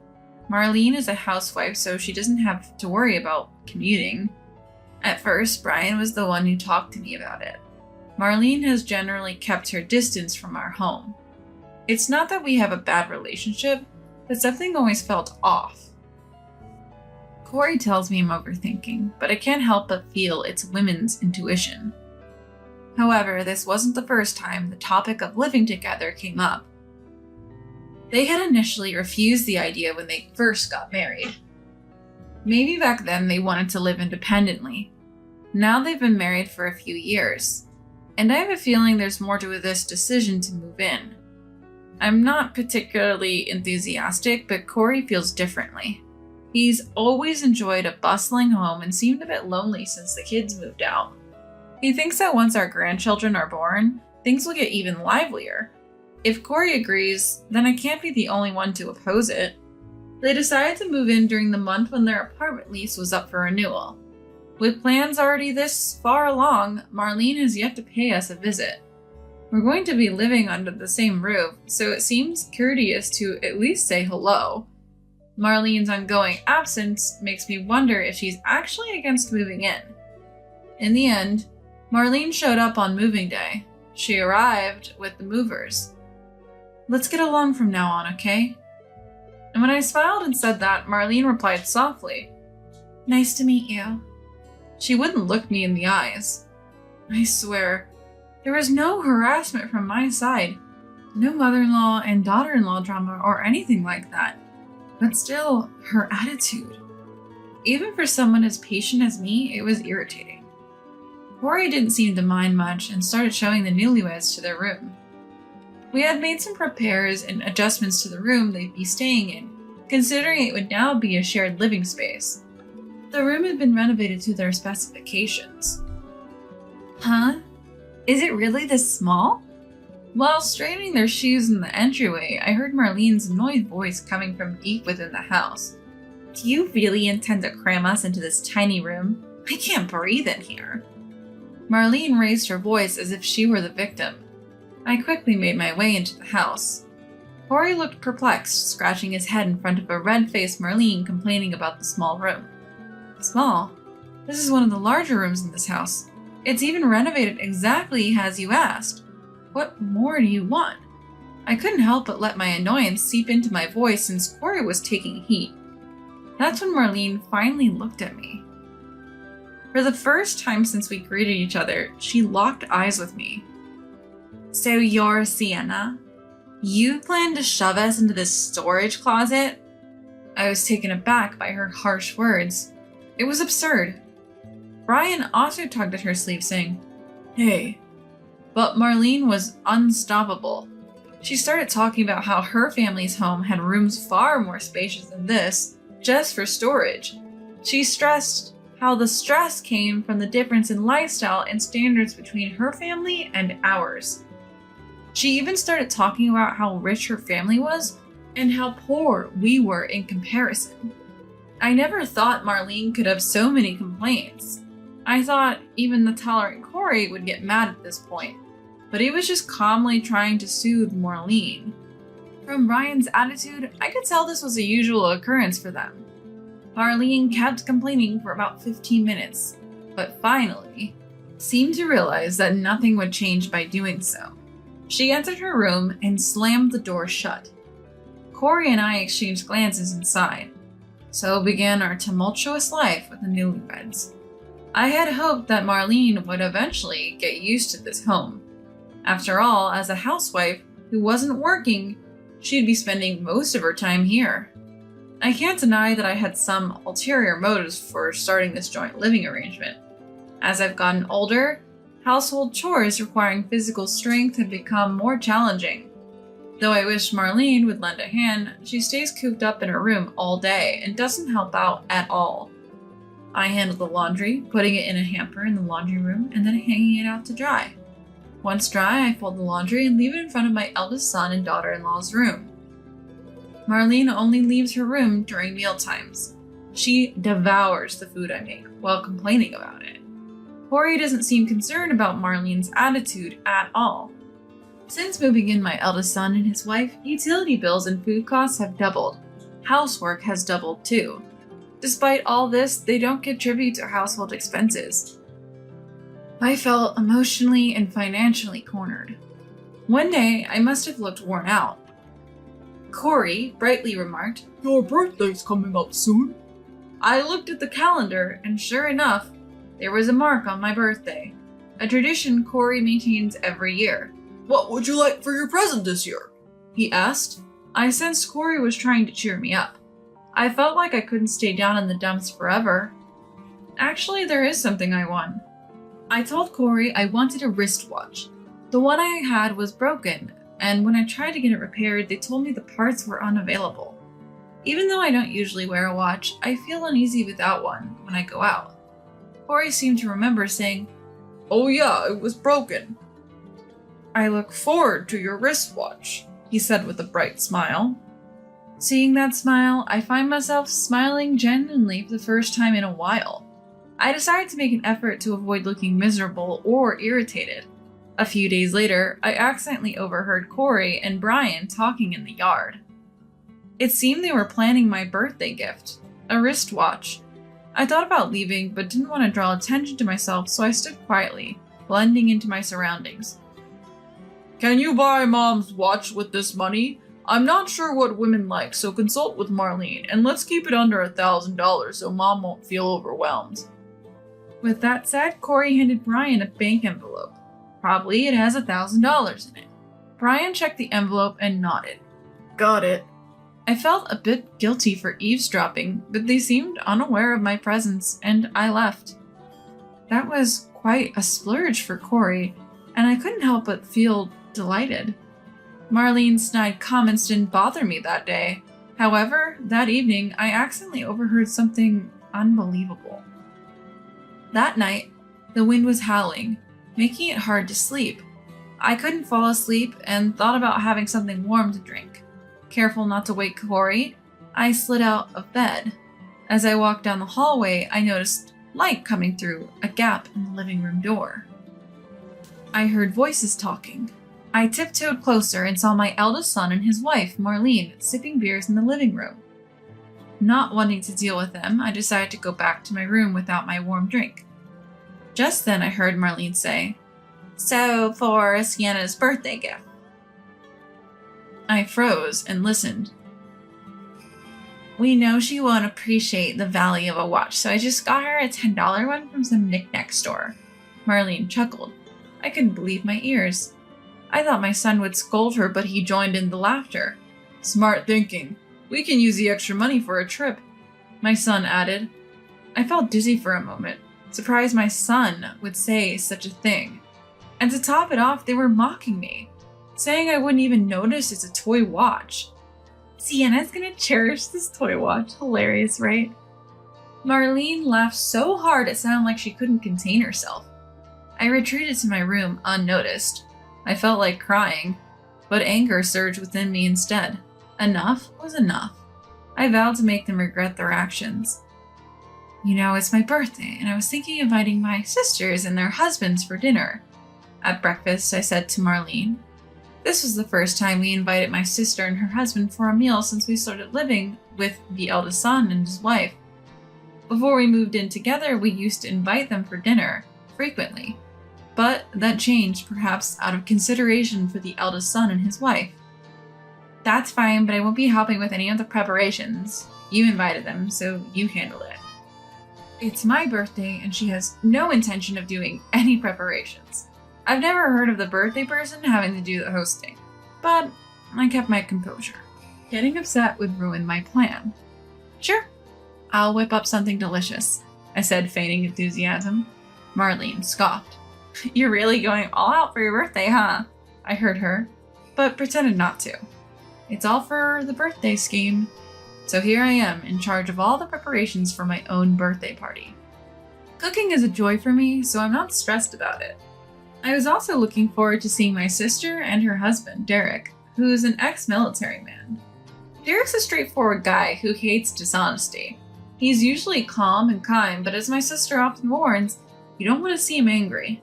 Marlene is a housewife, so she doesn't have to worry about commuting. At first, Brian was the one who talked to me about it. Marlene has generally kept her distance from our home. It's not that we have a bad relationship, but something always felt off. Corey tells me I'm overthinking, but I can't help but feel it's women's intuition. However, this wasn't the first time the topic of living together came up. They had initially refused the idea when they first got married. Maybe back then they wanted to live independently. Now they've been married for a few years, and I have a feeling there's more to this decision to move in. I'm not particularly enthusiastic, but Corey feels differently. He's always enjoyed a bustling home and seemed a bit lonely since the kids moved out. He thinks that once our grandchildren are born, things will get even livelier. If Corey agrees, then I can't be the only one to oppose it. They decided to move in during the month when their apartment lease was up for renewal. With plans already this far along, Marlene has yet to pay us a visit. We're going to be living under the same roof, so it seems courteous to at least say hello. Marlene's ongoing absence makes me wonder if she's actually against moving in. In the end, Marlene showed up on moving day. She arrived with the movers. "Let's get along from now on, okay?" And when I smiled and said that, Marlene replied softly, "Nice to meet you." She wouldn't look me in the eyes. I swear, there was no harassment from my side. No mother-in-law and daughter-in-law drama or anything like that. But still, her attitude. Even for someone as patient as me, it was irritating. Corey didn't seem to mind much and started showing the newlyweds to their room. We had made some repairs and adjustments to the room they'd be staying in, considering it would now be a shared living space. The room had been renovated to their specifications. "Huh? Is it really this small?" While straightening their shoes in the entryway, I heard Marlene's annoyed voice coming from deep within the house. "Do you really intend to cram us into this tiny room? I can't breathe in here." Marlene raised her voice as if she were the victim. I quickly made my way into the house. Corey looked perplexed, scratching his head in front of a red-faced Marlene complaining about the small room. "Small? This is one of the larger rooms in this house. It's even renovated exactly as you asked. What more do you want?" I couldn't help but let my annoyance seep into my voice since Corey was taking heat. That's when Marlene finally looked at me. For the first time since we greeted each other, she locked eyes with me. "So you're Sienna? You plan to shove us into this storage closet?" I was taken aback by her harsh words. It was absurd. Brian also tugged at her sleeve, saying, "Hey." But Marlene was unstoppable. She started talking about how her family's home had rooms far more spacious than this, just for storage. She stressed how the stress came from the difference in lifestyle and standards between her family and ours. She even started talking about how rich her family was and how poor we were in comparison. I never thought Marlene could have so many complaints. I thought even the tolerant Corey would get mad at this point, but he was just calmly trying to soothe Marlene. From Brian's attitude, I could tell this was a usual occurrence for them. Marlene kept complaining for about 15 minutes, but finally seemed to realize that nothing would change by doing so. She entered her room and slammed the door shut. Corey and I exchanged glances inside. So began our tumultuous life with the newlyweds. I had hoped that Marlene would eventually get used to this home. After all, as a housewife who wasn't working, she'd be spending most of her time here. I can't deny that I had some ulterior motives for starting this joint living arrangement. As I've gotten older, household chores requiring physical strength have become more challenging. Though I wish Marlene would lend a hand, she stays cooped up in her room all day and doesn't help out at all. I handle the laundry, putting it in a hamper in the laundry room and then hanging it out to dry. Once dry, I fold the laundry and leave it in front of my eldest son and daughter-in-law's room. Marlene only leaves her room during mealtimes. She devours the food I make while complaining about it. Corey doesn't seem concerned about Marlene's attitude at all. Since moving in, my eldest son and his wife, utility bills and food costs have doubled. Housework has doubled too. Despite all this, they don't contribute to household expenses. I felt emotionally and financially cornered. One day, I must have looked worn out. Corey brightly remarked. Your birthday's coming up soon. I looked at the calendar, and sure enough, there was a mark on my birthday. A tradition Corey maintains every year. What would you like for your present this year? He asked. I sensed Corey was trying to cheer me up. I felt like I couldn't stay down in the dumps forever. Actually, there is something I want. I told Corey I wanted a wristwatch. The one I had was broken, and when I tried to get it repaired, they told me the parts were unavailable. Even though I don't usually wear a watch, I feel uneasy without one when I go out. Corey seemed to remember saying, Oh yeah, it was broken. I look forward to your wristwatch, he said with a bright smile. Seeing that smile, I find myself smiling genuinely for the first time in a while. I decided to make an effort to avoid looking miserable or irritated. A few days later, I accidentally overheard Corey and Brian talking in the yard. It seemed they were planning my birthday gift, a wristwatch. I thought about leaving, but didn't want to draw attention to myself, so I stood quietly, blending into my surroundings. Can you buy Mom's watch with this money? I'm not sure what women like, so consult with Marlene, and let's keep it under $1,000 so Mom won't feel overwhelmed. With that said, Corey handed Brian a bank envelope. Probably it has $1,000 in it. Brian checked the envelope and nodded. Got it. I felt a bit guilty for eavesdropping, but they seemed unaware of my presence, and I left. That was quite a splurge for Corey, and I couldn't help but feel delighted. Marlene's snide comments didn't bother me that day. However, that evening, I accidentally overheard something unbelievable. That night, the wind was howling, making it hard to sleep. I couldn't fall asleep and thought about having something warm to drink. Careful not to wake Corey, I slid out of bed. As I walked down the hallway, I noticed light coming through a gap in the living room door. I heard voices talking. I tiptoed closer and saw my eldest son and his wife, Marlene, sipping beers in the living room. Not wanting to deal with them, I decided to go back to my room without my warm drink. Just then I heard Marlene say, "So, for Sienna's birthday gift." I froze and listened. "We know she won't appreciate the value of a watch, so I just got her a $10 one from some knick-knack store." Marlene chuckled. I couldn't believe my ears. I thought my son would scold her, but he joined in the laughter. Smart thinking. We can use the extra money for a trip, my son added. I felt dizzy for a moment, surprised my son would say such a thing. And to top it off, they were mocking me, saying I wouldn't even notice it's a toy watch. Sienna's gonna cherish this toy watch. Hilarious, right? Marlene laughed so hard it sounded like she couldn't contain herself. I retreated to my room unnoticed. I felt like crying, but anger surged within me instead. Enough was enough. I vowed to make them regret their actions. You know, it's my birthday, and I was thinking of inviting my sisters and their husbands for dinner. At breakfast, I said to Marlene. This was the first time we invited my sister and her husband for a meal since we started living with the eldest son and his wife. Before we moved in together, we used to invite them for dinner, frequently. But that changed, perhaps out of consideration for the eldest son and his wife. That's fine, but I won't be helping with any of the preparations. You invited them, so you handle it. It's my birthday, and she has no intention of doing any preparations. I've never heard of the birthday person having to do the hosting, but I kept my composure. Getting upset would ruin my plan. Sure, I'll whip up something delicious, I said, feigning enthusiasm. Marlene scoffed. You're really going all out for your birthday, huh? I heard her, but pretended not to. It's all for the birthday scheme. So here I am, in charge of all the preparations for my own birthday party. Cooking is a joy for me, so I'm not stressed about it. I was also looking forward to seeing my sister and her husband, Derek, who is an ex-military man. Derek's a straightforward guy who hates dishonesty. He's usually calm and kind, but as my sister often warns, you don't want to see him angry.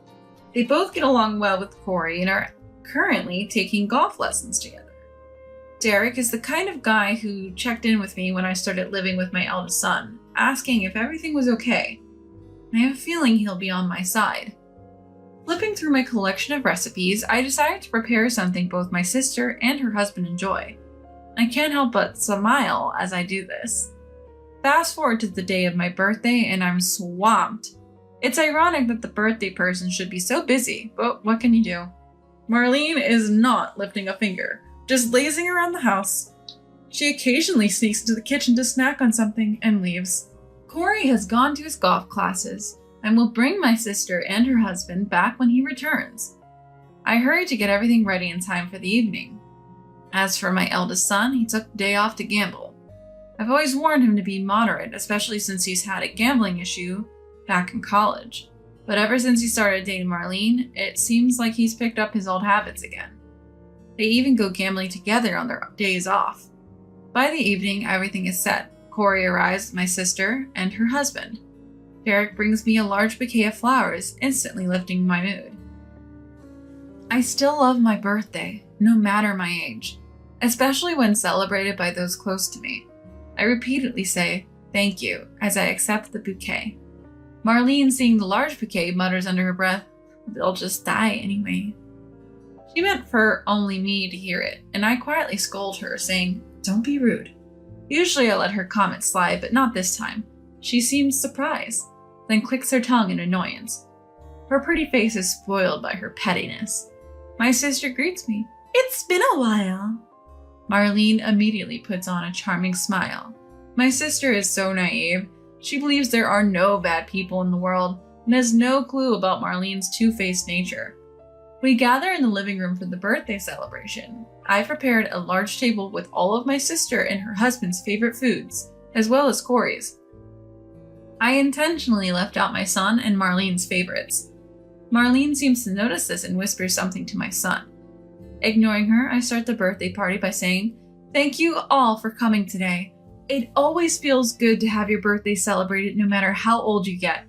They both get along well with Corey and are currently taking golf lessons together. Derek is the kind of guy who checked in with me when I started living with my eldest son, asking if everything was okay. I have a feeling he'll be on my side. Flipping through my collection of recipes, I decided to prepare something both my sister and her husband enjoy. I can't help but smile as I do this. Fast forward to the day of my birthday and I'm swamped. It's ironic that the birthday person should be so busy, but what can you do? Marlene is not lifting a finger, just lazing around the house. She occasionally sneaks into the kitchen to snack on something and leaves. Corey has gone to his golf classes and will bring my sister and her husband back when he returns. I hurry to get everything ready in time for the evening. As for my eldest son, he took the day off to gamble. I've always warned him to be moderate, especially since he's had a gambling issue back in college. But ever since he started dating Marlene, it seems like he's picked up his old habits again. They even go gambling together on their days off. By the evening, everything is set. Corey arrives with my sister and her husband. Derek brings me a large bouquet of flowers, instantly lifting my mood. I still love my birthday, no matter my age, especially when celebrated by those close to me. I repeatedly say, "Thank you," as I accept the bouquet. Marlene, seeing the large bouquet, mutters under her breath, "They'll just die anyway." She meant for only me to hear it, and I quietly scold her, saying, "Don't be rude." Usually I let her comment slide, but not this time. She seems surprised, then clicks her tongue in annoyance. Her pretty face is spoiled by her pettiness. My sister greets me. "It's been a while." Marlene immediately puts on a charming smile. My sister is so naive. She believes there are no bad people in the world and has no clue about Marlene's two-faced nature. We gather in the living room for the birthday celebration. I prepared a large table with all of my sister and her husband's favorite foods, as well as Corey's. I intentionally left out my son and Marlene's favorites. Marlene seems to notice this and whispers something to my son. Ignoring her, I start the birthday party by saying, "Thank you all for coming today. It always feels good to have your birthday celebrated no matter how old you get."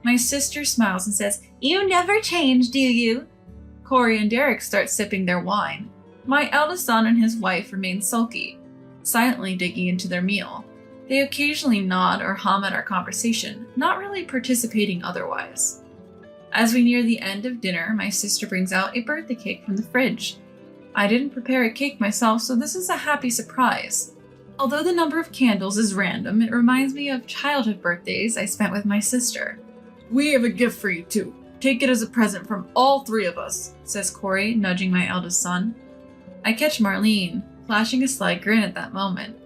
My sister smiles and says, "You never change, do you?" Corey and Derek start sipping their wine. My eldest son and his wife remain sulky, silently digging into their meal. They occasionally nod or hum at our conversation, not really participating otherwise. As we near the end of dinner, my sister brings out a birthday cake from the fridge. I didn't prepare a cake myself, so this is a happy surprise. Although the number of candles is random, it reminds me of childhood birthdays I spent with my sister. "We have a gift for you too. Take it as a present from all three of us," says Corey, nudging my eldest son. I catch Marlene, flashing a sly grin at that moment.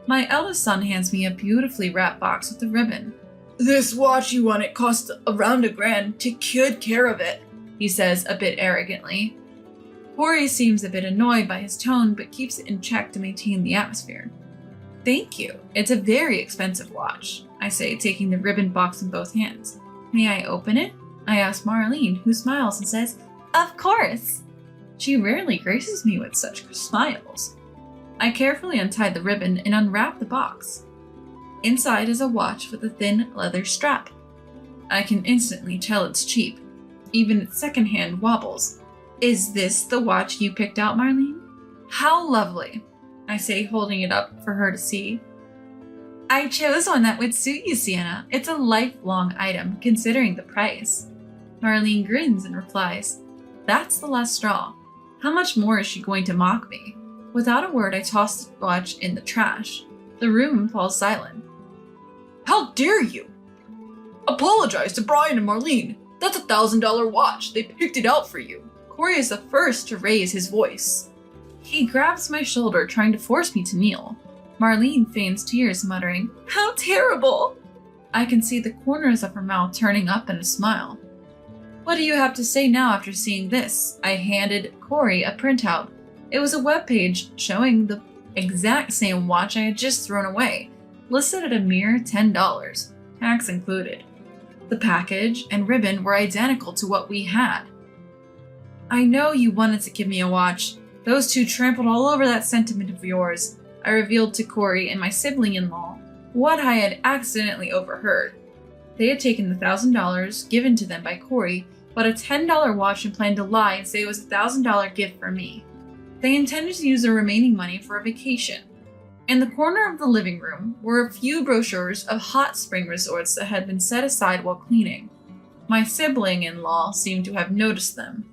My eldest son hands me a beautifully wrapped box with a ribbon. "This watch you won, it cost around $1,000. Take good care of it," he says a bit arrogantly. Corey seems a bit annoyed by his tone, but keeps it in check to maintain the atmosphere. "Thank you. It's a very expensive watch," I say, taking the ribbon box in both hands. "May I open it?" I ask Marlene, who smiles and says, "Of course." She rarely graces me with such smiles. I carefully untie the ribbon and unwrap the box. Inside is a watch with a thin leather strap. I can instantly tell it's cheap. Even its secondhand wobbles. "Is this the watch you picked out, Marlene?" "How lovely," I say, holding it up for her to see. "I chose one that would suit you, Sienna. It's a lifelong item, considering the price." Marlene grins and replies, "That's the last straw. How much more is she going to mock me?" Without a word, I toss the watch in the trash. The room falls silent. "How dare you! Apologize to Brian and Marlene. That's a $1,000 watch. They picked it out for you." Corey is the first to raise his voice. He grabs my shoulder, trying to force me to kneel. Marlene feigns tears, muttering, "How terrible!" I can see the corners of her mouth turning up in a smile. "What do you have to say now after seeing this?" I handed Corey a printout. It was a webpage showing the exact same watch I had just thrown away, listed at a mere $10, tax included. The package and ribbon were identical to what we had. "I know you wanted to give me a watch. Those two trampled all over that sentiment of yours," I revealed to Corey and my sibling-in-law what I had accidentally overheard. They had taken the $1,000 given to them by Corey, bought a $10 watch and planned to lie and say it was a $1,000 gift for me. They intended to use the remaining money for a vacation. In the corner of the living room were a few brochures of hot spring resorts that had been set aside while cleaning. My sibling-in-law seemed to have noticed them.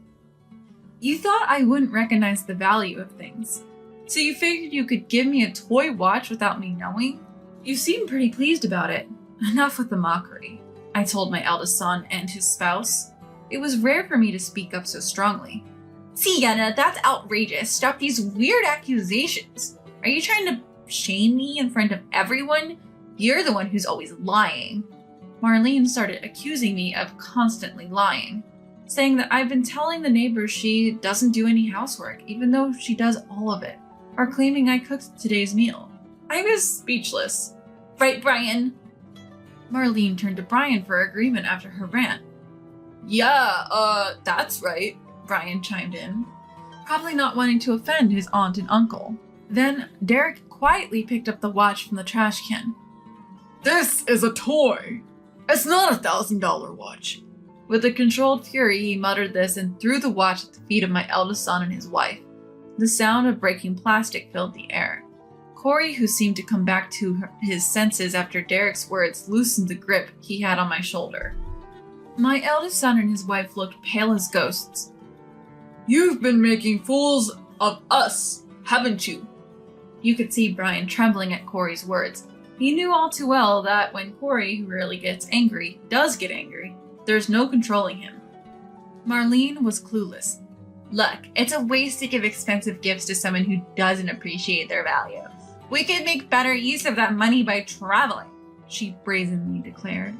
"You thought I wouldn't recognize the value of things. So you figured you could give me a toy watch without me knowing? You seem pretty pleased about it. Enough with the mockery, I told my eldest son and his spouse. It was rare for me to speak up so strongly. Sienna, that's outrageous. Stop these weird accusations. Are you trying to shame me in front of everyone? You're the one who's always lying. Marlene started accusing me of constantly lying, saying that I've been telling the neighbors she doesn't do any housework, even though she does all of it, or claiming I cooked today's meal. I was speechless. Right, Brian? Marlene turned to Brian for agreement after her rant. Yeah, that's right, Brian chimed in, probably not wanting to offend his aunt and uncle. Then Derek quietly picked up the watch from the trash can. This is a toy. It's not a $1,000 watch. With a controlled fury, he muttered this and threw the watch at the feet of my eldest son and his wife. The sound of breaking plastic filled the air. Corey, who seemed to come back to his senses after Derek's words, loosened the grip he had on my shoulder. My eldest son and his wife looked pale as ghosts. You've been making fools of us, haven't you? You could see Brian trembling at Corey's words. He knew all too well that when Corey, who rarely gets angry, does get angry, there's no controlling him. Marlene was clueless. Look, it's a waste to give expensive gifts to someone who doesn't appreciate their value. We could make better use of that money by traveling, she brazenly declared.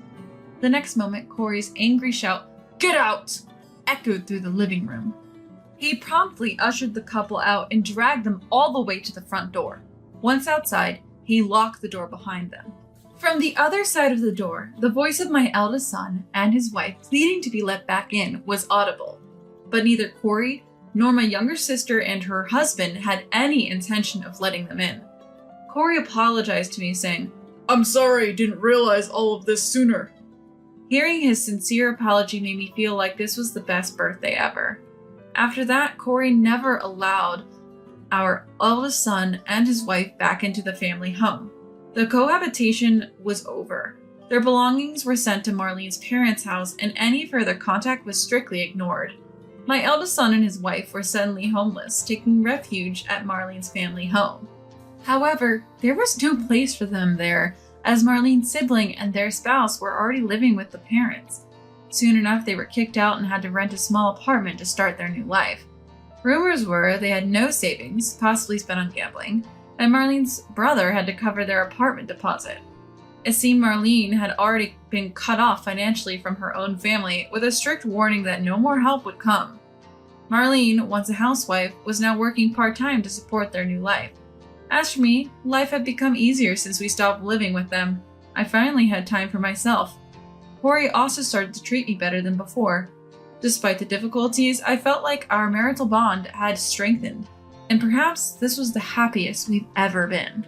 The next moment, Corey's angry shout, "Get out!" echoed through the living room. He promptly ushered the couple out and dragged them all the way to the front door. Once outside, he locked the door behind them. From the other side of the door, the voice of my eldest son and his wife pleading to be let back in was audible, but neither Corey nor my younger sister and her husband had any intention of letting them in. Corey apologized to me, saying, "I'm sorry, didn't realize all of this sooner." Hearing his sincere apology made me feel like this was the best birthday ever. After that, Corey never allowed our eldest son and his wife back into the family home. The cohabitation was over. Their belongings were sent to Marlene's parents' house, and any further contact was strictly ignored. My eldest son and his wife were suddenly homeless, taking refuge at Marlene's family home. However, there was no place for them there, as Marlene's sibling and their spouse were already living with the parents. Soon enough, they were kicked out and had to rent a small apartment to start their new life. Rumors were they had no savings, possibly spent on gambling, and Marlene's brother had to cover their apartment deposit. It seemed Marlene had already been cut off financially from her own family, with a strict warning that no more help would come. Marlene, once a housewife, was now working part-time to support their new life. As for me, life had become easier since we stopped living with them. I finally had time for myself. Corey also started to treat me better than before. Despite the difficulties, I felt like our marital bond had strengthened, and perhaps this was the happiest we've ever been.